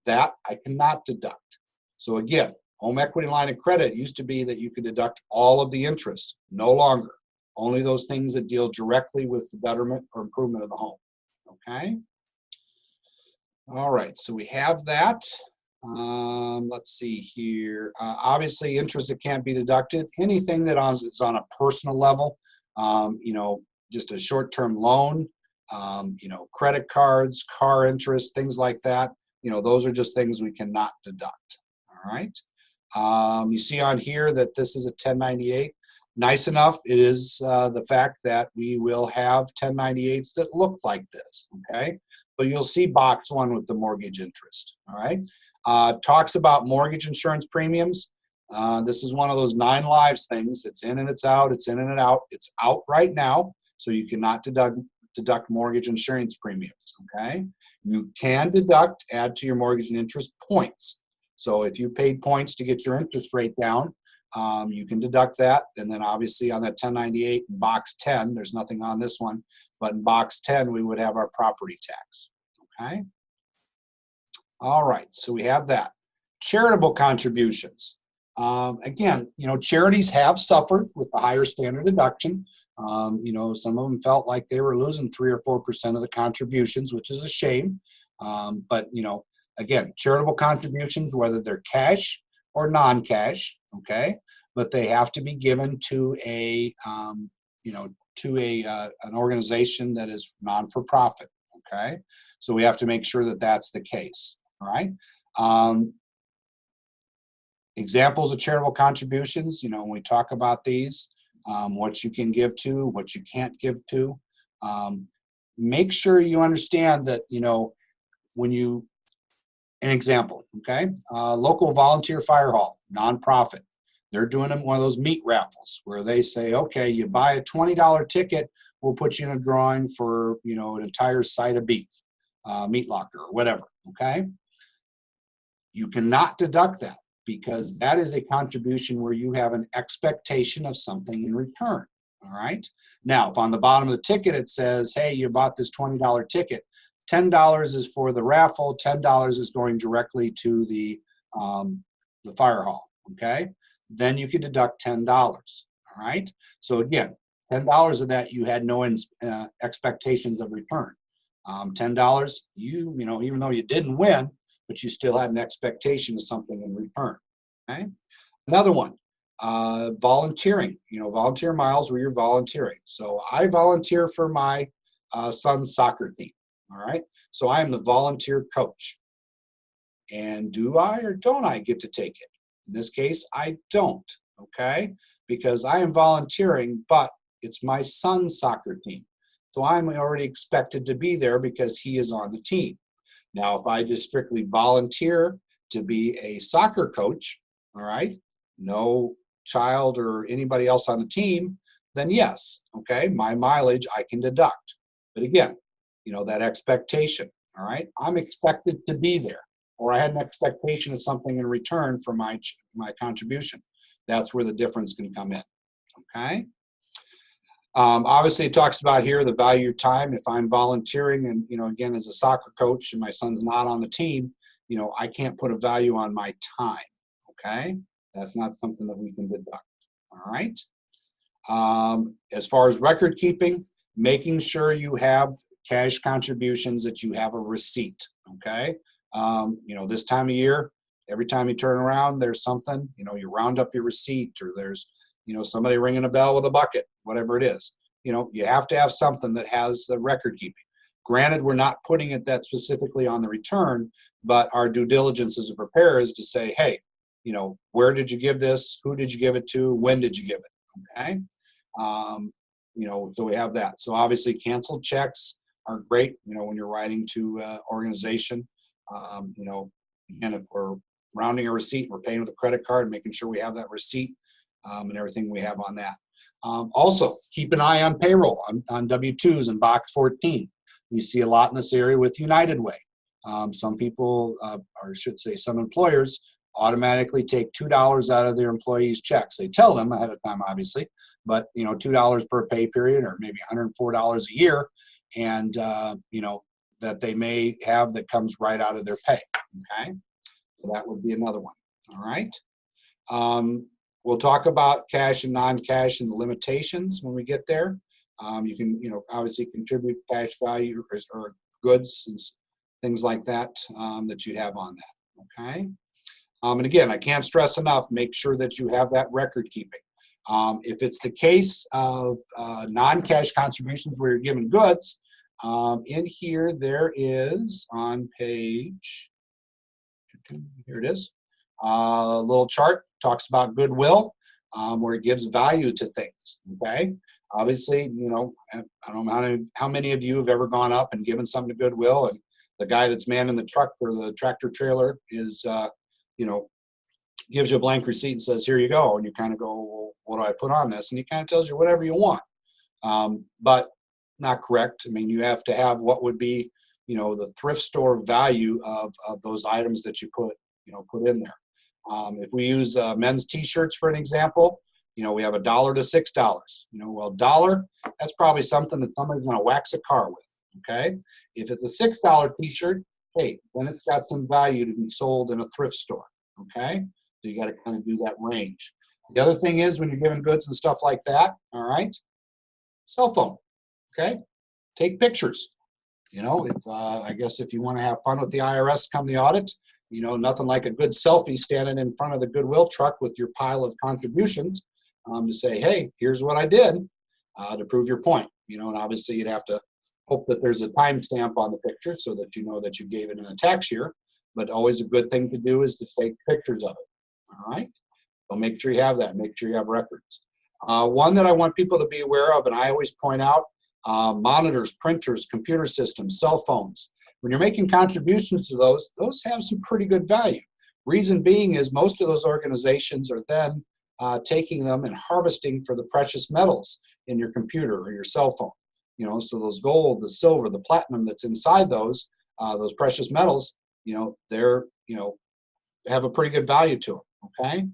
that I cannot deduct. So again, home equity line of credit used to be that you could deduct all of the interest. No longer. Only those things that deal directly with the betterment or improvement of the home. Okay? All right, so we have that. Let's see here. Obviously, interest that can't be deducted. Anything that is on a personal level, you know, just a short-term loan, you know, credit cards, car interest, things like that. You know, those are just things we cannot deduct. All right. You see on here that this is a 1098. Nice enough, it is the fact that we will have 1098s that look like this, okay? So you'll see box 1 with the mortgage interest, all right? Talks about mortgage insurance premiums. This is one of those 9 lives things. It's in and it's out, it's in and it's out. It's out right now, so you cannot deduct mortgage insurance premiums, okay? You can deduct, add to your mortgage and interest points. So if you paid points to get your interest rate down, you can deduct that. And then obviously on that 1098 in box 10, there's nothing on this one, but in box 10, we would have our property tax, okay? All right, so we have that. Charitable contributions. Again, you know, charities have suffered with the higher standard deduction. You know, some of them felt like they were losing 3 or 4% of the contributions, which is a shame. But, you know, again, charitable contributions, whether they're cash or non-cash, okay, but they have to be given to a, you know, to an organization that is non-for-profit, okay? So we have to make sure that that's the case, all right? Examples of charitable contributions, you know, when we talk about these, what you can give to, what you can't give to. Make sure you understand that, you know, when you, an example, okay? Local volunteer fire hall, nonprofit. They're doing one of those meat raffles where they say, okay, you buy a $20 ticket, we'll put you in a drawing for, you know, an entire side of beef, meat locker or whatever, okay? You cannot deduct that because that is a contribution where you have an expectation of something in return, all right? Now, if on the bottom of the ticket it says, hey, you bought this $20 ticket, $10 is for the raffle, $10 is going directly to the fire hall, okay? Then you could deduct $10, all right? So again, $10 of that you had no expectations of return. $10, you know, even though you didn't win, but you still had an expectation of something in return, okay? Another one, volunteering, you know, volunteer miles where you're volunteering. So I volunteer for my son's soccer team, all right? So I am the volunteer coach. And do I or don't I get to take it? In this case, I don't, okay? Because I am volunteering, but it's my son's soccer team. So I'm already expected to be there because he is on the team. Now, if I just strictly volunteer to be a soccer coach, all right, no child or anybody else on the team, then yes, okay, my mileage I can deduct. But again, you know, that expectation, all right, I'm expected to be there, or I had an expectation of something in return for my contribution. That's where the difference can come in, okay? Obviously, it talks about here the value of your time. If I'm volunteering and, you know, again, as a soccer coach and my son's not on the team, you know, I can't put a value on my time, okay? That's not something that we can deduct, all right? As far as record keeping, making sure you have cash contributions that you have a receipt, okay? You know, this time of year, every time you turn around, there's something, you know, you round up your receipt, or there's, you know, somebody ringing a bell with a bucket, whatever it is. You know, you have to have something that has the record keeping. Granted, we're not putting it that specifically on the return, but our due diligence as a preparer is to say, hey, you know, where did you give this? Who did you give it to? When did you give it? Okay. You know, so we have that. So obviously canceled checks are great, you know, when you're writing to organization. You know, again, if we're rounding a receipt, we're paying with a credit card, making sure we have that receipt and everything we have on that. Also, keep an eye on payroll on W-2s and Box 14. You see a lot in this area with United Way. Some people, or I should say some employers, automatically take $2 out of their employees' checks. They tell them ahead of time, obviously, but, you know, $2 per pay period, or maybe $104 a year, and, you know, that they may have that comes right out of their pay, okay? So that would be another one, all right? We'll talk about cash and non-cash and the limitations when we get there. You can, you know, obviously contribute cash value or goods and things like that that you have on that, okay? And again, I can't stress enough, make sure that you have that record keeping. If it's the case of non-cash contributions where you're given goods, in here there is on page, here it is, a little chart, talks about Goodwill, where it gives value to things, okay? Obviously, you know, I don't know how many of you have ever gone up and given something to Goodwill, and the guy that's manning the truck or the tractor trailer is, you know, gives you a blank receipt and says, here you go. And you kind of go, well, what do I put on this? And he kind of tells you whatever you want. But not correct. I mean, you have to have what would be, you know, the thrift store value of those items that you put in there. If we use men's t-shirts for an example, you know, we have $1 to $6. You know, well, $1, that's probably something that somebody's going to wax a car with, okay? If it's a $6 t-shirt, hey, then it's got some value to be sold in a thrift store, okay? So you got to kind of do that range. The other thing is when you're giving goods and stuff like that, all right, cell phone, okay? Take pictures. You know, if I guess if you want to have fun with the IRS come the audit, you know, nothing like a good selfie standing in front of the Goodwill truck with your pile of contributions to say, hey, here's what I did to prove your point. You know, and obviously you'd have to hope that there's a timestamp on the picture so that you know that you gave it in a tax year. But always a good thing to do is to take pictures of it. All right, so make sure you have that. Make sure you have records. One that I want people to be aware of, and I always point out, monitors, printers, computer systems, cell phones. When you're making contributions to those have some pretty good value. Reason being is most of those organizations are then taking them and harvesting for the precious metals in your computer or your cell phone. You know, so those gold, the silver, the platinum that's inside those precious metals, you know, they're, you know, have a pretty good value to them, okay?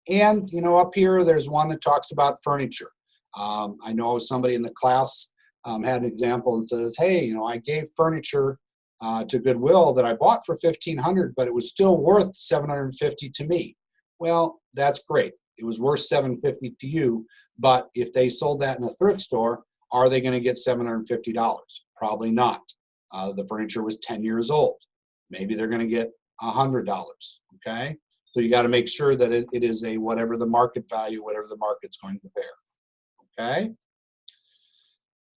And, you know, up here, there's one that talks about furniture. I know somebody in the class had an example and says, hey, you know, I gave furniture to Goodwill that I bought for $1,500, but it was still worth $750 to me. Well, that's great. It was worth $750 to you, but if they sold that in a thrift store, are they going to get $750? Probably not. The furniture was 10 years old. Maybe they're going to get $100, okay? So you got to make sure that it is a whatever the market value, whatever the market's going to bear, okay?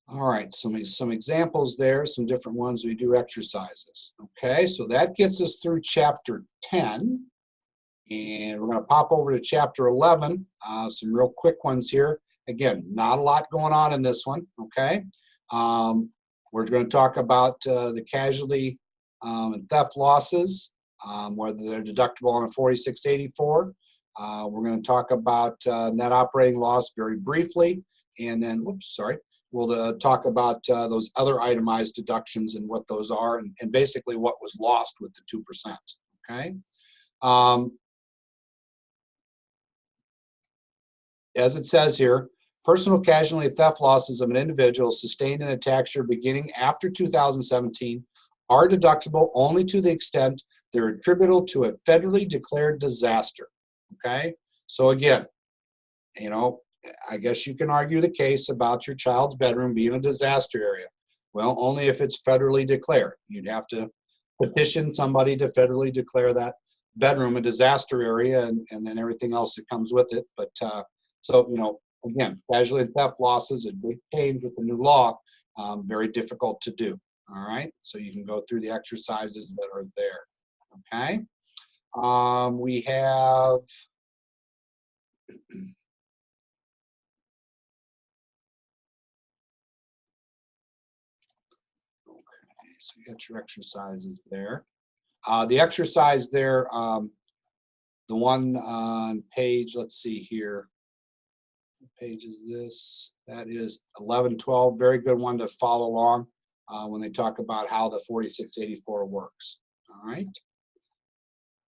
All right, some examples there, some different ones. We do exercises, okay? So that gets us through chapter 10, and we're going to pop over to chapter 11, some real quick ones here. Again, not a lot going on in this one, okay? We're going to talk about the casualty and theft losses, whether they're deductible on a 4684. We're going to talk about net operating loss very briefly, and then, we'll talk about those other itemized deductions and what those are, and basically what was lost with the 2%, okay? As it says here, personal casualty theft losses of an individual sustained in a tax year beginning after 2017 are deductible only to the extent they're attributable to a federally declared disaster, okay? So again, you know, I guess you can argue the case about your child's bedroom being a disaster area. Well, only if it's federally declared. You'd have to petition somebody to federally declare that bedroom a disaster area, and then everything else that comes with it. But so, again, casualty and theft losses, a big change with the new law, very difficult to do. All right, so you can go through the exercises that are there. Okay, we have. Okay, so you got your exercises there. The exercise there, the one on page, let's see here. What page is this? That is 1112. Very good one to follow along when they talk about how the 4684 works. All right.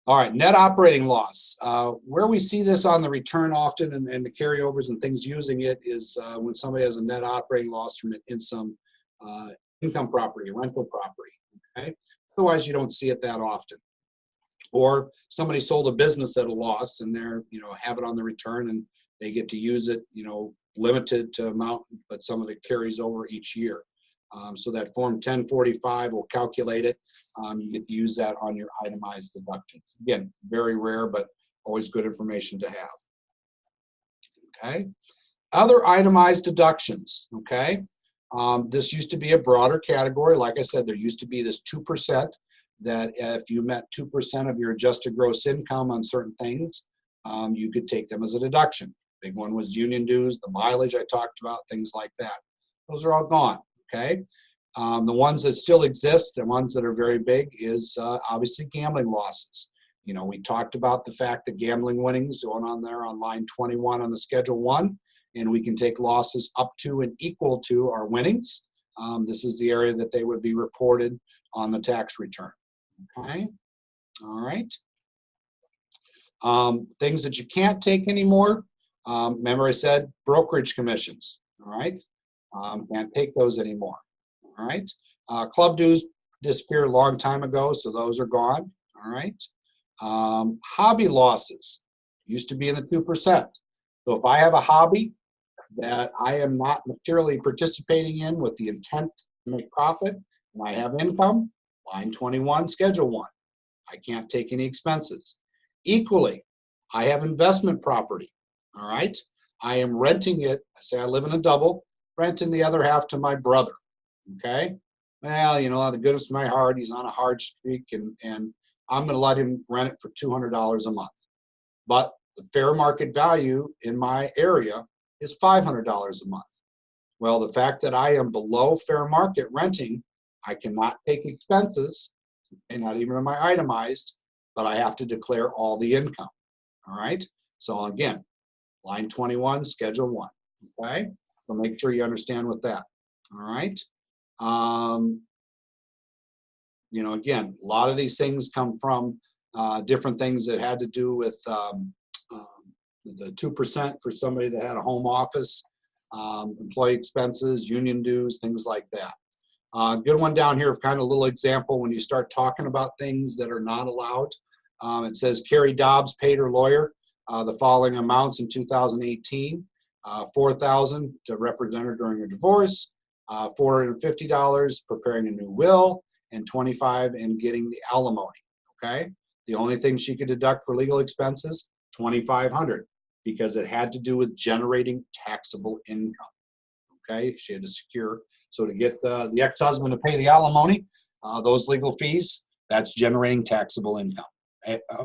All right, net operating loss. Where we see this on the return often and the carryovers and things using it is when somebody has a net operating loss from in some income property, rental property. Okay. Otherwise, you don't see it that often. Or somebody sold a business at a loss and they're, have it on the return and they get to use it, limited to amount, but some of it carries over each year. So that form 1045 will calculate it. You get to use that on your itemized deductions. Again, very rare, but always good information to have. Okay. Other itemized deductions. Okay. This used to be a broader category. Like I said, there used to be this 2% that if you met 2% of your adjusted gross income on certain things, you could take them as a deduction. Big one was union dues, the mileage I talked about, things like that. Those are all gone. Okay. The ones that still exist, the ones that are very big, is obviously gambling losses. We talked about the fact that gambling winnings going on there on line 21 on the Schedule 1, and we can take losses up to and equal to our winnings. This is the area that they would be reported on the tax return. Okay. All right. Things that you can't take anymore. Remember I said brokerage commissions. All right. Can't take those anymore. All right. Club dues disappeared a long time ago, so those are gone. All right. Hobby losses used to be in the 2%. So if I have a hobby that I am not materially participating in with the intent to make profit, and I have income, line 21, Schedule 1. I can't take any expenses. Equally, I have investment property. All right. I am renting it. Say I live in a double, renting the other half to my brother. Okay. Well, out of the goodness of my heart, he's on a hard streak, and I'm going to let him rent it for $200 a month. But the fair market value in my area is $500 a month. Well, the fact that I am below fair market renting, I cannot take expenses, and not even in my itemized, but I have to declare all the income. All right. So again, line 21, Schedule 1. Okay. So make sure you understand with that. All right. Again, a lot of these things come from different things that had to do with the 2% for somebody that had a home office, employee expenses, union dues, things like that. Good one down here, kind of a little example when you start talking about things that are not allowed. It says Carrie Dobbs paid her lawyer the following amounts in 2018. $4,000 to represent her during a divorce, $450 preparing a new will, and $25 in getting the alimony. Okay. The only thing she could deduct for legal expenses, $2,500, because it had to do with generating taxable income. Okay. She had to secure. So to get the ex-husband to pay the alimony, those legal fees, that's generating taxable income.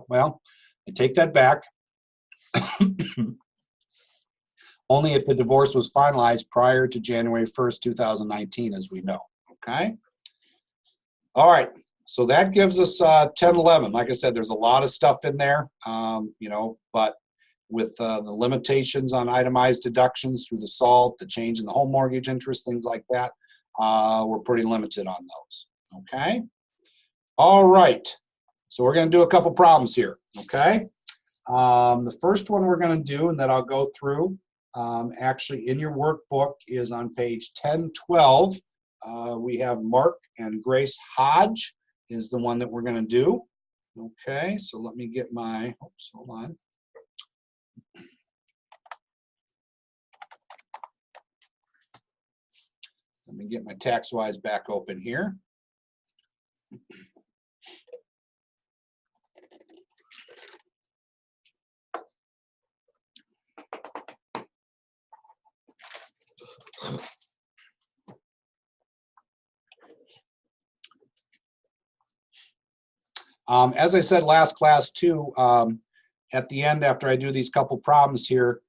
Well, I take that back. Only if the divorce was finalized prior to January 1st, 2019, as we know. Okay. All right. So that gives us 1011. Like I said, there's a lot of stuff in there, but with the limitations on itemized deductions through the SALT, the change in the home mortgage interest, things like that, we're pretty limited on those. Okay. All right. So we're going to do a couple problems here. Okay. The first one we're going to do, and that I'll go through, actually in your workbook, is on page 1012. We have Mark and Grace Hodge is the one that we're going to do. Okay, so let me get my, oops, hold on. Let me get my TaxWise back open here. As I said last class too, at the end after I do these couple problems here,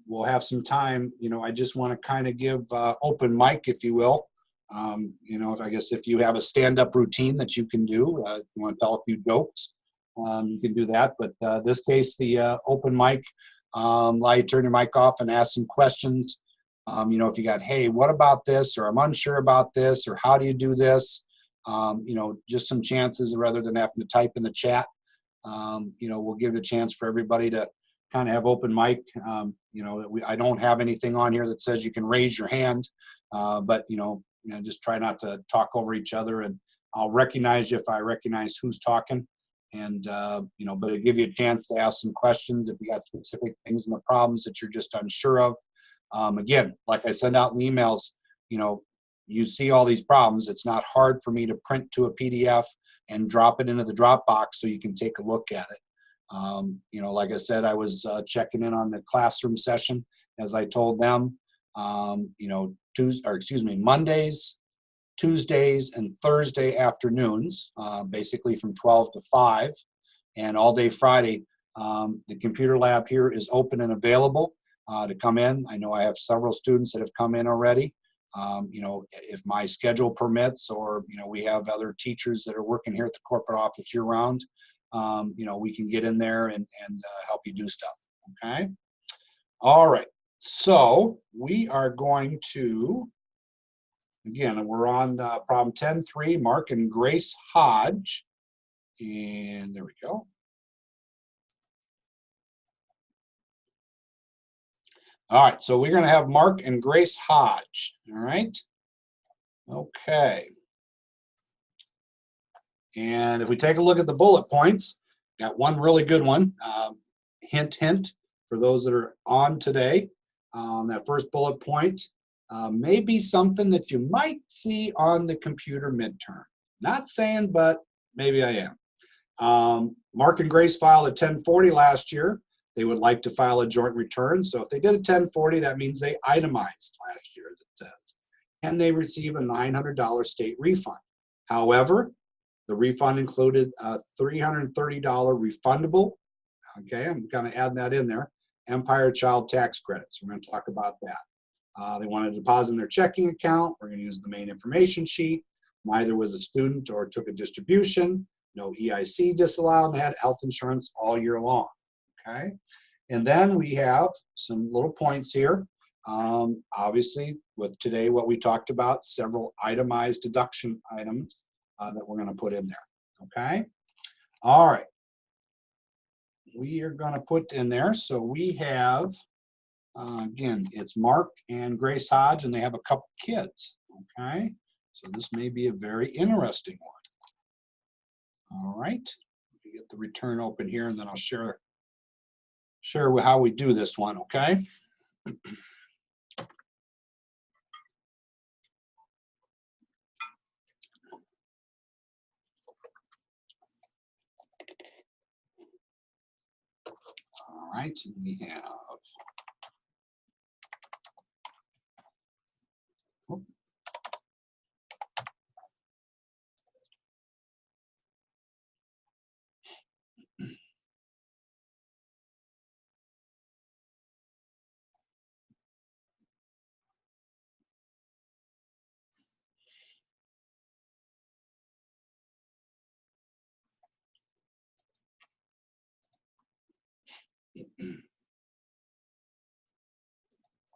we'll have some time. You know, I just want to kind of give open mic, if you will. You know, I guess if you have a stand-up routine that you can do, if you want to tell a few jokes, you can do that. But this case, the open mic, allow you to turn your mic off and ask some questions. You know, if you got, hey, what about this? Or I'm unsure about this, or how do you do this? You know, just some chances rather than having to type in the chat. You know, we'll give it a chance for everybody to kind of have open mic. You know, I don't have anything on here that says you can raise your hand, but, you know, just try not to talk over each other, and I'll recognize you if I recognize who's talking. And, you know, but it'll give you a chance to ask some questions if you got specific things in the problems that you're just unsure of. Again, like I send out in emails, you know, you see all these problems. It's not hard for me to print to a PDF and drop it into the Dropbox so you can take a look at it. You know, like I said, I was checking in on the classroom session, as I told them. You know, Mondays, Tuesdays, and Thursday afternoons, basically from 12 to 5, and all day Friday. The computer lab here is open and available to come in. I know I have several students that have come in already. You know, if my schedule permits, or, you know, we have other teachers that are working here at the corporate office year round, you know, we can get in there and help you do stuff. Okay. All right. So we are going to, again, we're on problem 10.3, Mark and Grace Hodge. And there we go. All right, so we're going to have Mark and Grace Hodge. All right. Okay. And if we take a look at the bullet points, got one really good one. Hint, hint, for those that are on today. That first bullet point may be something that you might see on the computer midterm. Not saying, but maybe I am. Mark and Grace filed a 1040 last year. They would like to file a joint return. So if they did a 1040, that means they itemized last year, as it says. And they receive a $900 state refund. However, the refund included a $330 refundable. Okay, I'm going to add that in there. Empire Child Tax Credits. We're going to talk about that. They want to deposit in their checking account. We're going to use the main information sheet. Neither was a student or took a distribution. No EIC disallowed. They had health insurance all year long. Okay, and then we have some little points here. Obviously, with today, what we talked about, several itemized deduction items that we're going to put in there. Okay, all right. We are going to put in there. So we have, again, it's Mark and Grace Hodge, and they have a couple kids. Okay, so this may be a very interesting one. All right, let me get the return open here, and then I'll share how we do this one. Okay. All right, and we have,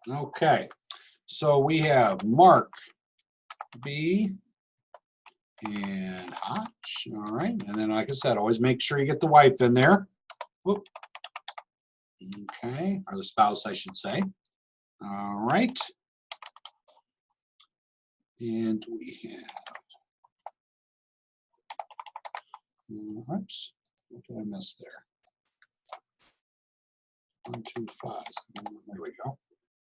okay, so we have Mark B and Hodge. All right, and then like I said, always make sure you get the wife in there. Whoop. Okay, or the spouse, I should say. All right, and we have, oops, what did I miss there? 1, 2, 5. There we go.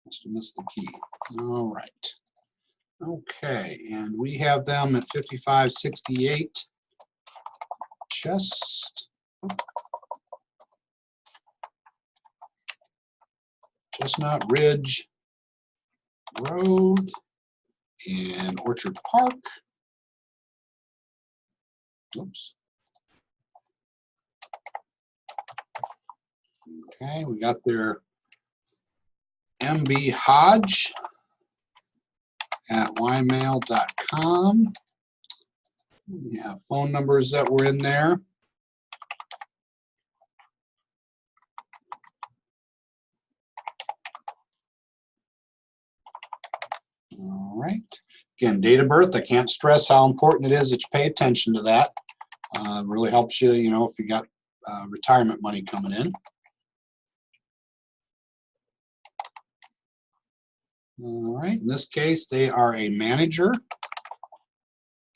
Must have missed the key. All right. Okay, and we have them at 5568 Chestnut Ridge Road in Orchard Park. Oops. Okay, we got their MB Hodge at ymail.com. We have phone numbers that were in there. All right. Again, date of birth. I can't stress how important it is that you pay attention to that. It really helps you, you know, if you got retirement money coming in. All right. In this case, they are a manager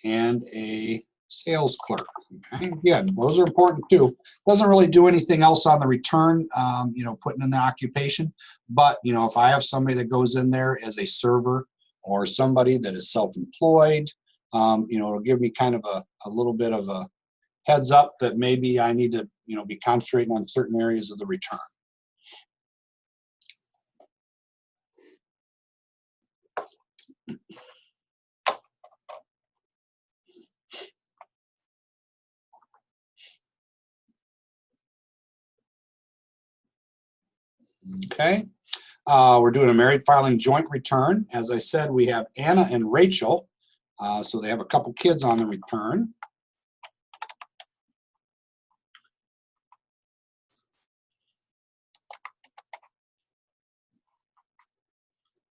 and a sales clerk. Okay. Again, those are important too. Doesn't really do anything else on the return, you know, putting in the occupation. But, you know, if I have somebody that goes in there as a server or somebody that is self-employed, you know, it'll give me kind of a little bit of a heads up that maybe I need to, you know, be concentrating on certain areas of the return. Okay. We're doing a married filing joint return. As I said, we have Anna and Rachel. So they have a couple kids on the return.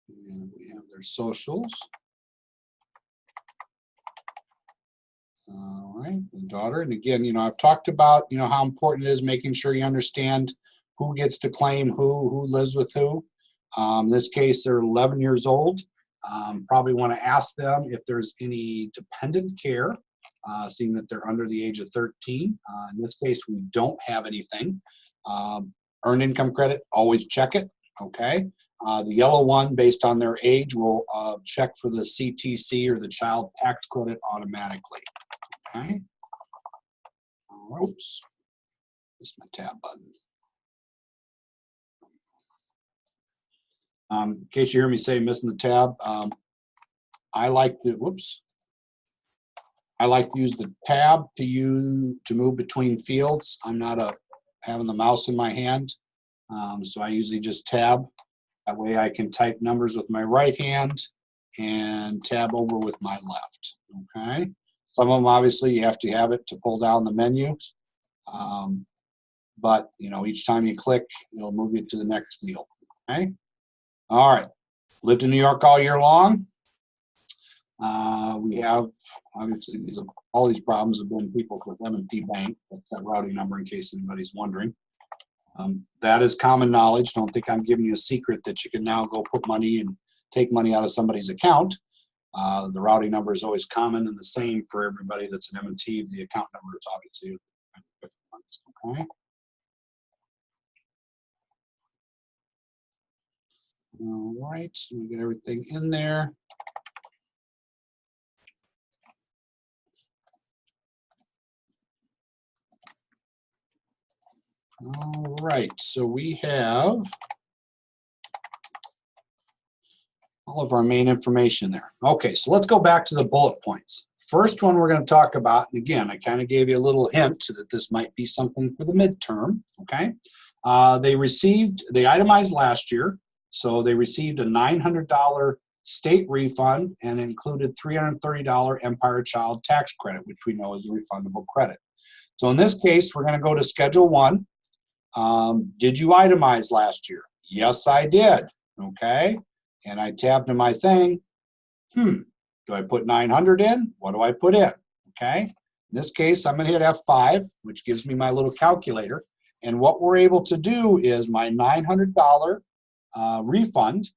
And we have their socials. All right, the daughter. And again, you know, I've talked about, you know, how important it is making sure you understand who gets to claim who lives with who. In this case, they're 11 years old. Probably want to ask them if there's any dependent care, seeing that they're under the age of 13. In this case, we don't have anything. Earned income credit, always check it, okay? The yellow one, based on their age, will check for the CTC or the child tax credit automatically, okay? Oops, this is my tab button. In case you hear me say missing the tab, I like to, whoops. I like to use the tab to move between fields. I'm not having the mouse in my hand, so I usually just tab. That way I can type numbers with my right hand and tab over with my left, okay? Some of them, obviously, you have to have it to pull down the menus, but, you know, each time you click, it'll move you to the next field, okay? All right, lived in New York all year long. We have, obviously, all these problems have been people with M&T Bank. That's that routing number in case anybody's wondering. That is common knowledge. Don't think I'm giving you a secret that you can now go put money and take money out of somebody's account. The routing number is always common and the same for everybody that's an M&T. The account number is obviously different ones, okay? All right, so we get everything in there. All right, so we have all of our main information there. Okay, so let's go back to the bullet points. First one we're going to talk about, and again, I kind of gave you a little hint that this might be something for the midterm, okay? They itemized last year, so they received a $900 state refund and included $330 Empire Child Tax Credit, which we know is a refundable credit. So in this case, we're going to go to Schedule 1. Did you itemize last year? Yes, I did, okay? And I tabbed to my thing. Do I put 900 in? What do I put in? Okay. In this case, I'm going to hit F5, which gives me my little calculator. And what we're able to do is my $900 refund,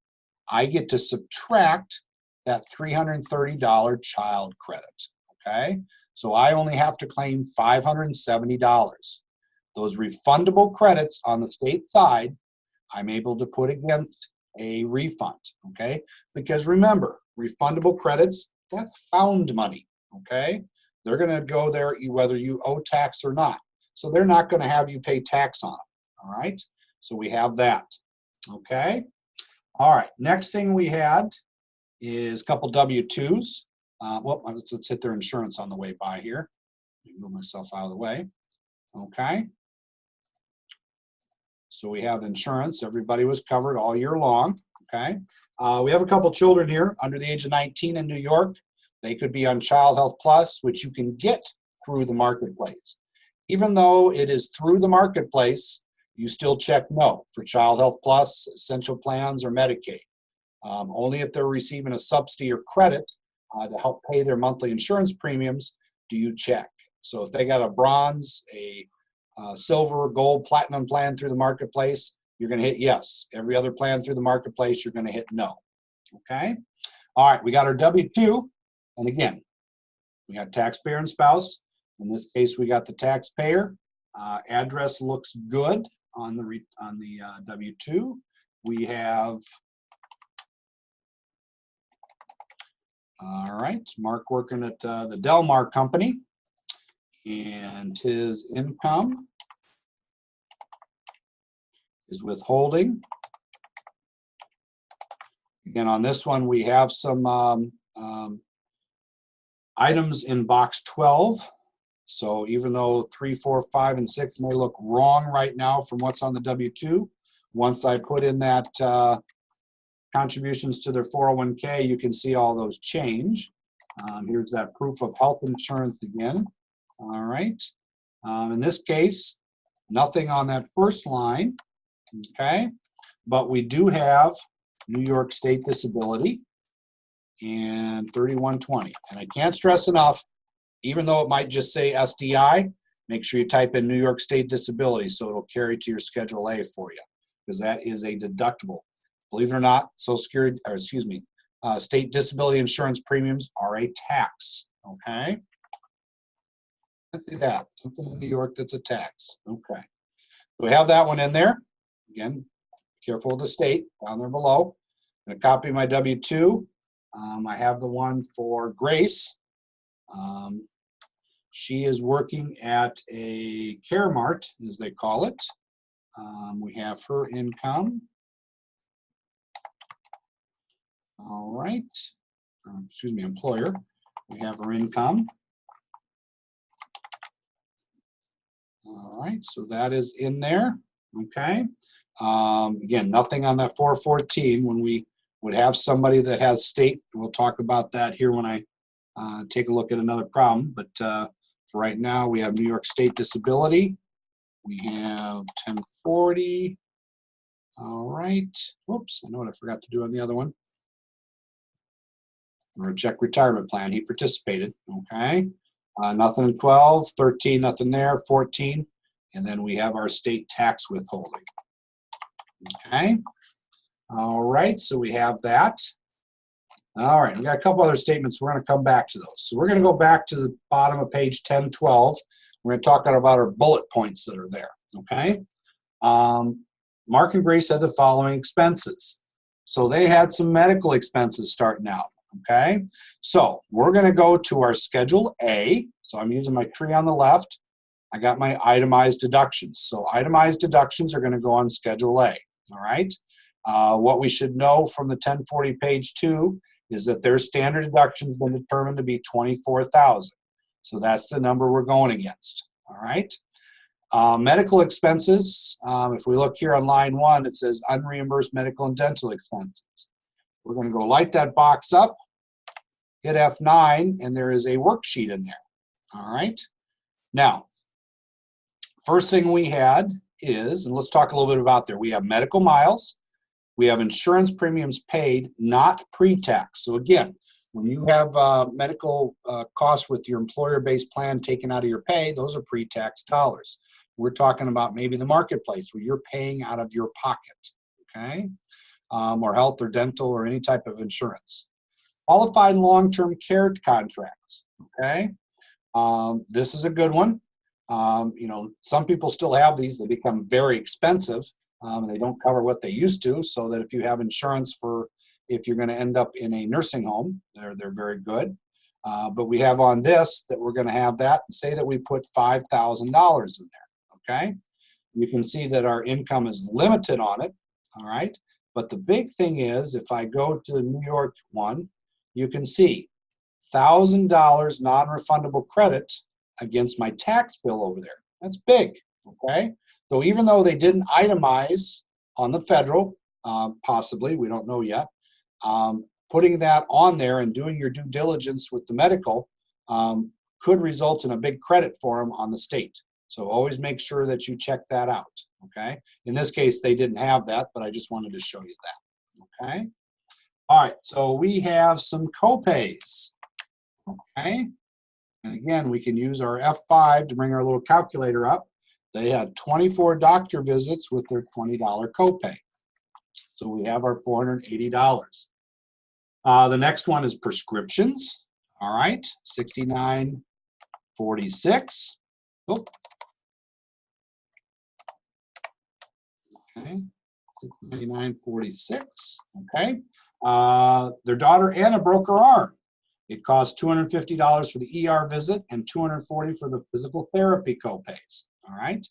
I get to subtract that $330 child credit. Okay. So I only have to claim $570. Those refundable credits on the state side, I'm able to put against a refund, okay? Because remember, refundable credits, that's found money, okay? They're going to go there whether you owe tax or not. So they're not going to have you pay tax on them, all right? So we have that, okay? All right, next thing we had is a couple W-2s. Well, let's hit their insurance on the way by here. Let me move myself out of the way, okay? So we have insurance. Everybody was covered all year long, okay? We have a couple children here under the age of 19 in New York. They could be on Child Health Plus, which you can get through the marketplace. Even though it is through the marketplace, you still check no for Child Health Plus, Essential Plans, or Medicaid. Only if they're receiving a subsidy or credit to help pay their monthly insurance premiums do you check. So if they got a bronze, a silver, gold, platinum plan through the marketplace, you're going to hit yes. Every other plan through the marketplace, you're going to hit no. Okay? All right, we got our W-2. And again, we got taxpayer and spouse. In this case, we got the taxpayer. Address looks good on the W-2. We have, all right, Mark working at the Delmar Company. And his income is withholding. Again, on this one, we have some items in box 12. So even though 3, 4, 5, and 6 may look wrong right now from what's on the W-2, once I put in that contributions to their 401k, you can see all those change. Here's that proof of health insurance again. All right. In this case, nothing on that first line, okay? But we do have New York State Disability and 3120. And I can't stress enough, even though it might just say SDI, make sure you type in New York State Disability so it'll carry to your Schedule A for you, because that is a deductible. Believe it or not, Social Security, or excuse me, state disability insurance premiums are a tax, okay? Let's see that, something in New York that's a tax, okay. So we have that one in there. Again, careful of the state down there below. I'm gonna copy my W-2. I have the one for Grace. She is working at a Care Mart, as they call it. We have her income. All right, excuse me, employer. We have her income. All right, so that is in there, okay? Again, nothing on that 414 when we would have somebody that has state. We'll talk about that here when I take a look at another problem, but for right now, we have New York State Disability. We have 1040. All right, whoops, I know what I forgot to do on the other one. Or a check retirement plan, he participated, okay? Nothing in 12, 13, nothing there, 14, and then we have our state tax withholding. Okay, all right, so we have that. All right, we got a couple other statements. We're going to come back to those. So we're going to go back to the bottom of page 1012. We're going to talk about our bullet points that are there, okay? Mark and Grace had the following expenses. So they had some medical expenses starting out. Okay, so we're going to go to our Schedule A. So I'm using my tree on the left. I got my itemized deductions. So itemized deductions are going to go on Schedule A. All right. What we should know from the 1040 page 2 is that their standard deduction has been determined to be $24,000. So that's the number we're going against. All right. Medical expenses. If we look here on line 1, it says unreimbursed medical and dental expenses. We're going to go light that box up, hit F9, and there is a worksheet in there. All right. Now, first thing we had is, and let's talk a little bit about there. We have medical miles. We have insurance premiums paid, not pre-tax. So again, when you have medical costs with your employer-based plan taken out of your pay, those are pre-tax dollars. We're talking about maybe the marketplace where you're paying out of your pocket. Okay. Or health or dental or any type of insurance. Qualified long-term care contracts, okay? This is a good one. You know, some people still have these. They become very expensive. They don't cover what they used to, so that if you have insurance for if you're going to end up in a nursing home. They're very good. But we have on this that we're going to have that, say that we put $5,000 in there, okay? You can see that our income is limited on it, all right? But the big thing is, if I go to the New York one, you can see $1,000 non-refundable credit against my tax bill over there. That's big, okay? So even though they didn't itemize on the federal, possibly, we don't know yet, putting that on there and doing your due diligence with the medical could result in a big credit for them on the state. So always make sure that you check that out, okay? In this case, they didn't have that, but I just wanted to show you that, okay? All right, so we have some copays, okay? And again, we can use our F5 to bring our little calculator up. They had 24 doctor visits with their $20 copay. So we have our $480. The next one is prescriptions. All right, $69.46. Oh. Okay, $69.46. Okay. Their daughter Anna broke her arm. It cost $250 for the ER visit and $240 for the physical therapy copays. All right.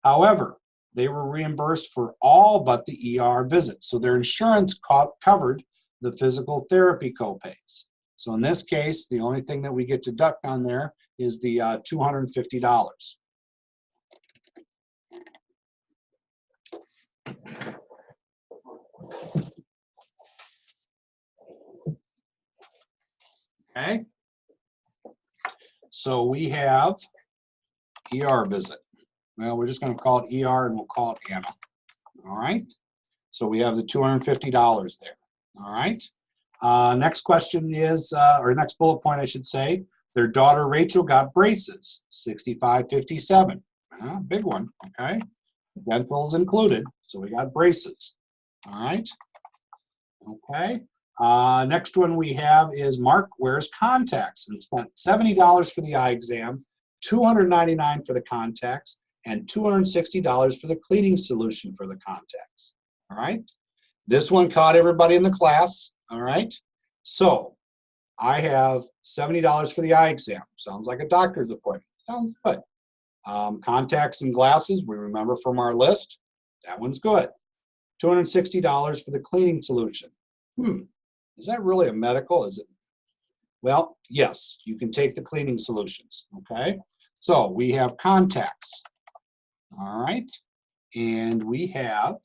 However, they were reimbursed for all but the ER visit. So their insurance covered the physical therapy copays. So in this case, the only thing that we get to deduct on there is the $250. Okay. So we have ER visit. Well, we're just going to call it ER and we'll call it Anna. All right. So we have the $250 there. All right. Next question is, or next bullet point, I should say, their daughter Rachel got braces, $65.57. Big one. Okay. Dental's included, so we got braces. All right. Okay. Next one we have is Mark wears contacts and spent $70 for the eye exam, $299 for the contacts, and $260 for the cleaning solution for the contacts. All right. This one caught everybody in the class. All right. So I have $70 for the eye exam. Sounds like a doctor's appointment. Sounds good. Contacts and glasses, we remember from our list. That one's good. $260 for the cleaning solution. Is that really a medical? Is it? Well, yes, you can take the cleaning solutions, okay? So we have contacts, all right? And we have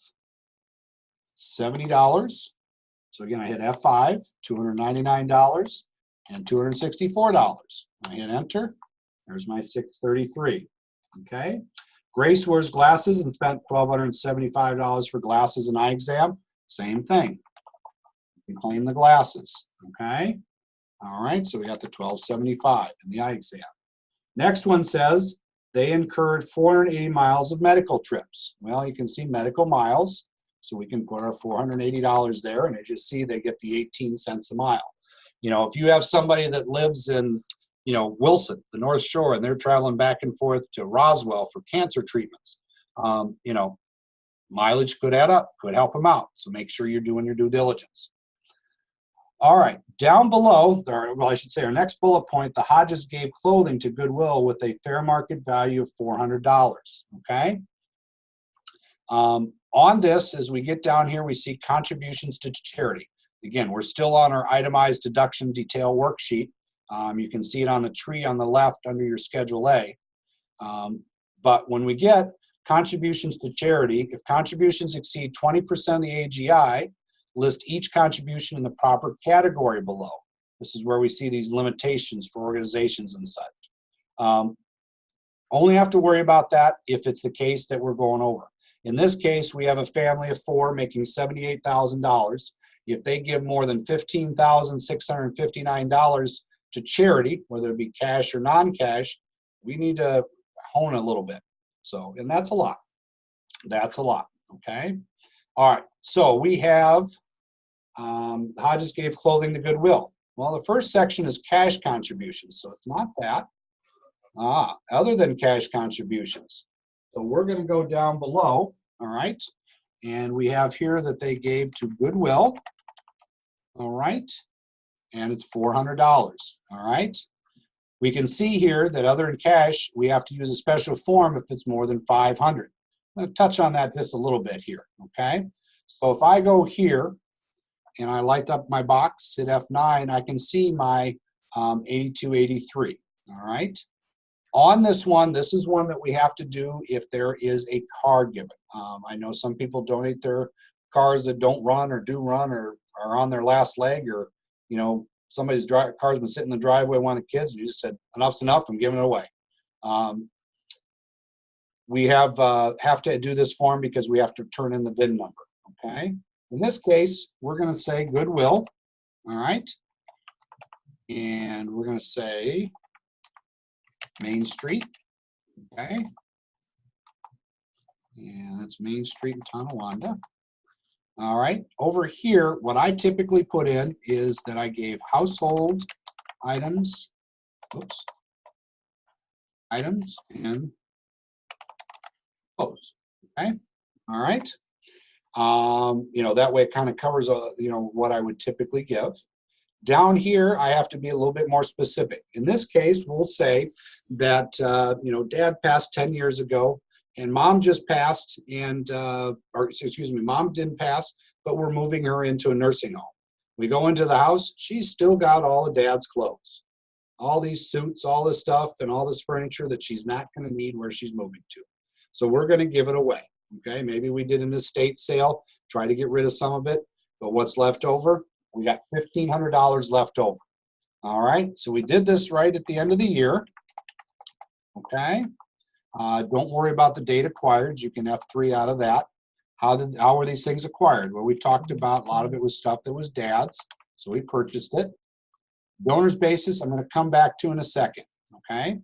$70. So again, I hit F5, $299 and $264. I hit enter. There's my $633, okay? Grace wears glasses and spent $1,275 for glasses and eye exam. Same thing. You can claim the glasses, okay? All right, so we got the $1,275 in the eye exam. Next one says they incurred 480 miles of medical trips. Well, you can see medical miles, so we can put our $480 there, and as you see, they get the 18 cents a mile. You know, if you have somebody that lives in, you know, Wilson, the North Shore, and they're traveling back and forth to Roswell for cancer treatments, you know, mileage could add up, could help them out. So make sure you're doing your due diligence. All right, down below, well, I should say our next bullet point, the Hodges gave clothing to Goodwill with a fair market value of $400, okay? On this, as we get down here, we see contributions to charity. Again, we're still on our itemized deduction detail worksheet. You can see it on the tree on the left under your Schedule A. But when we get contributions to charity, if contributions exceed 20% of the AGI, list each contribution in the proper category below. This is where we see these limitations for organizations and such. Only have to worry about that if it's the case that we're going over. In this case, we have a family of 4 making $78,000. If they give more than $15,659 to charity, whether it be cash or non-cash, we need to hone a little bit. So, and that's a lot. That's a lot, okay? All right, so we have Hodges gave clothing to Goodwill. Well, the first section is cash contributions, so it's not that. Other than cash contributions. So we're going to go down below, all right? And we have here that they gave to Goodwill. All right, and it's $400. All right. We can see here that other than cash, we have to use a special form if it's more than 500. I'm going to touch on that just a little bit here, okay? So if I go here and I light up my box, hit F9, I can see my 8283, all right? On this one, this is one that we have to do if there is a car given. I know some people donate their cars that don't run or do run or are on their last leg, or, you know, somebody's car's been sitting in the driveway, one of the kids, and you just said, enough's enough, I'm giving it away. We have to do this form because we have to turn in the VIN number, okay? In this case, we're going to say Goodwill, all right? And we're going to say Main Street, okay? And that's Main Street in Tonawanda. All right, over here, what I typically put in is that I gave household items, items and clothes, okay? All right. You know, that way it kind of covers, you know, what I would typically give. Down here, I have to be a little bit more specific. In this case, we'll say that, you know, Dad passed 10 years ago, and Mom just passed, and, or excuse me, Mom didn't pass, but we're moving her into a nursing home. We go into the house, she's still got all of Dad's clothes, all these suits, all this stuff, and all this furniture that she's not going to need where she's moving to. So we're going to give it away. Okay, maybe we did an estate sale, try to get rid of some of it, but what's left over? We got $1,500 left over. All right, so we did this right at the end of the year. Okay, don't worry about the date acquired. You can F3 out of that. How were these things acquired? Well, we talked about a lot of it was stuff that was Dad's, so we purchased it. Donor's basis, I'm going to come back to in a second. Okay,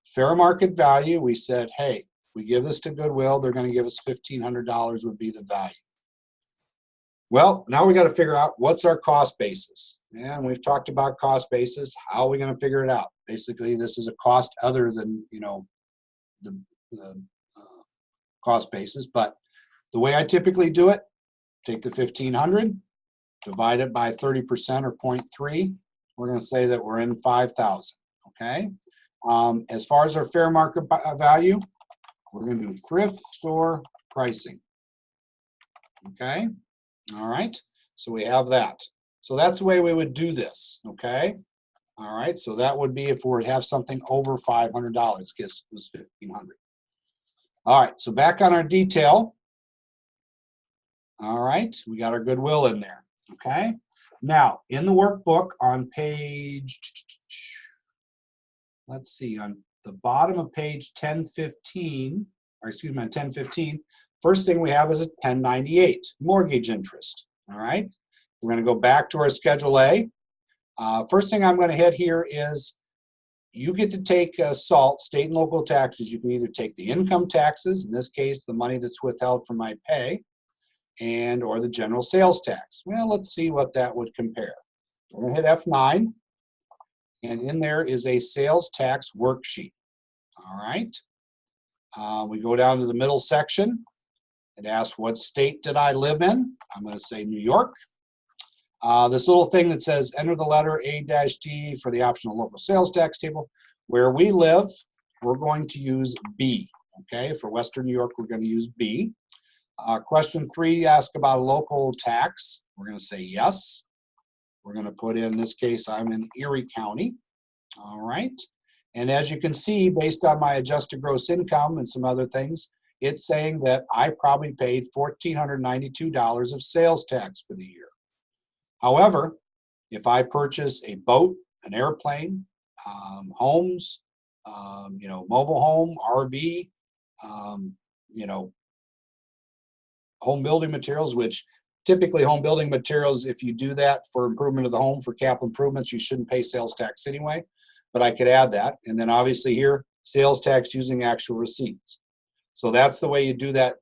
fair market value, we said, hey, we give this to Goodwill, they're going to give us $1,500 would be the value. Well, now we got to figure out what's our cost basis. And we've talked about cost basis. How are we going to figure it out? Basically, this is a cost other than, you know, the cost basis. But the way I typically do it, take the 1,500, divide it by 30% or 0.3. We're going to say that we're in 5,000. Okay. As far as our fair market value, we're going to do thrift store pricing. Okay. All right. So we have that. So that's the way we would do this. Okay. All right. So that would be if we would have something over $500, because it was 1,500. All right. So back on our detail. All right. We got our Goodwill in there. Okay. Now in the workbook on page, let's see, on the bottom of page 1015, or excuse me, on 1015, first thing we have is a 1098, mortgage interest. All right. We're going to go back to our Schedule A. First thing I'm going to hit here is you get to take SALT, state and local taxes. You can either take the income taxes, in this case, the money that's withheld from my pay, and or the general sales tax. Well, let's see what that would compare. We're going to hit F9, and in there is a sales tax worksheet. All right. We go down to the middle section. It asks, what state did I live in? I'm going to say New York. This little thing that says, enter the letter A-D for the optional local sales tax table. Where we live, we're going to use B. Okay, for Western New York, we're going to use B. Question 3 asks about a local tax. We're going to say yes. We're going to put in this case, I'm in Erie County. All right. And as you can see, based on my adjusted gross income and some other things, it's saying that I probably paid $1,492 of sales tax for the year. However, if I purchase a boat, an airplane, homes, you know, mobile home, RV, you know, home building materials, which typically home building materials, if you do that for improvement of the home for capital improvements, you shouldn't pay sales tax anyway, but I could add that. And then obviously here, sales tax using actual receipts. So that's the way you do that.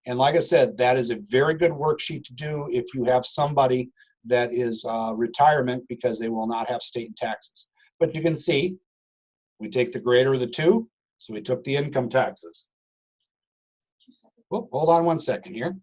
And like I said, that is a very good worksheet to do if you have somebody that is retirement, because they will not have state and taxes. But you can see, we take the greater of the two, so we took the income taxes. Oh, hold on one second here.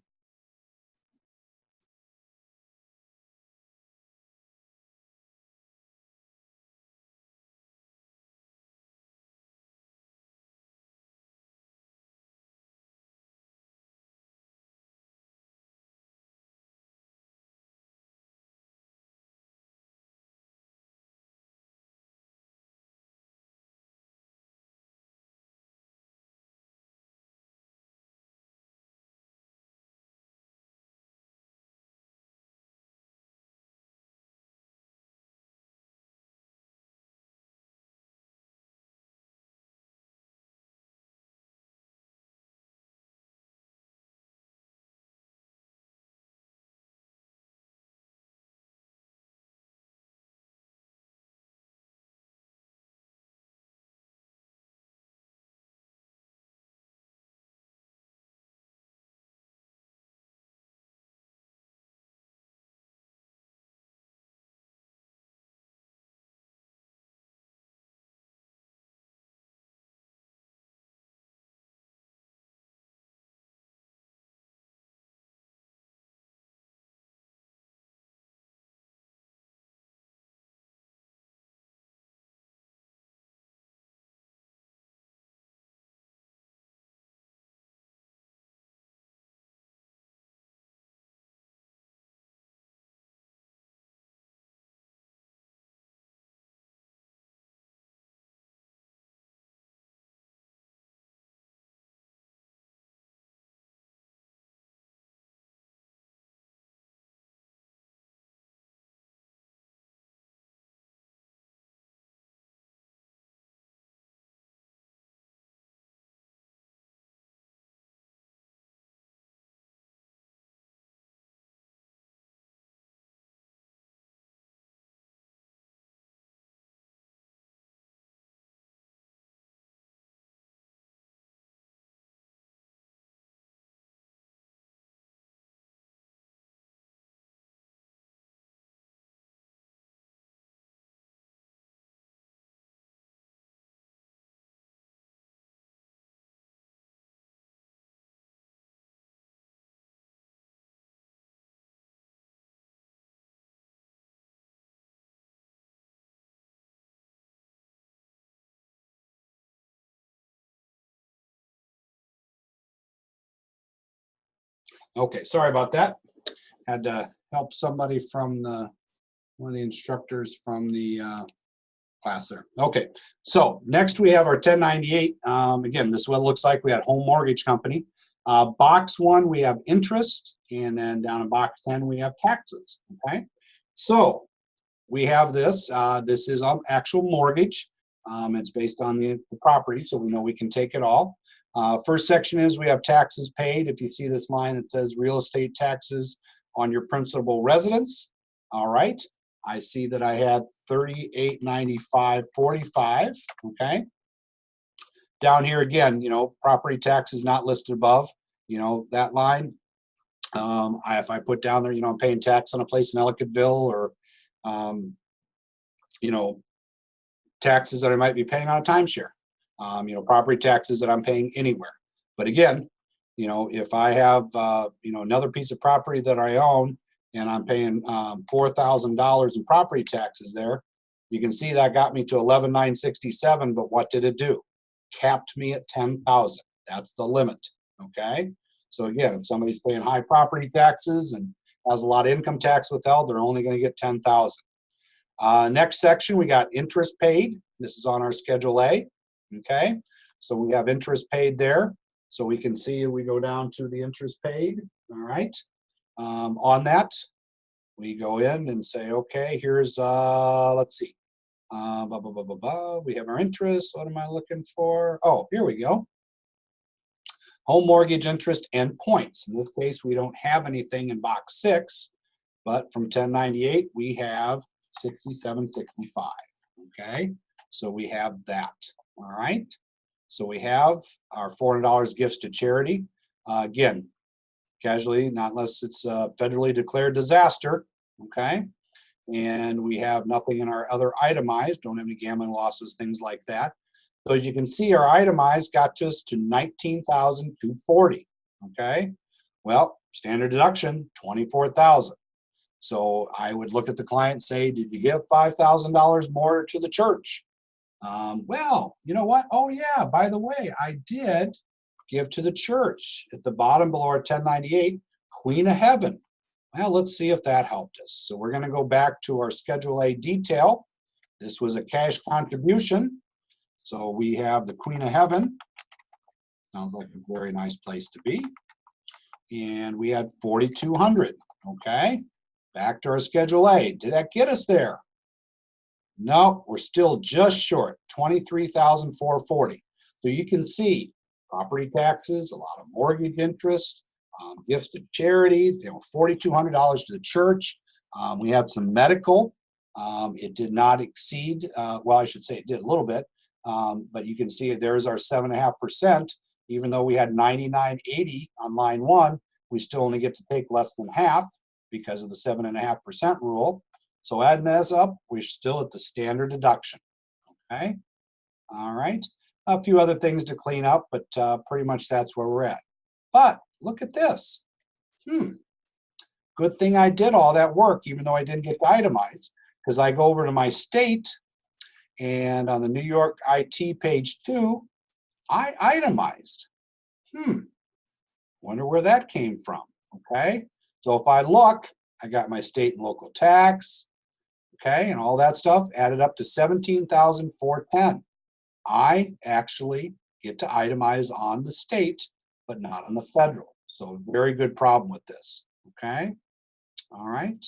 Okay, sorry about that. Had to help somebody from one of the instructors from the class there. Okay, so next we have our 1098. Again, this is what it looks like. We had home mortgage company. Box 1, we have interest, and then down in box 10, we have taxes. Okay, so we have this. This is actual mortgage. It's based on the property, so we know we can take it all. First section is we have taxes paid. If you see this line that says real estate taxes on your principal residence, all right. I see that I had $38.95.45. Okay. Down here again, property taxes not listed above. That line. If I put down there, I'm paying tax on a place in Ellicottville, or taxes that I might be paying on a timeshare. Property taxes that I'm paying anywhere. But again, if I have another piece of property that I own, and I'm paying $4,000 in property taxes there, you can see that got me to $11,967. But what did it do? Capped me at $10,000. That's the limit. Okay. So again, if somebody's paying high property taxes and has a lot of income tax withheld, they're only going to get $10,000. Next section, we got interest paid. This is on our Schedule A. Okay. So we have interest paid there. So we can see we go down to the interest paid. All right. On that, we go in and say, okay, here's, let's see. We have our interest. What am I looking for? Oh, here we go. Home mortgage interest and points. In this case, we don't have anything in box 6, but from 1098, we have 6765. Okay, so we have that. All right, so we have our $400 gifts to charity. Again, casualty, not unless it's a federally declared disaster. Okay, and we have nothing in our other itemized, don't have any gambling losses, things like that. So as you can see, our itemized got us to $19,240. Okay, well, standard deduction, $24,000. So I would look at the client and say, did you give $5,000 more to the church? Well, you know what? Oh yeah, by the way, I did give to the church. At the bottom below our 1098, Queen of Heaven. Well, let's see if that helped us. So we're going to go back to our Schedule A detail. This was a cash contribution. So we have the Queen of Heaven. Sounds like a very nice place to be. And we had 4,200. Okay. Back to our Schedule A. Did that get us there? No, we're still just short, 23,440. So you can see property taxes, a lot of mortgage interest, gifts to charity, $4,200 to the church. We had some medical. It did not exceed, well, I should say it did a little bit, but you can see there's our 7.5%. Even though we had 99.80 on line 1, we still only get to take less than half because of the 7.5% rule. So adding this up, we're still at the standard deduction. Okay. All right. A few other things to clean up, but pretty much that's where we're at. But look at this. Good thing I did all that work, even though I didn't get to itemize, because I go over to my state, and on the New York IT page 2, I itemized. Wonder where that came from. Okay. So if I look, I got my state and local tax, okay, and all that stuff added up to 17,410. I actually get to itemize on the state, but not on the federal. So very good problem with this. Okay. All right.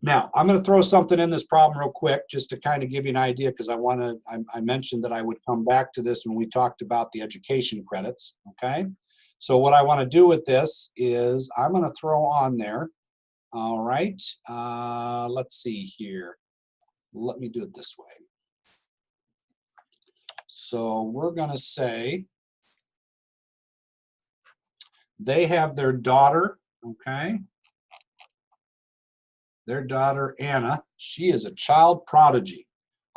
Now I'm going to throw something in this problem real quick just to kind of give you an idea, because I mentioned that I would come back to this when we talked about the education credits. Okay. So what I want to do with this is I'm going to throw on there. All right. Let's see here. Let me do it this way. So we're going to say they have their daughter, okay? Their daughter, Anna, she is a child prodigy.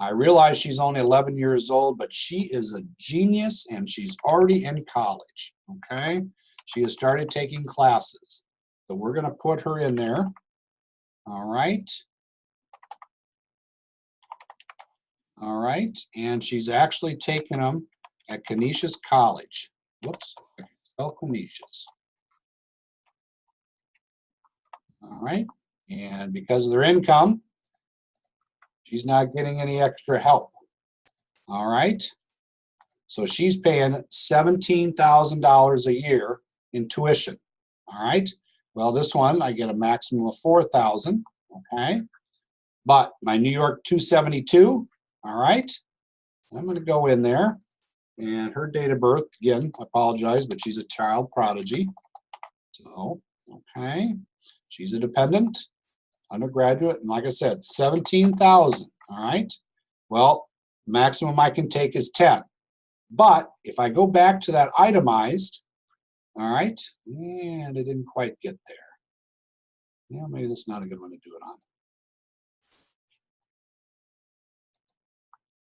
I realize she's only 11 years old, but she is a genius and she's already in college, okay? She has started taking classes. So we're going to put her in there, all right? All right, and she's actually taken them at Canisius College. Whoops, spell Canisius. All right. And because of their income, she's not getting any extra help. All right. So she's paying $17,000 a year in tuition. All right. Well, this one, I get a maximum of $4,000. Okay. But my New York 272, all right. I'm going to go in there. And her date of birth, again, I apologize, but she's a child prodigy. So, okay. She's a dependent, undergraduate, and like I said, 17,000, all right? Well, maximum I can take is 10. But if I go back to that itemized, all right, and I didn't quite get there. Yeah, maybe that's not a good one to do it on.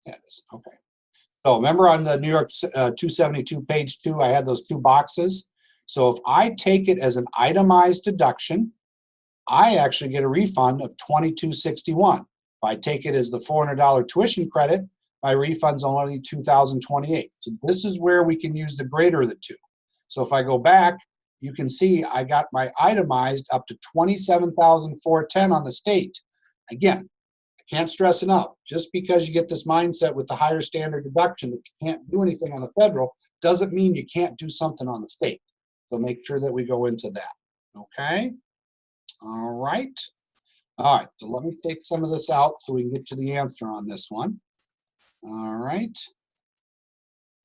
Yeah, it is, okay. So remember on the New York 272, page 2, I had those two boxes. So if I take it as an itemized deduction, I actually get a refund of $22.61. If I take it as the $400 tuition credit, my refund's only $2,028. So this is where we can use the greater of the two. So if I go back, you can see I got my itemized up to $27,410 on the state. Again, I can't stress enough, just because you get this mindset with the higher standard deduction that you can't do anything on the federal doesn't mean you can't do something on the state. So make sure that we go into that. Okay? All right. All right, so let me take some of this out so we can get to the answer on this one. All right.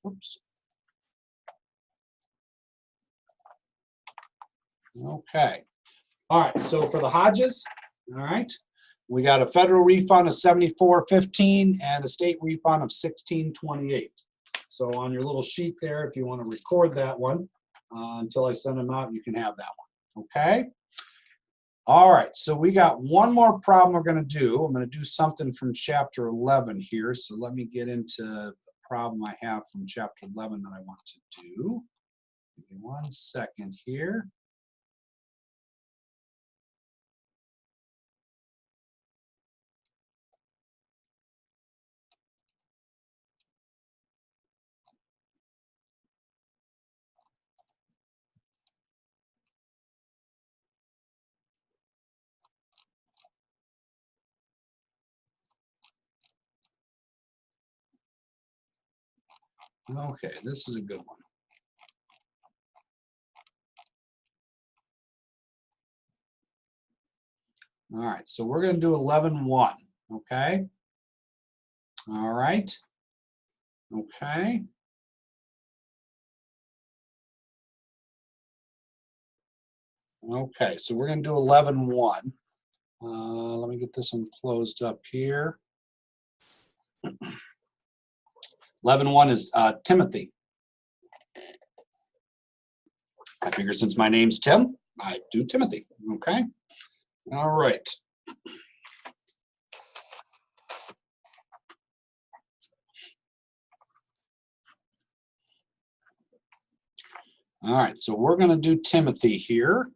Oops. Okay. All right, so for the Hodges, all right, we got a federal refund of $74.15 and a state refund of $16.28. So on your little sheet there, if you want to record that one until I send them out, you can have that one. Okay. All right, so we got one more problem we're going to do. I'm going to do something from chapter 11 here. So let me get into the problem I have from chapter 11 that I want to do. Give me 1 second here. Okay, this is a good one. All right, so we're going to do 11.1, okay? All right. Okay. Okay, so we're going to do 11.1. Let me get this one closed up here. 11.1 is Timothy. I figure since my name's Tim, I do Timothy. Okay. All right. All right, so we're going to do Timothy here.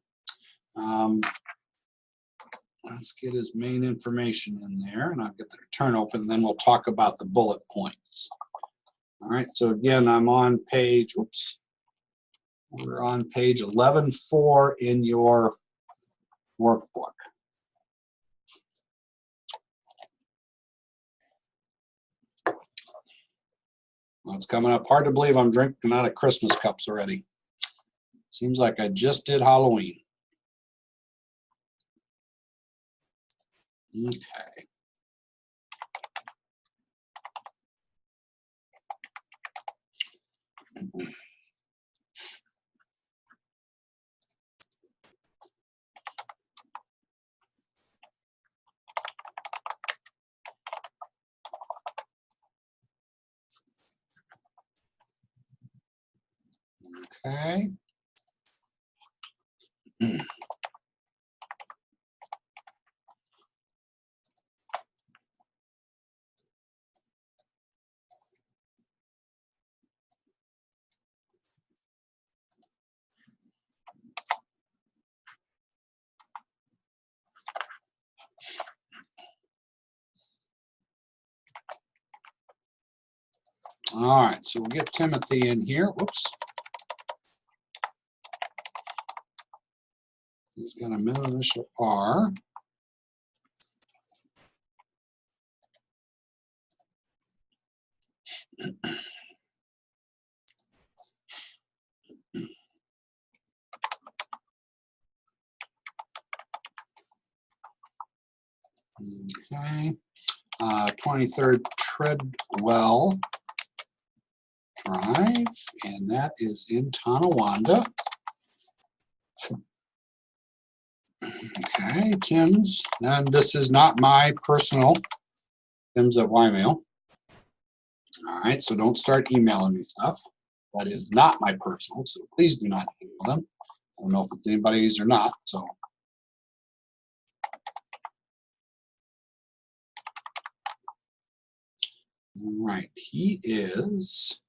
Let's get his main information in there, and I'll get the return open, and then we'll talk about the bullet points. All right, so again, I'm on page, whoops, we're on page 11.4 in your workbook. Well, it's coming up hard to believe I'm drinking out of Christmas cups already. Seems like I just did Halloween. Okay. Okay. All right, so we'll get Timothy in here. Whoops. He's got a middle initial R. Okay. 23rd Treadwell Drive, and that is in Tonawanda. Okay, Tim's, and this is not my personal, Tim's at Ymail. All right, so don't start emailing me stuff. That is not my personal, so please do not email them. I don't know if it's anybody's or not, so. All right, he is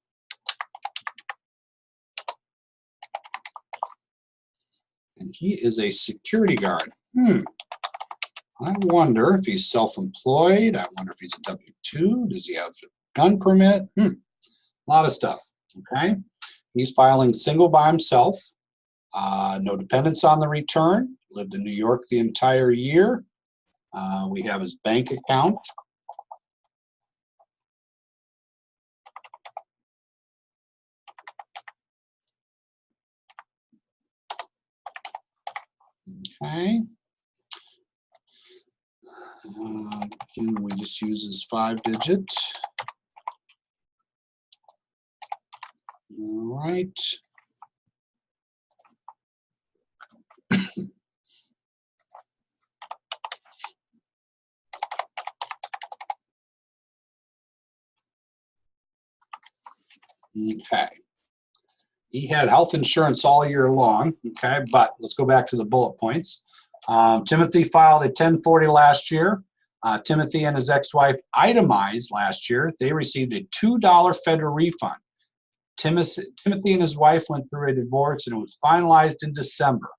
a security guard. I wonder if he's self-employed. I wonder if he's a W-2. Does he have a gun permit? A lot of stuff, okay? He's filing single by himself. No dependents on the return. Lived in New York the entire year. We have his bank account. Okay. Again, we just use his 5-digit. All right. Okay. He had health insurance all year long, okay, but let's go back to the bullet points. Timothy filed a 1040 last year. Timothy and his ex-wife itemized last year. They received a $2 federal refund. Timothy and his wife went through a divorce and it was finalized in December,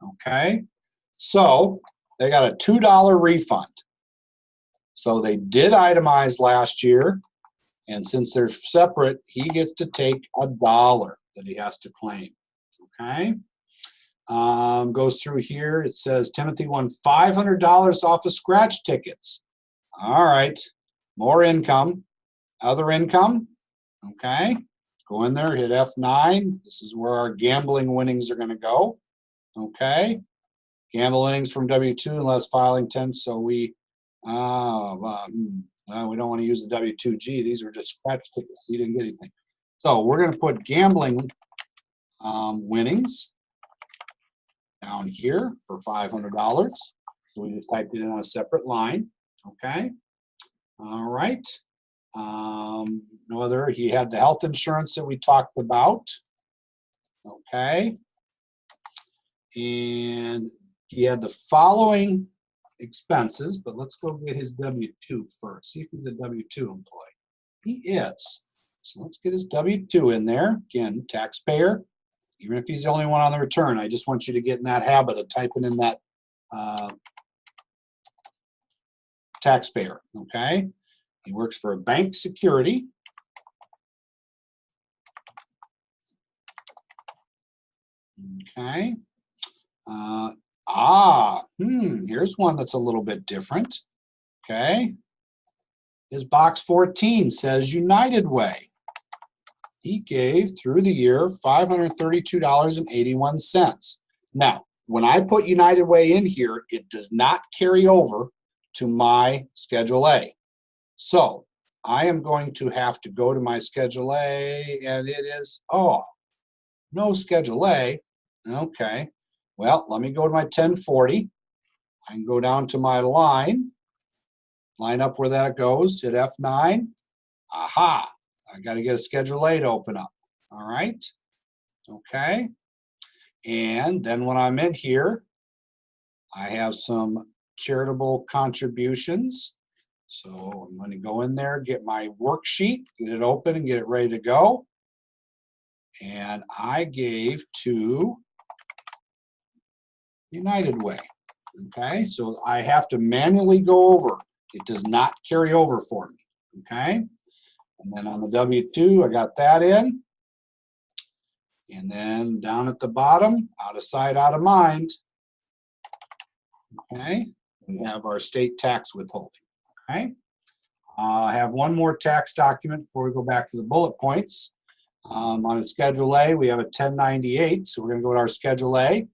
okay? So they got a $2 refund. So they did itemize last year, and since they're separate, he gets to take $1 that he has to claim, okay? Goes through here, it says Timothy won $500 off of scratch tickets. All right, more income, other income, okay? Go in there, hit F9. This is where our gambling winnings are gonna go, okay? Gamble winnings from W-2 unless filing 10, so we don't want to use the W-2G. These are just scratch tickets. You didn't get anything. So we're going to put gambling winnings down here for $500. So we just typed it in on a separate line. Okay. All right. No other. He had the health insurance that we talked about. Okay. And he had the following expenses, but let's go get his W-2 first. See if he's a W-2 employee. He is. So let's get his W-2 in there. Again, taxpayer, even if he's the only one on the return, I just want you to get in that habit of typing in that taxpayer, okay? He works for a bank security. Okay. Here's one that's a little bit different. Okay. His box 14 says United Way. He gave through the year $532.81. Now, when I put United Way in here, it does not carry over to my Schedule A. So I am going to have to go to my Schedule A, and it is, no Schedule A. Okay. Well, let me go to my 1040. I can go down to my line up where that goes, hit F9. Aha, I got to get a Schedule A to open up. All right. Okay. And then when I'm in here, I have some charitable contributions. So I'm going to go in there, get my worksheet, get it open and get it ready to go. And I gave to United Way. Okay, so I have to manually go over. It does not carry over for me. Okay, and then on the W-2, I got that in. And then down at the bottom, out of sight, out of mind, Okay, we have our state tax withholding. Okay, I have one more tax document before we go back to the bullet points. On Schedule A, we have a 1098, so we're going to go to our Schedule A.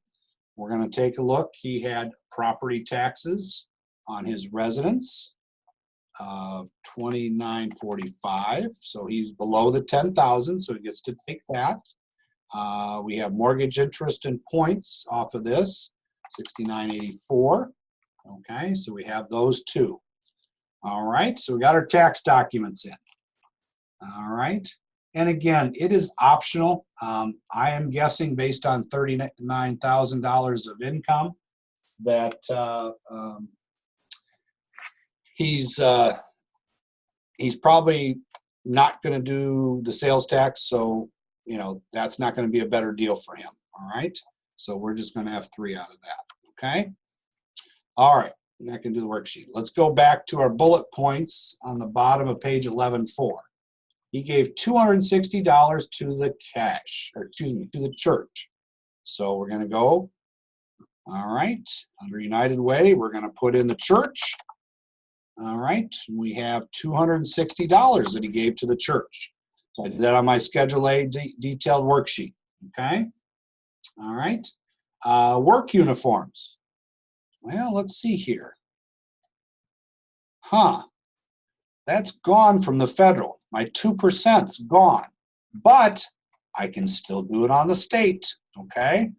We're going to take a look. He had property taxes on his residence of $29.45, so he's below the $10,000, so he gets to take that. We have mortgage interest and points off of this, $69.84. Okay, so we have those two. All right, so we got our tax documents in. All right, and again, it is optional. I am guessing based on $39,000 of income that he's probably not going to do the sales tax, so you know that's not going to be a better deal for him. All right, so we're just going to have 3 out of that. Okay. All right, I can do the worksheet. Let's go back to our bullet points on the bottom of page 11.4. He gave $260 to the to the church. So we're going to go, all right, under United Way, we're going to put in the church. All right, we have $260 that he gave to the church. So I did that on my Schedule A detailed worksheet. Okay, all right. Work uniforms. Well, let's see here. That's gone from the federal. My 2% is gone, but I can still do it on the state, okay?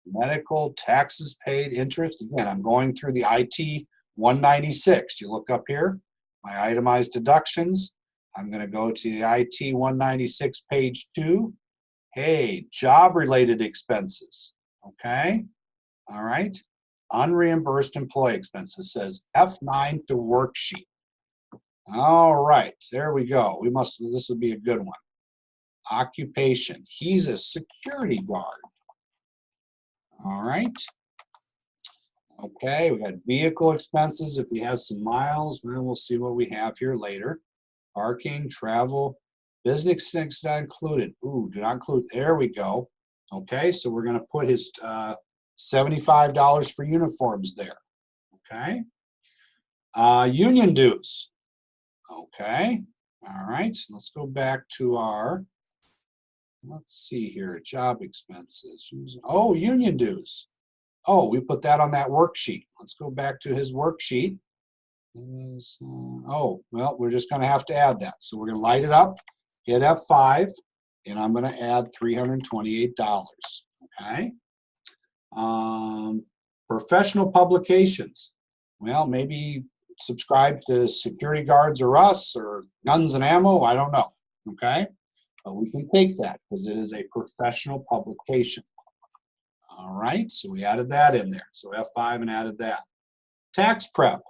Medical, taxes paid, interest. Again, I'm going through the IT 196. You look up here, my itemized deductions. I'm going to go to the IT 196, page 2. Hey, job-related expenses, okay? All right. Unreimbursed employee expenses, says F9 to worksheet. All right, there we go. This would be a good one. Occupation. He's a security guard. All right. Okay, we got vehicle expenses. If he has some miles, then we'll see what we have here later. Parking, travel, business things not included. Ooh, do not include. There we go. Okay, so we're going to put his $75 for uniforms there. Okay. Union dues. Okay. All right. Let's go back to our, let's see here, job expenses. Oh, union dues. Oh, we put that on that worksheet. Let's go back to his worksheet. Oh, well, we're just going to have to add that. So we're going to light it up, hit F5, and I'm going to add $328. Okay. Professional publications. Well, maybe subscribe to Security Guards or Us or Guns and Ammo. I don't know. Okay. But we can take that because it is a professional publication. All right. So we added that in there. So F5 and added that. Tax prep.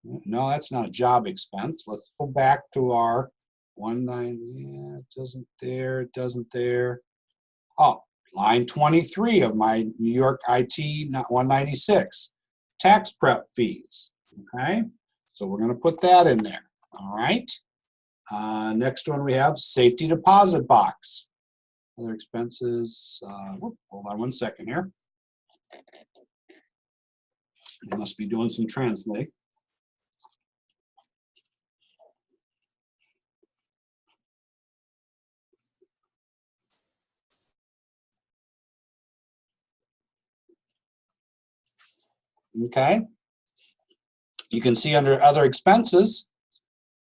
No, that's not a job expense. Let's go back to our 19. Yeah, it doesn't there. It doesn't there. Oh, line 23 of my New York IT 196. Tax prep fees. Okay, so we're going to put that in there. All right. Next one we have safety deposit box. Other expenses. Hold on one second here. I must be doing some translating. Okay. You can see under other expenses,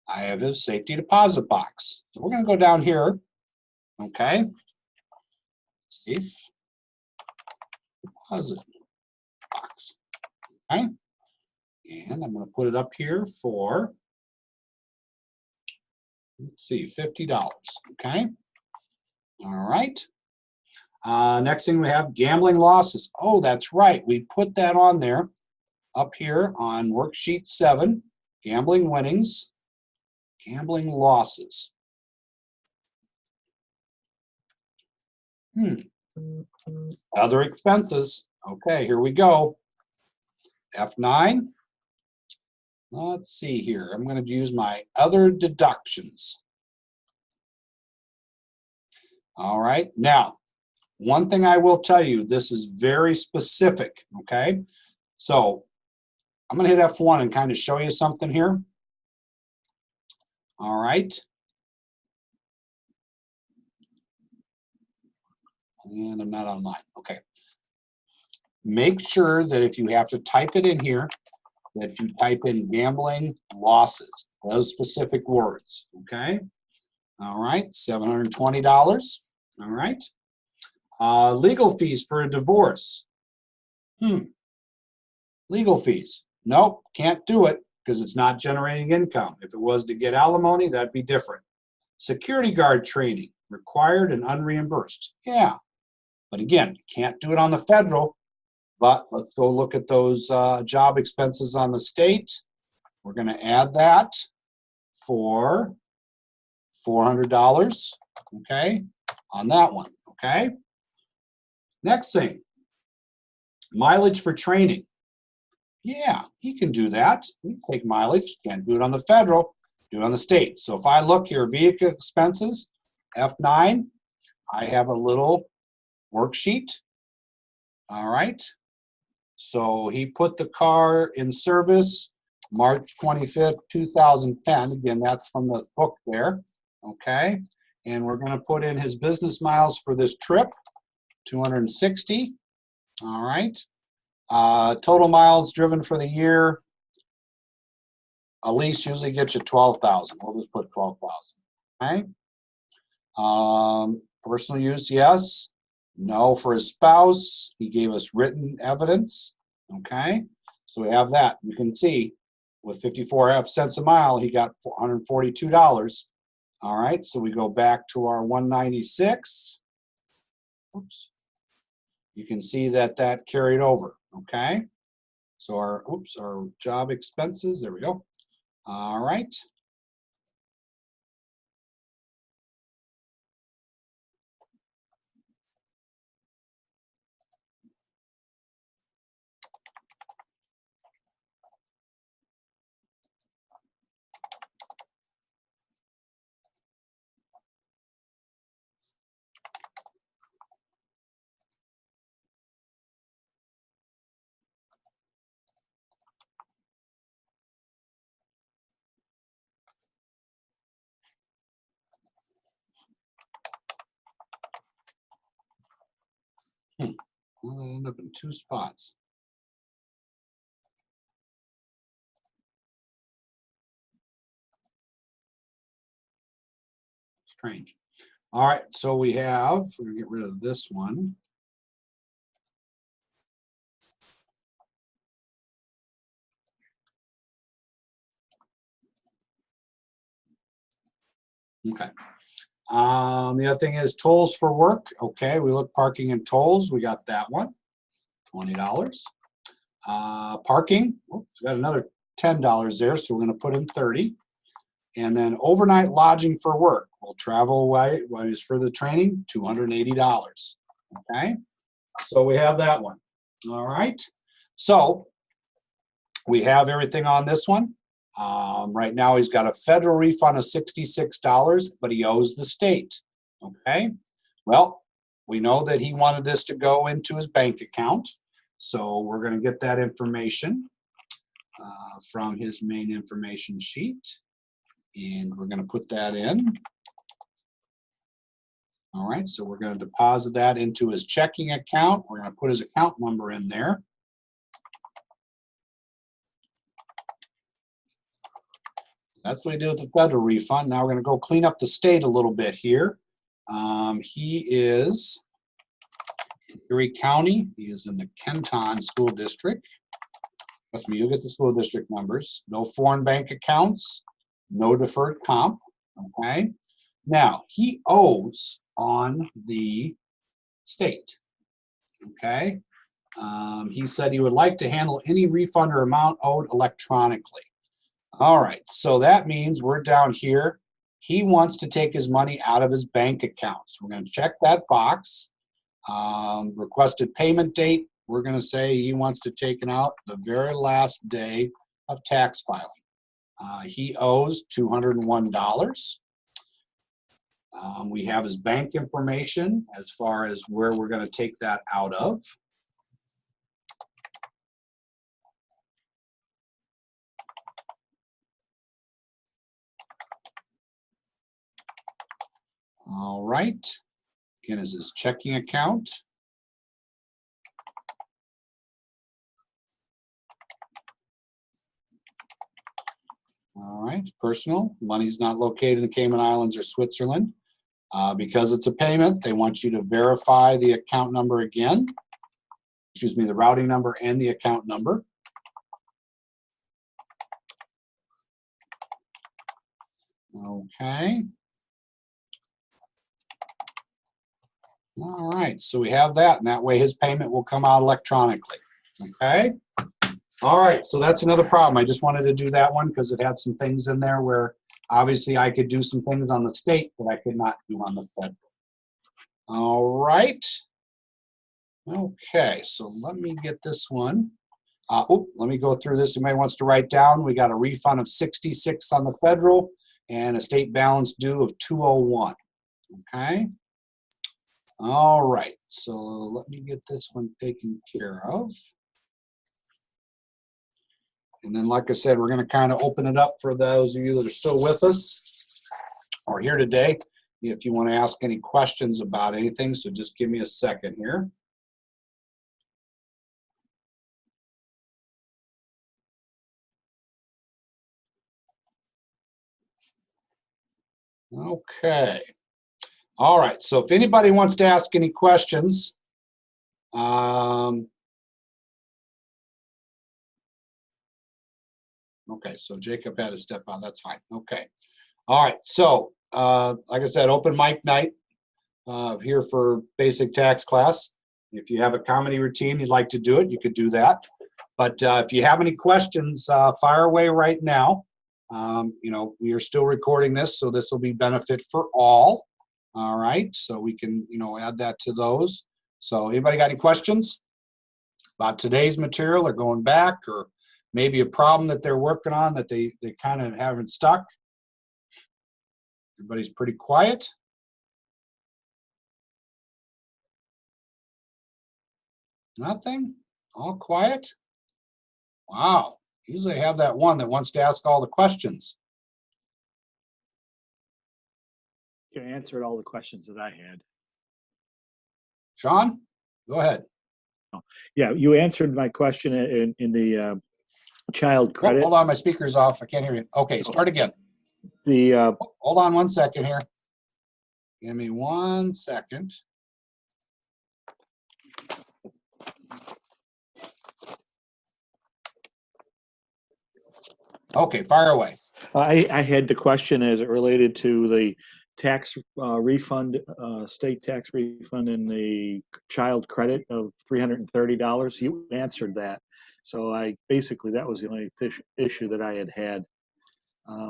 I have his safety deposit box. So we're going to go down here. Okay. Safe deposit box. Okay. And I'm going to put it up here for, let's see, $50. Okay. All right. Next thing we have gambling losses. Oh, that's right. We put that on there up here on worksheet 7, gambling winnings, gambling losses. Other expenses. Okay, here we go. F9. Let's see here. I'm going to use my other deductions. All right. Now, one thing I will tell you, this is very specific, okay? So I'm going to hit F1 and kind of show you something here. All right. And I'm not online. Okay. Make sure that if you have to type it in here, that you type in gambling losses, those specific words. Okay. All right. $720. All right. Legal fees for a divorce. Legal fees. Nope, can't do it because it's not generating income. If it was to get alimony, that'd be different. Security guard training, required and unreimbursed. Yeah, but again, you can't do it on the federal, but let's go look at those job expenses on the state. We're going to add that for $400, okay, on that one, okay? Next thing, mileage for training. Yeah, he can do that. He can take mileage. Can't do it on the federal, do it on the state. So if I look here, vehicle expenses, F9, I have a little worksheet. All right. So he put the car in service March 25th, 2010. Again, that's from the book there. Okay. And we're going to put in his business miles for this trip, 260. All right. Total miles driven for the year, a lease usually gets you 12,000. We'll just put 12,000. Okay. Personal use, yes. No for his spouse. He gave us written evidence. Okay. So we have that. You can see with 54 cents a mile, he got $442. All right. So we go back to our 196. Oops. You can see that that carried over. Okay. So our job expenses, there we go. All right. Well, that ended up in two spots. Strange. All right, so we're going to get rid of this one. Okay. The other thing is tolls for work. Okay, we look parking and tolls. We got that one, $20. Parking, oops, got another $10 there, so we're going to put in 30. And then overnight lodging for work. We'll travel away for the training, $280. Okay, so we have that one. All right, so we have everything on this one. Right now he's got a federal refund of $66, but he owes the state. Okay, well, we know that he wanted this to go into his bank account, so we're going to get that information from his main information sheet, and we're going to put that in. All right, so we're going to deposit that into his checking account. We're going to put his account number in there. That's what we do with the federal refund. Now we're going to go clean up the state a little bit here. He is in Erie County. He is in the Kenton School District. Trust me, you'll get the school district numbers. No foreign bank accounts. No deferred comp. Okay. Now, he owes on the state. Okay. He said he would like to handle any refund or amount owed electronically. All right, so that means we're down here. He wants to take his money out of his bank account. So we're going to check that box. Requested payment date, we're going to say he wants to take it out the very last day of tax filing. He owes $201. We have his bank information as far as where we're going to take that out of. All right. Again, is his checking account. All right, personal. Money's not located in the Cayman Islands or Switzerland. Because it's a payment, they want you to verify the account number again. Excuse me, the routing number and the account number. Okay. All right, so we have that, and that way his payment will come out electronically. Okay. All right, so that's another problem. I just wanted to do that one because it had some things in there where obviously I could do some things on the state that I could not do on the federal. All right. Okay, so let me get this one. Let me go through this. Anybody wants to write down? We got a refund of 66 on the federal and a state balance due of 201. Okay. All right, so let me get this one taken care of. And then, like I said, we're going to kind of open it up for those of you that are still with us or here today. If you want to ask any questions about anything, so just give me a second here. Okay. All right, so if anybody wants to ask any questions, okay, so Jacob had to step out, that's fine, okay. All right, so like I said, open mic night here for basic tax class. If you have a comedy routine, you'd like to do it, you could do that. But if you have any questions, fire away right now. You know, we are still recording this, so this will be benefit for all. All right, so we can, you know, add that to those. So anybody got any questions about today's material or going back, or maybe a problem that they're working on that they kind of haven't stuck? Everybody's pretty quiet. Nothing? All quiet? Wow. Usually I have that one that wants to ask all the questions. You answered all the questions that I had. Sean, go ahead. Yeah, you answered my question in the child credit. Oh, hold on, my speaker's off. I can't hear you. Okay, start again. The hold on 1 second here. Give me 1 second. Okay, fire away. I had the question as it related to the tax refund, state tax refund in the child credit of $330. You answered that. So basically that was the only issue that I had.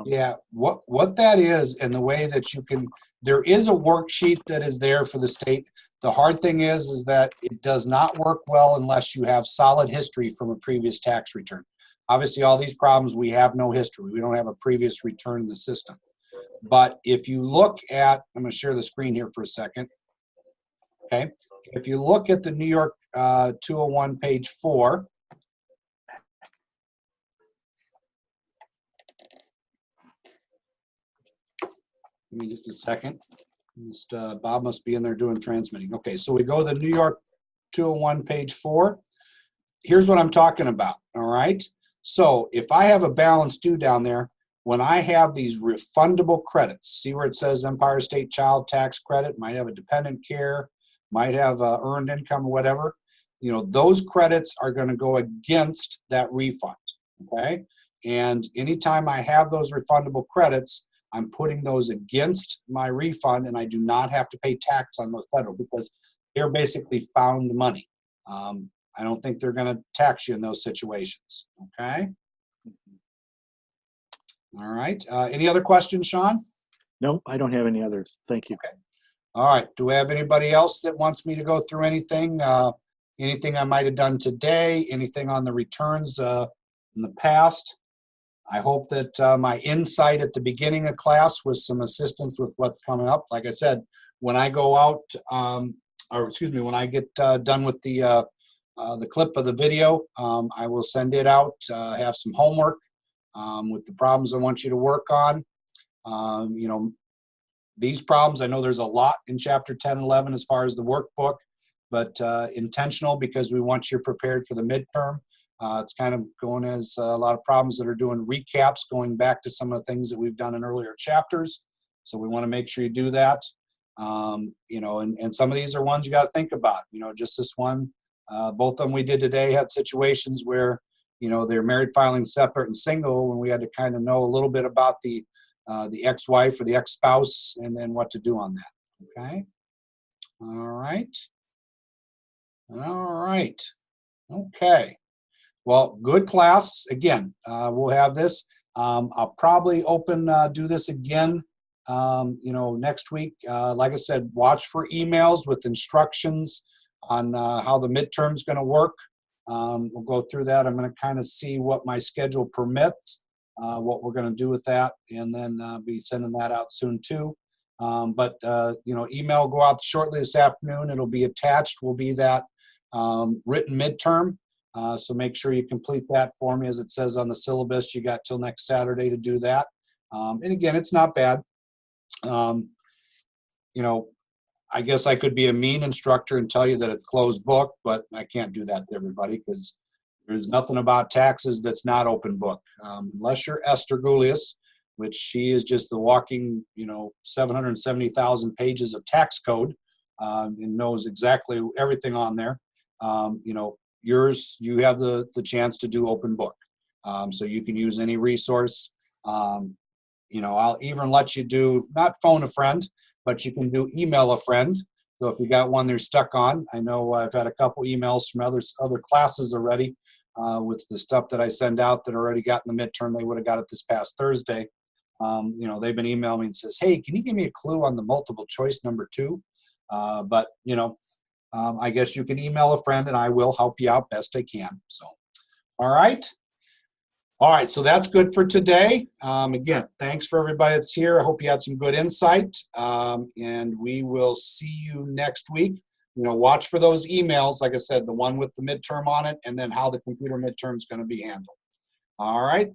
Yeah, what that is, and the way that you can, there is a worksheet that is there for the state. The hard thing is that it does not work well unless you have solid history from a previous tax return. Obviously, all these problems, we have no history. We don't have a previous return in the system. But if you look at, I'm going to share the screen here for a second. Okay, if you look at the New York 201 page 4, give me just a second. Bob must be in there doing transmitting. Okay, so we go to the New York 201 page 4. Here's what I'm talking about, all right? So if I have a balance due down there, when I have these refundable credits, see where it says Empire State Child Tax Credit, might have a dependent care, might have earned income or whatever, you know, those credits are going to go against that refund, okay? And anytime I have those refundable credits, I'm putting those against my refund, and I do not have to pay tax on the federal because they're basically found money. I don't think they're going to tax you in those situations, okay? All right. Any other questions, Sean? No, I don't have any others. Thank you. Okay. All right. Do we have anybody else that wants me to go through anything? Anything I might have done today? Anything on the returns in the past? I hope that my insight at the beginning of class was some assistance with what's coming up. Like I said, when I go out, when I get done with the clip of the video, I will send it out, have some homework with the problems I want you to work on. You know, these problems, I know there's a lot in chapter 10 and 11 as far as the workbook, but intentional because we want you prepared for the midterm. It's kind of going as a lot of problems that are doing recaps, going back to some of the things that we've done in earlier chapters. So we want to make sure you do that. You know, and some of these are ones you got to think about. You know, just this one, both of them we did today had situations where, you know, they're married, filing separate and single, and we had to kind of know a little bit about the ex-wife or the ex-spouse and then what to do on that. Okay. All right. All right. Okay. Well, good class. Again, we'll have this. I'll probably do this again, you know, next week. Like I said, watch for emails with instructions on how the midterm's going to work. We'll go through that. I'm going to kind of see what my schedule permits, what we're going to do with that, and then be sending that out soon too. But you know, email will go out shortly this afternoon. It'll be attached. Will be that written midterm. So make sure you complete that for me as it says on the syllabus. You got till next Saturday to do that. And again, it's not bad. You know, I guess I could be a mean instructor and tell you that it's closed book, but I can't do that to everybody because there's nothing about taxes that's not open book. Unless you're Esther Gulius, which she is just the walking, you know, 770,000 pages of tax code and knows exactly everything on there. You know, yours, you have the chance to do open book. So you can use any resource. You know, I'll even let you do, not phone a friend, but you can do email a friend. So if you got one they're stuck on, I know I've had a couple emails from other classes already with the stuff that I send out that already got in the midterm. They would have got it this past Thursday. You know, they've been emailing me and says, hey, can you give me a clue on the multiple choice number 2? But, you know, I guess you can email a friend and I will help you out best I can. So, all right. All right, so that's good for today. Again, thanks for everybody that's here. I hope you had some good insight, and we will see you next week. You know, watch for those emails, like I said, the one with the midterm on it, and then how the computer midterm is going to be handled. All right.